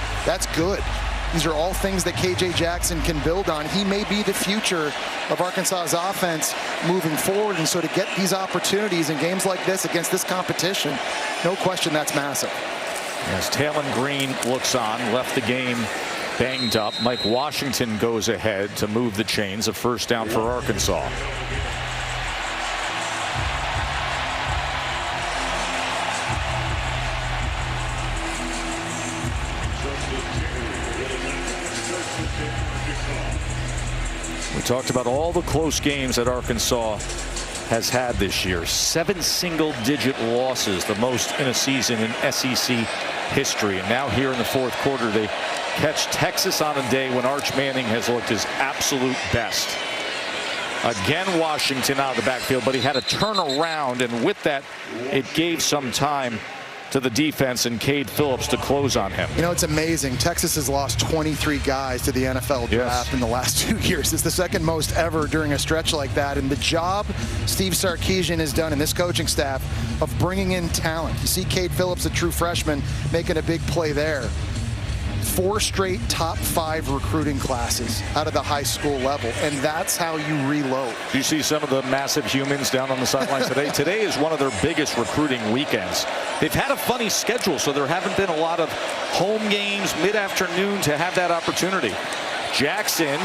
good. These are all things that KJ Jackson can build on. He may be the future of Arkansas's offense moving forward. And so to get these opportunities in games like this against this competition, no question that's massive. As Talon Green looks on, left the game banged up. Mike Washington goes ahead to move the chains. A first down for Arkansas. We talked about all the close games that Arkansas has had this year. 7 single-digit losses, the most in a season in SEC history. And now here in the fourth quarter, they catch Texas on a day when Arch Manning has looked his absolute best. Again, Washington out of the backfield, but he had to turn around, and with that, it gave some time to the defense and Cade Phillips to close on him. You know, it's amazing. Texas has lost 23 guys to the NFL draft in the last 2 years. It's the second most ever during a stretch like that. And the job Steve Sarkisian has done and this coaching staff of bringing in talent. You see Cade Phillips, a true freshman, making a big play there. 4 straight top 5 recruiting classes out of the high school level, and that's how you reload. You see some of the massive humans down on the sidelines today. Today is one of their biggest recruiting weekends. They've had a funny schedule, so there haven't been a lot of home games mid-afternoon to have that opportunity. Jackson,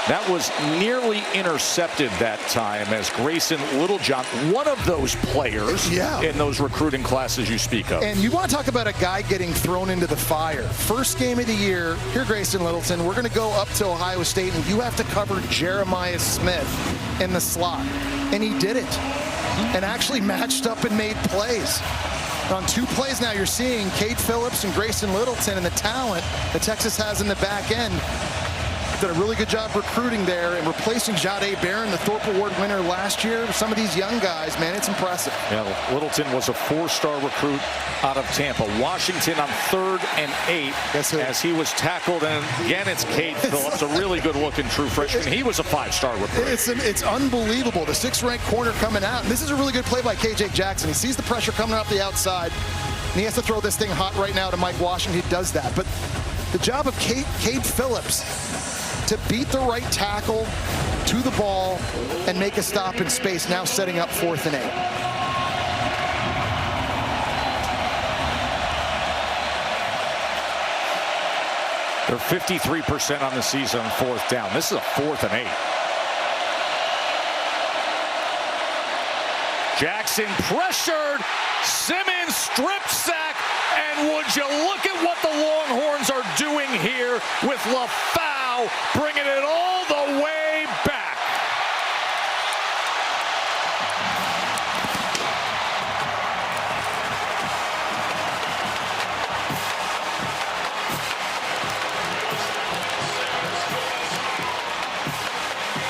that was nearly intercepted that time as Grayson Littlejohn, one of those players in those recruiting classes you speak of. And you want to talk about a guy getting thrown into the fire. First game of the year, here Grayson Littleton, we're going to go up to Ohio State and you have to cover Jeremiah Smith in the slot. And he did it and actually matched up and made plays. On 2 plays now, you're seeing Cade Phillips and Grayson Littleton and the talent that Texas has in the back end. Did a really good job recruiting there and replacing Jahdae Barron, the Thorpe Award winner last year. Some of these young guys, man, it's impressive. Yeah, Littleton was a 4-star recruit out of Tampa. Washington on 3rd and 8 as he was tackled. And again, it's Cade Phillips, a really good-looking true freshman. He was a 5-star recruit. It's unbelievable. The 6th-ranked corner coming out. And this is a really good play by KJ Jackson. He sees the pressure coming off the outside, and he has to throw this thing hot right now to Mike Washington. He does that. But the job of Cade Phillips to beat the right tackle to the ball and make a stop in space, now setting up 4th and 8. They're 53% on the season on 4th down. This is a 4th and 8. Jackson pressured. Simmons strip sack. And would you look at what the Longhorns are doing here with LaFau bringing it all the way back.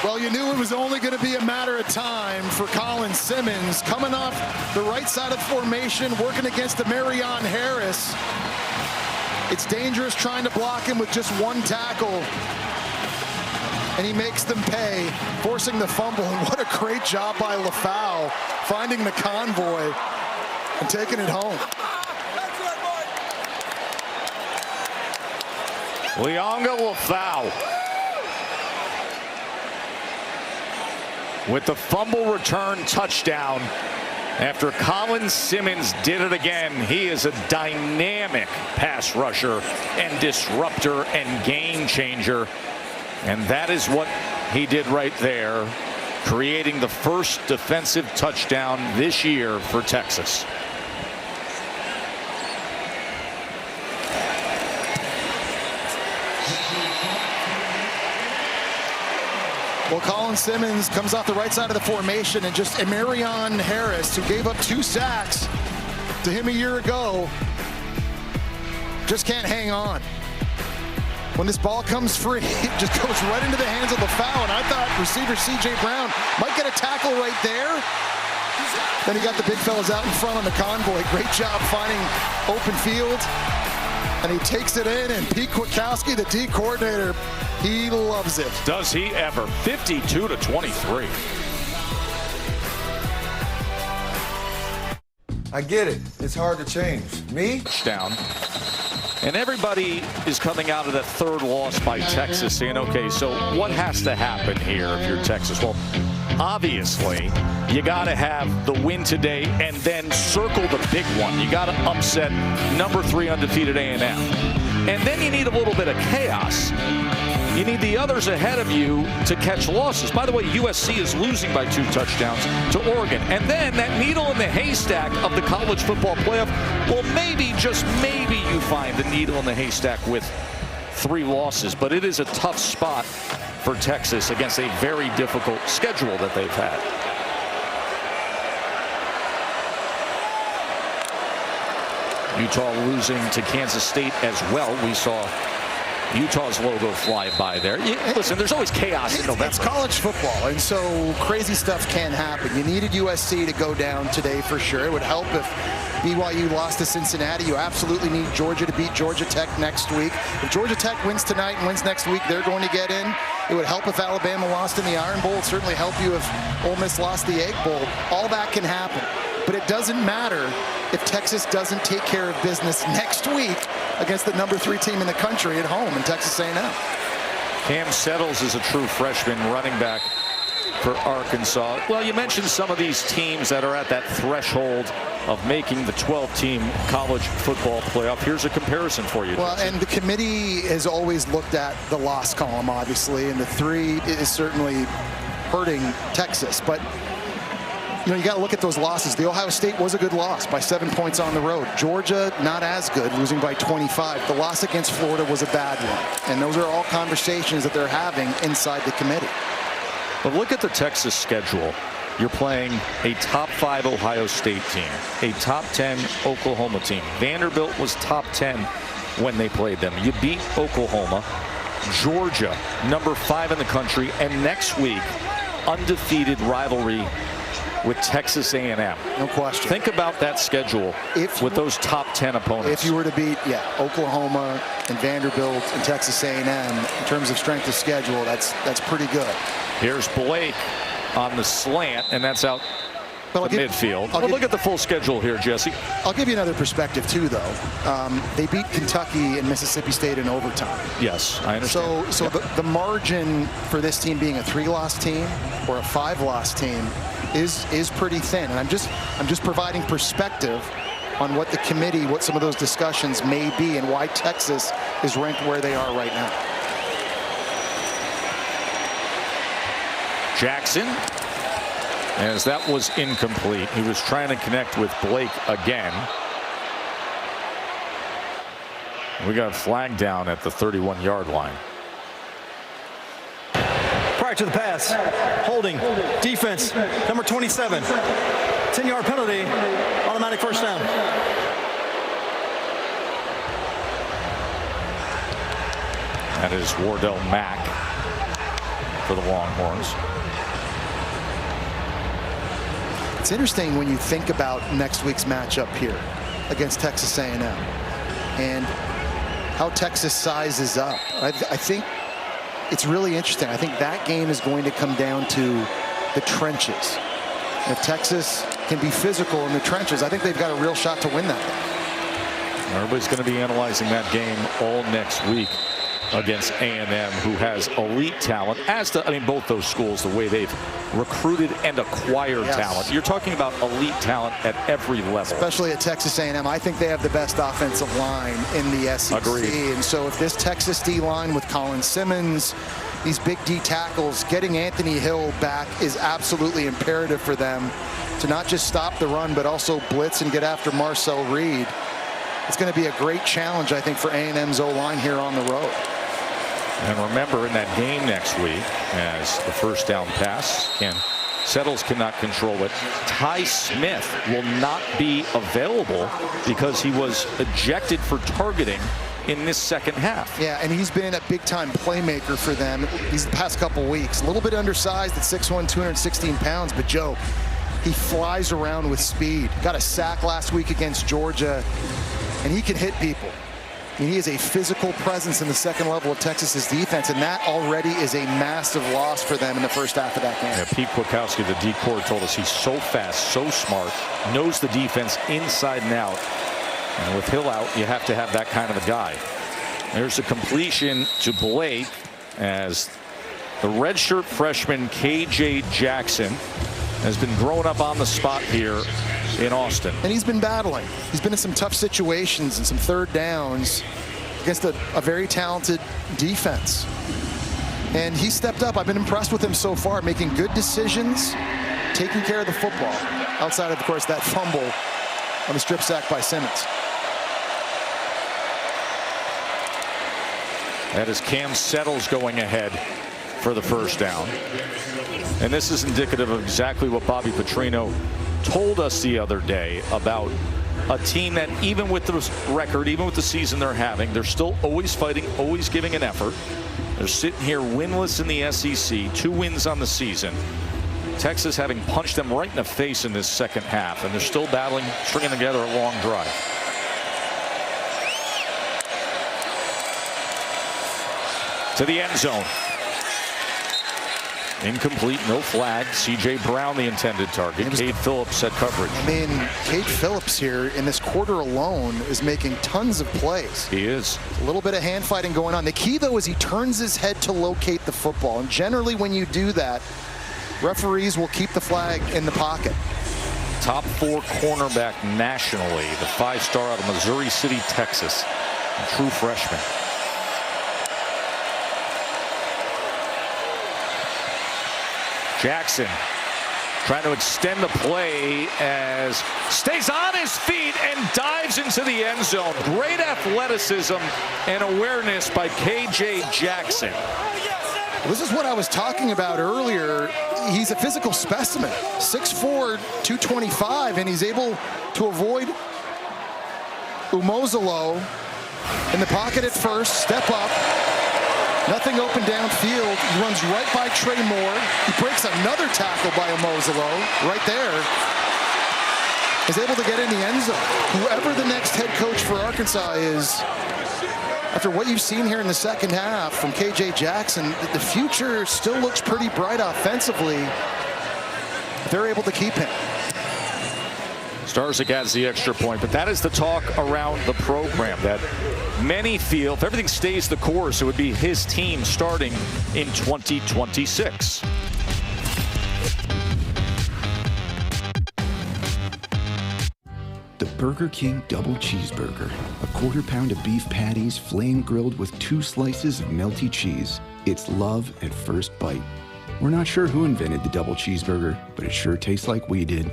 Well, you knew it was only going to be a matter of time for Colin Simmons coming off the right side of the formation, working against the Marion Harris. It's dangerous trying to block him with just one tackle. And he makes them pay, forcing the fumble. And what a great job by LaFau, finding the convoy and taking it home. Lianga LaFau with the fumble return touchdown after Colin Simmons did it again. He is a dynamic pass rusher and disruptor and game changer. And that is what he did right there, creating the first defensive touchdown this year for Texas. Well, Colin Simmons comes off the right side of the formation, and just Marion Harris, who gave up 2 sacks to him a year ago, just can't hang on. When this ball comes free, it just goes right into the hands of LaFau, and I thought receiver C.J. Brown might get a tackle right there. Then he got the big fellas out in front on the convoy. Great job finding open field. And he takes it in, and Pete Kwiatkowski, the D coordinator, he loves it. Does he ever? 52-23. I get it. It's hard to change. Me? Down. And everybody is coming out of that third loss by Texas saying, okay, so what has to happen here if you're Texas? Well, obviously, you got to have the win today and then circle the big one. You got to upset number 3 undefeated A&M. And then you need a little bit of chaos. You need the others ahead of you to catch losses. By the way, USC is losing by 2 touchdowns to Oregon. And then that needle in the haystack of the college football playoff, well, maybe, just maybe you find the needle in the haystack with 3 losses. But it is a tough spot for Texas against a very difficult schedule that they've had. Utah losing to Kansas State as well. We saw Utah's logo fly by there. Listen, there's always chaos in November. It's college football, and so crazy stuff can happen. You needed USC to go down today for sure. It would help if BYU lost to Cincinnati. You absolutely need Georgia to beat Georgia Tech next week. If Georgia Tech wins tonight and wins next week, they're going to get in. It would help if Alabama lost in the Iron Bowl. It would certainly help you if Ole Miss lost the Egg Bowl. All that can happen. But it doesn't matter if Texas doesn't take care of business next week against the number 3 team in the country at home in Texas A&M. Cam Settles is a true freshman running back for Arkansas. Well, you mentioned some of these teams that are at that threshold of making the 12-team college football playoff. Here's a comparison for you. Well, and the committee has always looked at the loss column, obviously, and the 3 is certainly hurting Texas. But you know, you got to look at those losses. The Ohio State was a good loss by 7 points on the road. Georgia, not as good, losing by 25. The loss against Florida was a bad one. And those are all conversations that they're having inside the committee. But look at the Texas schedule. You're playing a top 5 Ohio State team, a top 10 Oklahoma team. Vanderbilt was top 10 when they played them. You beat Oklahoma, Georgia, number 5 in the country, and next week, undefeated rivalry with Texas A&M. No question. Think about that schedule with those top 10 opponents. If you were to beat, Oklahoma and Vanderbilt and Texas A&M in terms of strength of schedule, that's pretty good. Here's Blake on the slant, and that's out to midfield. Look at the full schedule here, Jesse. I'll give you another perspective, too, though. They beat Kentucky and Mississippi State in overtime. Yes, I understand. So the margin for this team being a 3-loss team or a 5-loss team is pretty thin. And I'm just providing perspective on what the committee, what some of those discussions may be, and why Texas is ranked where they are right now. Jackson, as that was incomplete. He was trying to connect with Blake again. We got a flag down at the 31-yard line. Prior to the pass, holding, defense, number 27, 10-yard penalty, automatic first down. That is Wardell Mack. for the Longhorns. It's interesting when you think about next week's matchup here against Texas A&M and how Texas sizes up. I think it's really interesting. I think that game is going to come down to the trenches. If Texas can be physical in the trenches, I think they've got a real shot to win that game. Everybody's going to be analyzing that game all next week against A&M, who has elite talent, as to, I mean, both those schools, the way they've recruited and acquired talent. You're talking about elite talent at every level. Especially at Texas A&M. I think they have the best offensive line in the SEC. Agreed. And so if this Texas D-line with Colin Simmons, these big D tackles, getting Anthony Hill back is absolutely imperative for them to not just stop the run, but also blitz and get after Marcel Reed. It's going to be a great challenge, I think, for A&M's O-line here on the road. And remember, in that game next week, as the first down pass, Settles cannot control it. Ty Smith will not be available because he was ejected for targeting in this second half. Yeah, and he's been a big-time playmaker for them these past couple weeks. A little bit undersized at 6'1", 216 pounds, but Joe, he flies around with speed. Got a sack last week against Georgia, and he can hit people. I mean, he is a physical presence in the second level of Texas's defense, and that already is a massive loss for them in the first half of that game. Yeah, Pete Kwiatkowski, the D-core, told us he's so fast, so smart, knows the defense inside and out. And with Hill out, you have to have that kind of a guy. There's a completion to Blake as the redshirt freshman K.J. Jackson has been growing up on the spot here in Austin. And he's been battling. He's been in some tough situations and some third downs against a very talented defense. And he stepped up. I've been impressed with him so far, making good decisions, taking care of the football, outside of course, that fumble on the strip sack by Simmons. That is Cam Settles going ahead for the first down. And this is indicative of exactly what Bobby Petrino told us the other day about a team that, even with the record, even with the season they're having, they're still always fighting, always giving an effort. They're sitting here winless in the SEC, 2 wins on the season. Texas having punched them right in the face in this second half, and they're still battling, stringing together a long drive. To the end zone. Incomplete, no flag. C.J. Brown, the intended target. Cade Phillips had coverage. I mean, Cade Phillips here in this quarter alone is making tons of plays. He is. A little bit of hand fighting going on. The key, though, is he turns his head to locate the football. And generally, when you do that, referees will keep the flag in the pocket. Top 4 cornerback nationally, the 5-star out of Missouri City, Texas. A true freshman. Jackson trying to extend the play as stays on his feet and dives into the end zone. Great athleticism and awareness by K.J. Jackson. This is what I was talking about earlier. He's a physical specimen, 6'4", 225, and he's able to avoid Umozolo in the pocket at first, step up. Nothing open downfield. He runs right by Trey Moore. He breaks another tackle by Umozolo right there. Is able to get in the end zone. Whoever the next head coach for Arkansas is, after what you've seen here in the second half from K.J. Jackson, the future still looks pretty bright offensively. They're able to keep him. Starzyk adds the extra point, but that is the talk around the program, that many feel if everything stays the course, it would be his team starting in 2026. The Burger King Double Cheeseburger. A quarter pound of beef patties flame grilled with 2 slices of melty cheese. It's love at first bite. We're not sure who invented the double cheeseburger, but it sure tastes like we did.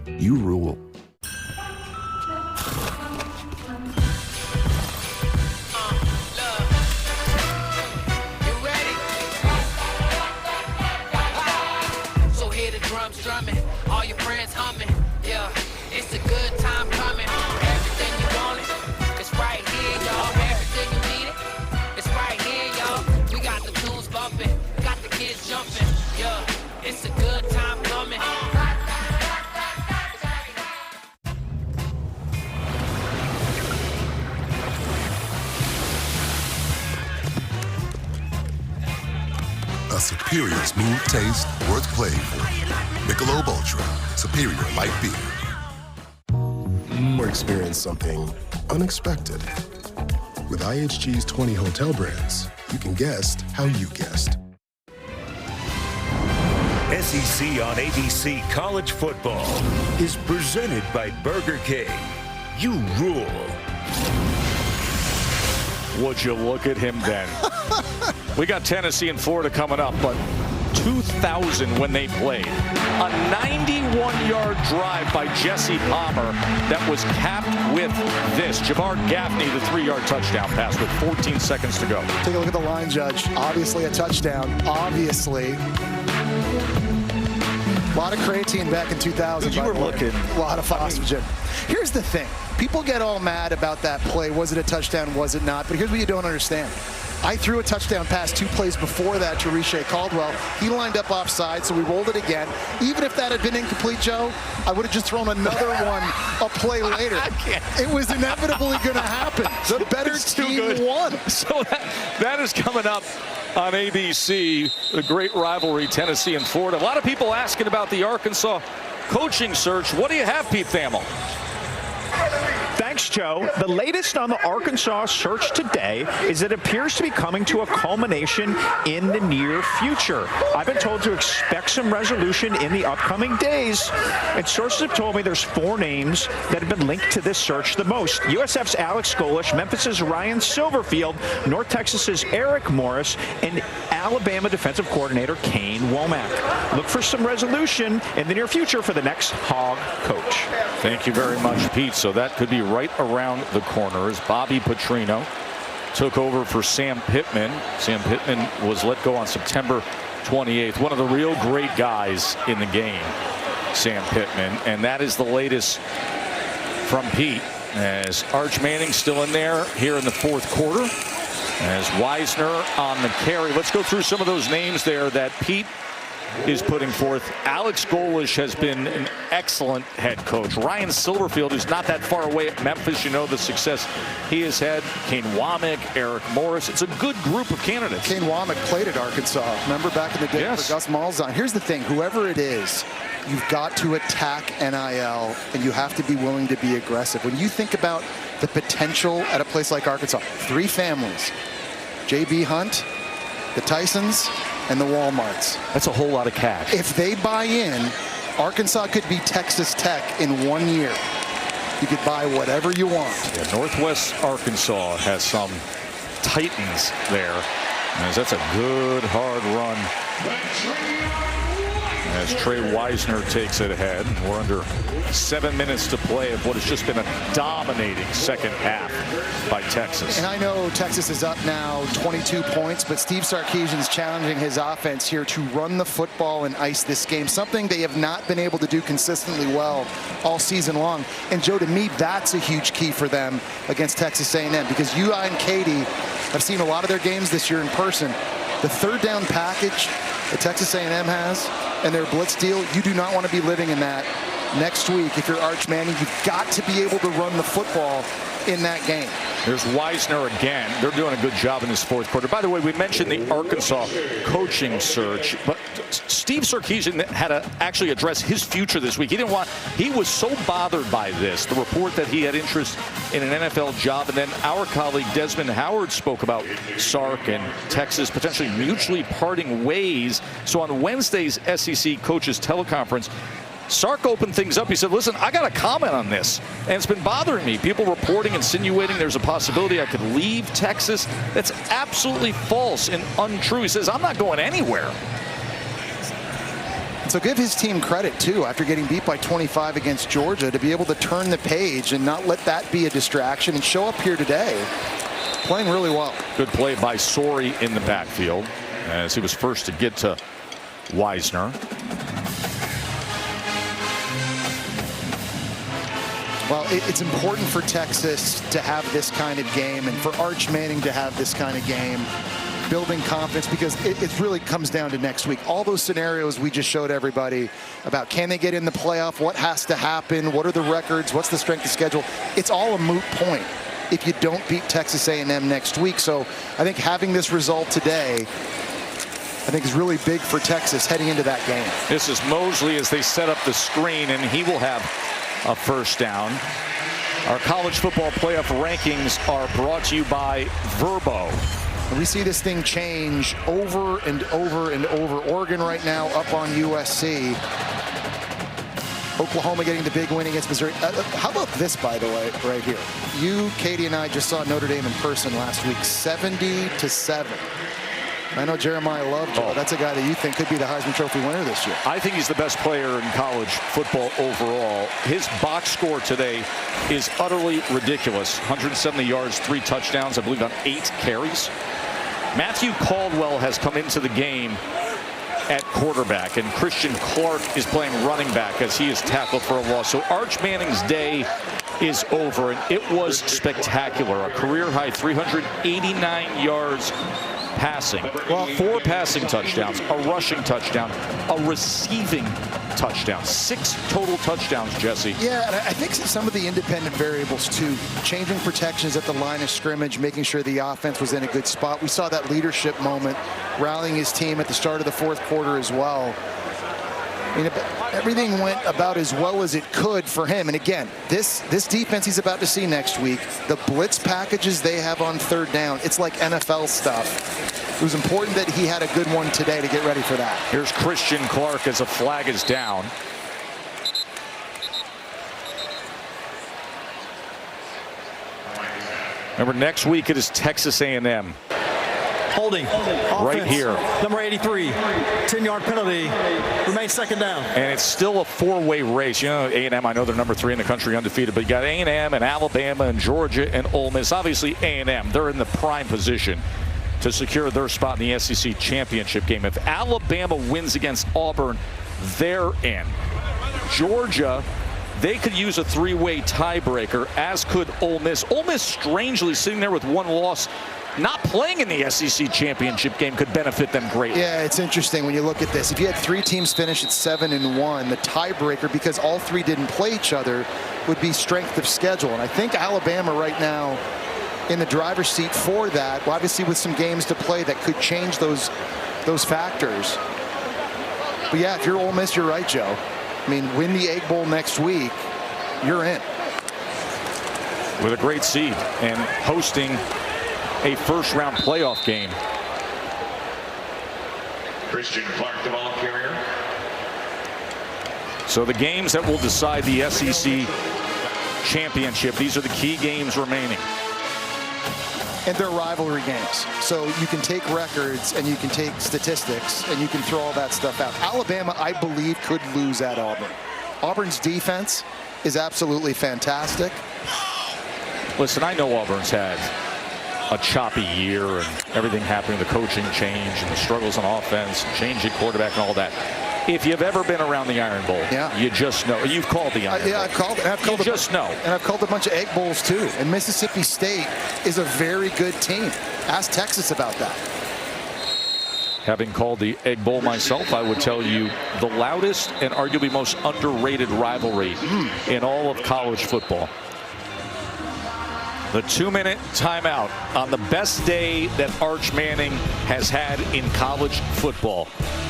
You rule. So hear the drums drumming, all your friends humming. Yeah, it's a good time coming. Everything you wanted, it's right here, y'all. Everything you needed, it's right here, y'all. We got the tunes bumping, got the kids It's a good time coming. A superior smooth taste worth playing for. Michelob Ultra, superior light beer. Or experience something unexpected. With IHG's 20 hotel brands, you can guest how you guessed. SEC on ABC College Football is presented by Burger King. You rule. Would you look at him then? We got Tennessee and Florida coming up, but 2000 when they played. A 91-yard drive by Jesse Palmer that was capped with this. Javar Gaffney, the 3-yard touchdown pass with 14 seconds to go. Take a look at the line, Judge. Obviously a touchdown. Obviously. A lot of creatine back in 2000. You were looking. A lot of phosphagen. Here's the thing. People get all mad about that play. Was it a touchdown? Was it not? But here's what you don't understand. I threw a touchdown pass 2 plays before that to Riche Caldwell. He lined up offside, so we rolled it again. Even if that had been incomplete, Joe, I would have just thrown another one a play later. It was inevitably going to happen. The better team won. So that is coming up on ABC, the great rivalry, Tennessee and Florida. A lot of people asking about the Arkansas coaching search. What do you have, Pete Thamel? Thanks, Joe. The latest on the Arkansas search today is it appears to be coming to a culmination in the near future. I've been told to expect some resolution in the upcoming days, and sources have told me there's 4 names that have been linked to this search the most. USF's Alex Golish, Memphis's Ryan Silverfield, North Texas's Eric Morris, and Alabama defensive coordinator Kane Womack. Look for some resolution in the near future for the next Hog coach. Thank you very much, Pete. So that could be right around the corner as Bobby Petrino took over for Sam Pittman. Sam Pittman was let go on September 28th. One of the real great guys in the game, Sam Pittman. And that is the latest from Pete, as Arch Manning still in there here in the 4th quarter, as Wisner on the carry. Let's go through some of those names there that Pete is putting forth. Alex Golish has been an excellent head coach. Ryan Silverfield, who's not that far away at Memphis, you know the success he has had. Kane Womack, Eric Morris. It's a good group of candidates. Kane Womack played at Arkansas. Remember back in the day for Gus Malzahn. Here's the thing. Whoever it is, you've got to attack NIL, and you have to be willing to be aggressive. When you think about the potential at a place like Arkansas, 3 families, J.B. Hunt, the Tysons, and the Walmarts. That's a whole lot of cash. If they buy in, Arkansas could be Texas Tech in 1 year. You could buy whatever you want. Yeah, Northwest Arkansas has some titans there, as that's a good hard run as Trey Wisner takes it ahead. We're under 7 minutes to play of what has just been a dominating second half by Texas. And I know Texas is up now 22 points, but Steve Sarkisian's challenging his offense here to run the football and ice this game, something they have not been able to do consistently well all season long. And Joe, to me, that's a huge key for them against Texas A&M, because you and Katie have seen a lot of their games this year in person. The 3rd down package that Texas A&M has and their blitz deal, you do not want to be living in that next week. If you're Arch Manning, you've got to be able to run the football in that game. There's Wisner again. They're doing a good job in this 4th quarter. By the way, we mentioned the Arkansas coaching search, but Steve Sarkisian had to actually address his future this week. He was so bothered by this, the report that he had interest in an NFL job, and then our colleague Desmond Howard spoke about Sark and Texas potentially mutually parting ways. So on Wednesday's SEC coaches teleconference, Sark opened things up. He said, listen, I got to comment on this, and it's been bothering me. People reporting, insinuating there's a possibility I could leave Texas. That's absolutely false and untrue. He says, I'm not going anywhere. So give his team credit, too, after getting beat by 25 against Georgia, to be able to turn the page and not let that be a distraction and show up here today playing really well. Good play by Sori in the backfield, as he was first to get to Wisner. Well, it's important for Texas to have this kind of game, and for Arch Manning to have this kind of game. building confidence, because it really comes down to next week. All those scenarios we just showed everybody about, can they get in the playoff, what has to happen, what are the records, what's the strength of schedule, it's all a moot point if you don't beat Texas A&M next week. So I think having this result today, I think, is really big for Texas heading into that game. This is Mosley as they set up the screen, and he will have a first down. Our college football playoff rankings are brought to you by Verbo. And we see this thing change over and over and over. Oregon right now up on USC. Oklahoma getting the big win against Missouri. How about this, by the way, right here? You, Katie, and I just saw Notre Dame in person last week, 70-7. I know Jeremiah loved you. That's a guy that you think could be the Heisman Trophy winner this year. I think he's the best player in college football overall. His box score today is utterly ridiculous. 170 yards, 3 touchdowns, I believe on 8 carries. Matthew Caldwell has come into the game at quarterback, and Christian Clark is playing running back as he is tackled for a loss. So Arch Manning's day is over, and it was spectacular. A career-high 389 yards passing, 4 passing touchdowns, a rushing touchdown, a receiving touchdown, 6 total touchdowns, Jesse. Yeah, and I think some of the independent variables too, changing protections at the line of scrimmage, making sure the offense was in a good spot. We saw that leadership moment, rallying his team at the start of the 4th quarter as well. I mean, everything went about as well as it could for him. And again, this defense he's about to see next week, the blitz packages they have on 3rd down, it's like NFL stuff. It was important that he had a good one today to get ready for that. Here's Christian Clark as a flag is down. Remember, next week it is Texas A&M. Holding. Right Offense. here. Number 83. 10-yard penalty. Remains 2nd down. And it's still a 4-way race. You know, A&M, I know they're number 3 in the country undefeated, but you got A&M and Alabama and Georgia and Ole Miss. Obviously, A&M, they're in the prime position to secure their spot in the SEC championship game. If Alabama wins against Auburn, they're in. Georgia, they could use a 3-way tiebreaker, as could Ole Miss. Ole Miss, strangely, sitting there with 1 loss, not playing in the SEC championship game, could benefit them greatly. Yeah, it's interesting when you look at this. If you had 3 teams finish at 7-1, the tiebreaker, because all 3 didn't play each other, would be strength of schedule. And I think Alabama right now in the driver's seat for that, obviously with some games to play that could change those factors. But yeah, if you're Ole Miss, you're right, Joe. I mean, win the Egg Bowl next week, you're in. With a great seed and hosting a 1st-round playoff game. Christian Clark, the ball carrier. So the games that will decide the SEC championship, these are the key games remaining. And they're rivalry games. So you can take records and you can take statistics and you can throw all that stuff out. Alabama, I believe, could lose at Auburn. Auburn's defense is absolutely fantastic. Listen, I know Auburn's had a choppy year and everything happening, the coaching change and the struggles on offense, changing quarterback and all that. If you've ever been around the Iron Bowl, you just know. You've called the Iron Bowl. Yeah, I've called it. You just know. And I've called a bunch of Egg Bowls too. And Mississippi State is a very good team. Ask Texas about that. Having called the Egg Bowl myself, I would tell you the loudest and arguably most underrated rivalry in all of college football. The 2-minute timeout on the best day that Arch Manning has had in college football.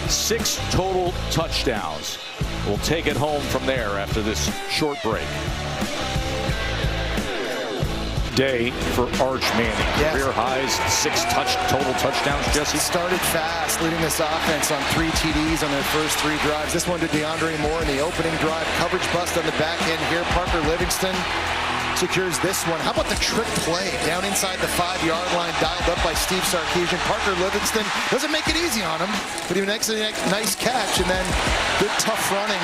6 total touchdowns. We'll take it home from there after this short break. Day for Arch Manning. Yes. Career highs, 6 total touchdowns, Jesse. Started fast, leading this offense on 3 TDs on their first 3 drives. This one to DeAndre Moore in the opening drive. Coverage bust on the back end here. Parker Livingston secures this one. How about the trick play down inside the 5-yard line, dialed up by Steve Sarkisian. Parker Livingston doesn't make it easy on him, but he makes a nice catch, and then good tough running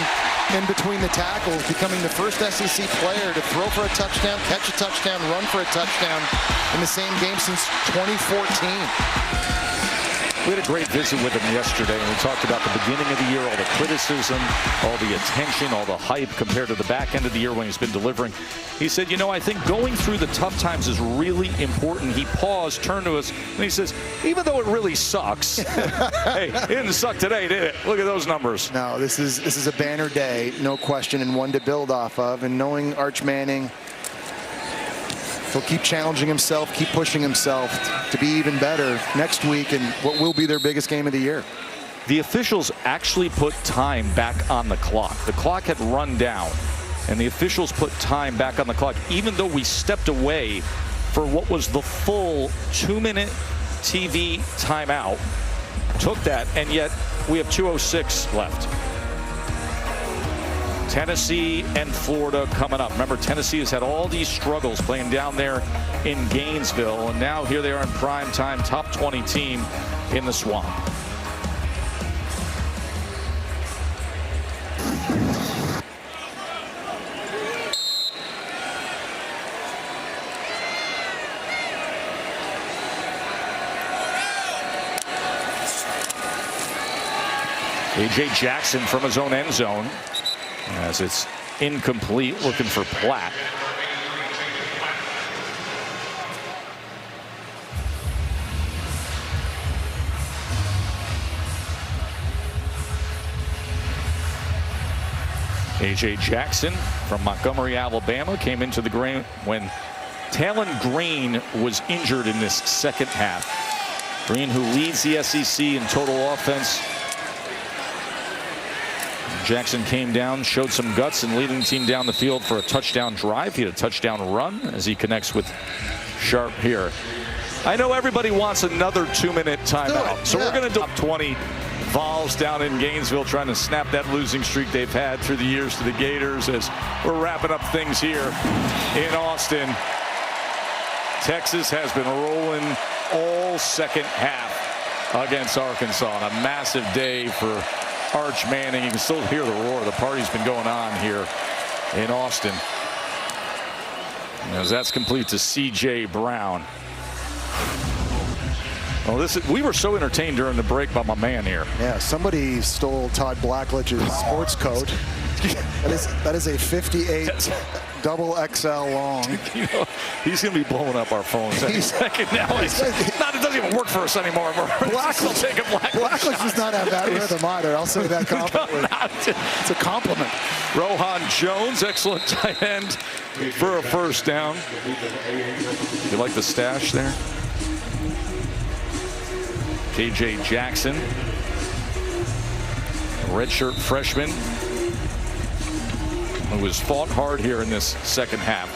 in between the tackles, becoming the first SEC player to throw for a touchdown, catch a touchdown, run for a touchdown in the same game since 2014. We had a great visit with him yesterday, and we talked about the beginning of the year, all the criticism, all the attention, all the hype compared to the back end of the year when he's been delivering. He said, you know, I think going through the tough times is really important. He paused, turned to us, and he says, even though it really sucks, hey, it didn't suck today, did it? Look at those numbers. No, this is a banner day, no question, and one to build off of. And knowing Arch Manning, he'll keep challenging himself, keep pushing himself to be even better next week in what will be their biggest game of the year. The officials actually put time back on the clock. The clock had run down, and the officials put time back on the clock, even though we stepped away for what was the full 2-minute TV timeout. Took that, and yet we have 2:06 left. Tennessee and Florida coming up. Remember, Tennessee has had all these struggles playing down there in Gainesville, and now here they are in prime time, top 20 team in the Swamp. A.J. Jackson from his own end zone, as it's incomplete, looking for Platt. A.J. Jackson from Montgomery, Alabama, came into the game when Talon Green was injured in this second half. Green, who leads the SEC in total offense. Jackson came down, showed some guts, and leading the team down the field for a touchdown drive. He had a touchdown run as he connects with Sharp here. I know everybody wants another 2-minute timeout, so we're going to do top 20 Vols down in Gainesville, trying to snap that losing streak they've had through the years to the Gators, as we're wrapping up things here in Austin. Texas has been rolling all second half against Arkansas, and a massive day for Arch Manning. You can still hear the roar. The party's been going on here in Austin, as that's complete to C.J. Brown. Well, we were so entertained during the break by my man here. Yeah, somebody stole Todd Blackledge's sports coat. That is a 58 double XL long. You know, he's going to be blowing up our phones any second now. It doesn't even work for us anymore. Blackledge does not have that rhythm either. I'll say that confidently. It's a compliment. Rohan Jones, excellent tight end for a first down. You like the stash there? K.J. Jackson, a redshirt freshman, who has fought hard here in this second half.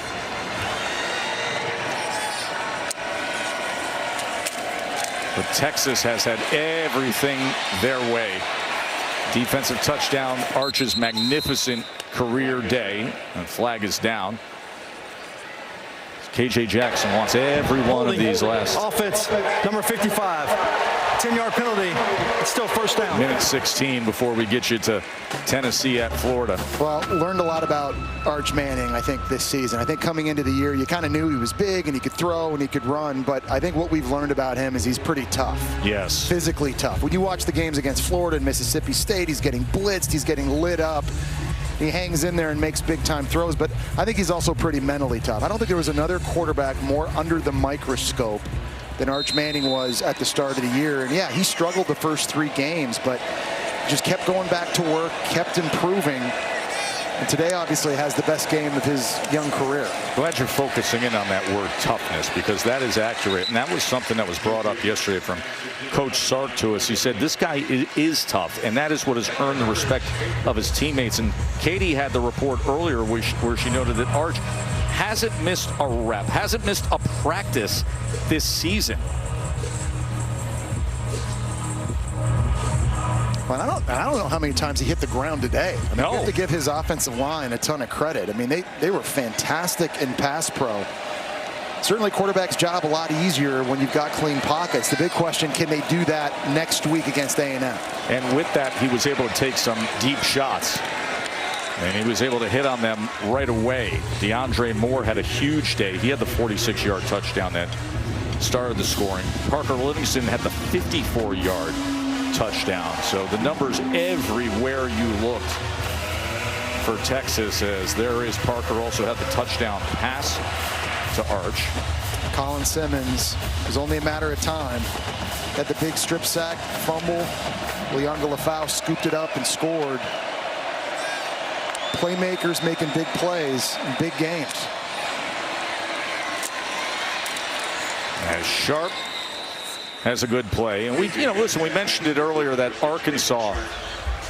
But Texas has had everything their way. Defensive touchdown, Arch's magnificent career day. And flag is down. K.J. Jackson wants every one of these last. Offense, number 55. 10-yard penalty. It's still first down. Minute 16 before we get you to Tennessee at Florida. Well, learned a lot about Arch Manning, I think, this season. I think coming into the year, you kind of knew he was big and he could throw and he could run. But I think what we've learned about him is he's pretty tough. Yes. Physically tough. When you watch the games against Florida and Mississippi State, he's getting blitzed. He's getting lit up. He hangs in there and makes big-time throws, but I think he's also pretty mentally tough. I don't think there was another quarterback more under the microscope than Arch Manning was at the start of the year. And yeah, he struggled the first 3 games, but just kept going back to work, kept improving. And today obviously has the best game of his young career. Glad you're focusing in on that word toughness, because that is accurate. And that was something that was brought up yesterday from Coach Sark to us. He said this guy is tough, and that is what has earned the respect of his teammates. And Katie had the report earlier where she noted that Arch hasn't missed a rep, hasn't missed a practice this season. Well, I don't know how many times he hit the ground today. I mean, you have to give his offensive line a ton of credit. I mean, they were fantastic in pass pro. Certainly quarterback's job a lot easier when you've got clean pockets. The big question, can they do that next week against A&M? And with that, he was able to take some deep shots. And he was able to hit on them right away. DeAndre Moore had a huge day. He had the 46-yard touchdown that started the scoring. Parker Livingston had the 54-yard touchdown. So the numbers everywhere you looked for Texas, as there is Parker also had the touchdown pass to Arch. Colin Simmons, it was only a matter of time. Had the big strip sack, fumble. Leonga Lafau scooped it up and scored. Playmakers making big plays in big games. As Sharp has a good play. And listen, we mentioned it earlier that Arkansas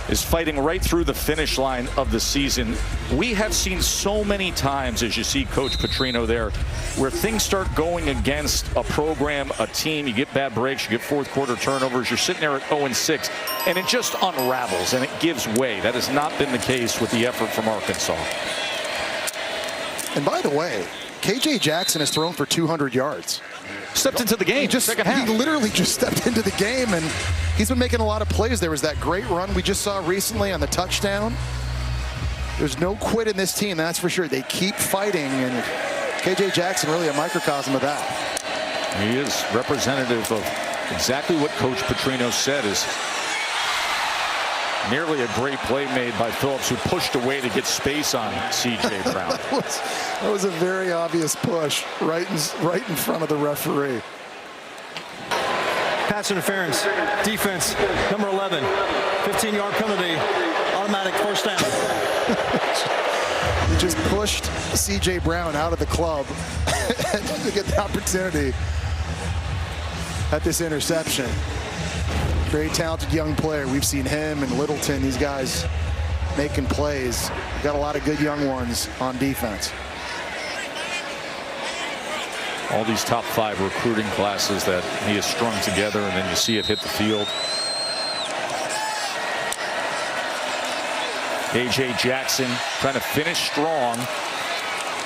is fighting right through the finish line of the season. We have seen so many times, as you see Coach Petrino there, where things start going against a program, a team. You get bad breaks, you get fourth quarter turnovers. You're sitting there at 0-6, and it just unravels and it gives way. That has not been the case with the effort from Arkansas. And by the way, KJ Jackson has thrown for 200 yards. Stepped into the game, second half. He literally just stepped into the game, and he's been making a lot of plays. There was that great run we just saw recently on the touchdown. There's no quit in this team, that's for sure. They keep fighting, and KJ Jackson really a microcosm of that. He is representative of exactly what Coach Petrino said is nearly a great play made by Phillips, who pushed away to get space on C.J. Brown. that was a very obvious push right in front of the referee. Pass interference, defense, number 11, 15-yard penalty, automatic first down. He just pushed C.J. Brown out of the club to get the opportunity at this interception. Very talented young player. We've seen him and Littleton, these guys making plays. We've got a lot of good young ones on defense. All these top 5 recruiting classes that he has strung together, and then you see it hit the field. KJ Jackson trying to finish strong,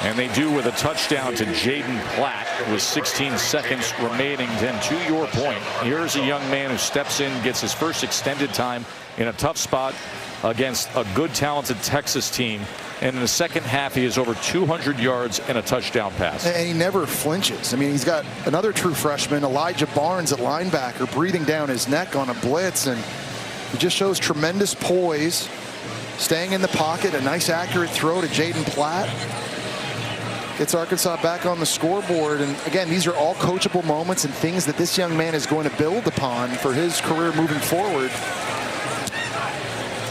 and they do with a touchdown to Jaden Platt with 16 seconds remaining. Then, to your point, here's a young man who steps in, gets his first extended time in a tough spot against a good, talented Texas team. And in the second half, he has over 200 yards and a touchdown pass. And he never flinches. I mean, he's got another true freshman, Elijah Barnes, at linebacker, breathing down his neck on a blitz. And he just shows tremendous poise, staying in the pocket, a nice accurate throw to Jaden Platt. Gets Arkansas back on the scoreboard. And again, these are all coachable moments and things that this young man is going to build upon for his career moving forward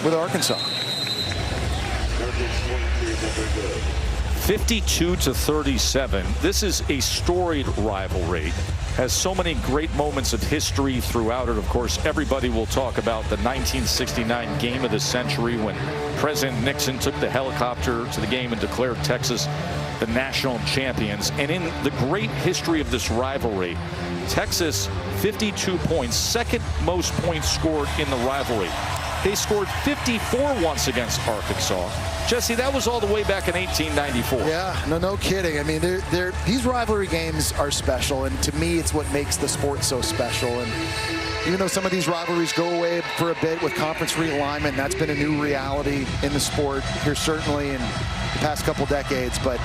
with Arkansas. 52-37. This is a storied rivalry. Has so many great moments of history throughout it. Of course, everybody will talk about the 1969 game of the century when President Nixon took the helicopter to the game and declared Texas the national champions. And in the great history of this rivalry, Texas 52 points, second most points scored in the rivalry. They scored 54 once against Arkansas. Jesse, that was all the way back in 1894. Yeah, no kidding. I mean, these rivalry games are special, and to me, it's what makes the sport so special. And even though some of these rivalries go away for a bit with conference realignment, that's been a new reality in the sport here, certainly in the past couple decades. But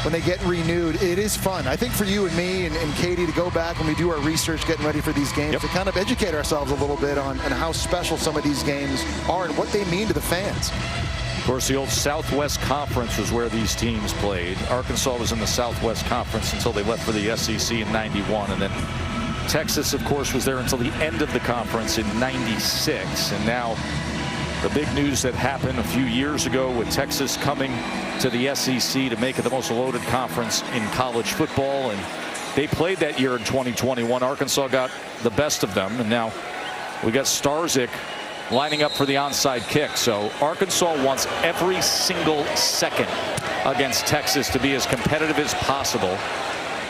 when they get renewed, it is fun. I think for you and me and Katie to go back when we do our research getting ready for these games, to kind of educate ourselves a little bit on how special some of these games are and what they mean to the fans. Of course, the old Southwest Conference was where these teams played. Arkansas was in the Southwest Conference until they left for the SEC in '91. And then Texas, of course, was there until the end of the conference in '96. And now the big news that happened a few years ago with Texas coming to the SEC to make it the most loaded conference in college football. And they played that year in 2021. Arkansas got the best of them. And now we got Starzik lining up for the onside kick. So Arkansas wants every single second against Texas to be as competitive as possible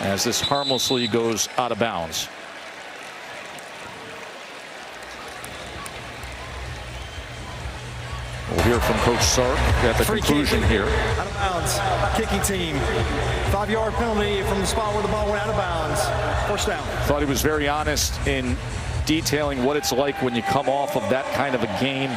as this harmlessly goes out of bounds. We'll hear from Coach Sark at the conclusion here. Out of bounds, kicking team. 5-yard penalty from the spot where the ball went out of bounds. First down. Thought he was very honest in detailing what it's like when you come off of that kind of a game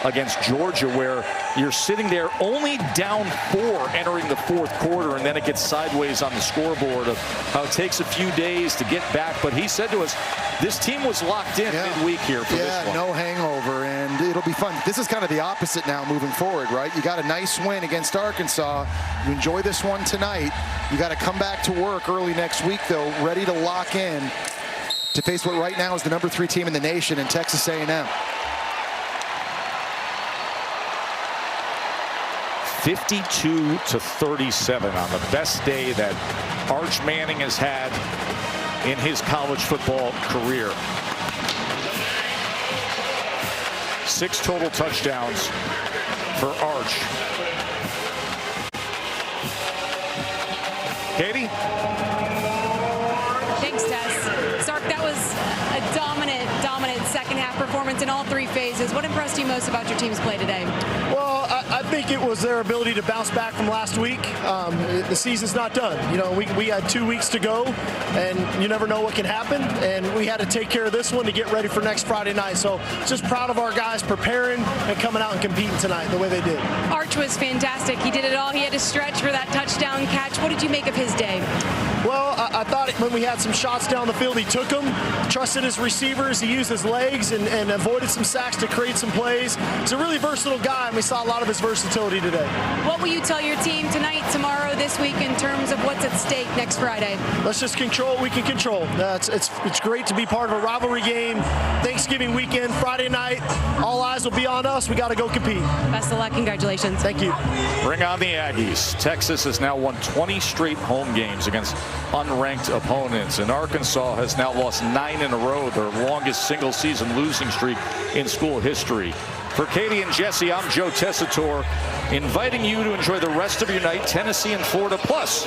against Georgia, where you're sitting there only down 4 entering the fourth quarter, and then it gets sideways on the scoreboard of how it takes a few days to get back. But he said to us, this team was locked in midweek here for this one. No hangover, and it'll be fun. This is kind of the opposite now moving forward, right? You got a nice win against Arkansas. You enjoy this one tonight. You got to come back to work early next week, though, ready to lock in to face what right now is the number 3 team in the nation in Texas A&M. 52-37 on the best day that Arch Manning has had in his college football career. 6 total touchdowns for Arch. Katie? Thanks, Tess. Sark, that was a dominant second half performance in all 3 phases. What impressed you most about your team's play today? Well, I think it was their ability to bounce back from last week. The season's not done. You know, we had 2 weeks to go, and you never know what can happen. And we had to take care of this one to get ready for next Friday night. So just proud of our guys preparing and coming out and competing tonight the way they did. Arch was fantastic. He did it all. He had to stretch for that touchdown catch. What did you make of his day? Well, I thought when we had some shots down the field, he took them, trusted his receivers, he used his legs and avoided some sacks to create some plays. He's a really versatile guy, and we saw a lot of his versatility today. What will you tell your team tonight, tomorrow, this week in terms of what's at stake next Friday? Let's just control what we can control. It's great to be part of a rivalry game. Thanksgiving weekend, Friday night, all eyes will be on us. We got to go compete. Best of luck. Congratulations. Thank you. Bring on the Aggies. Texas has now won 20 straight home games against unranked opponents, and Arkansas has now lost 9 in a row, their longest single-season losing streak in school history. For Katie and Jesse, I'm Joe Tessitore, inviting you to enjoy the rest of your night, Tennessee and Florida Plus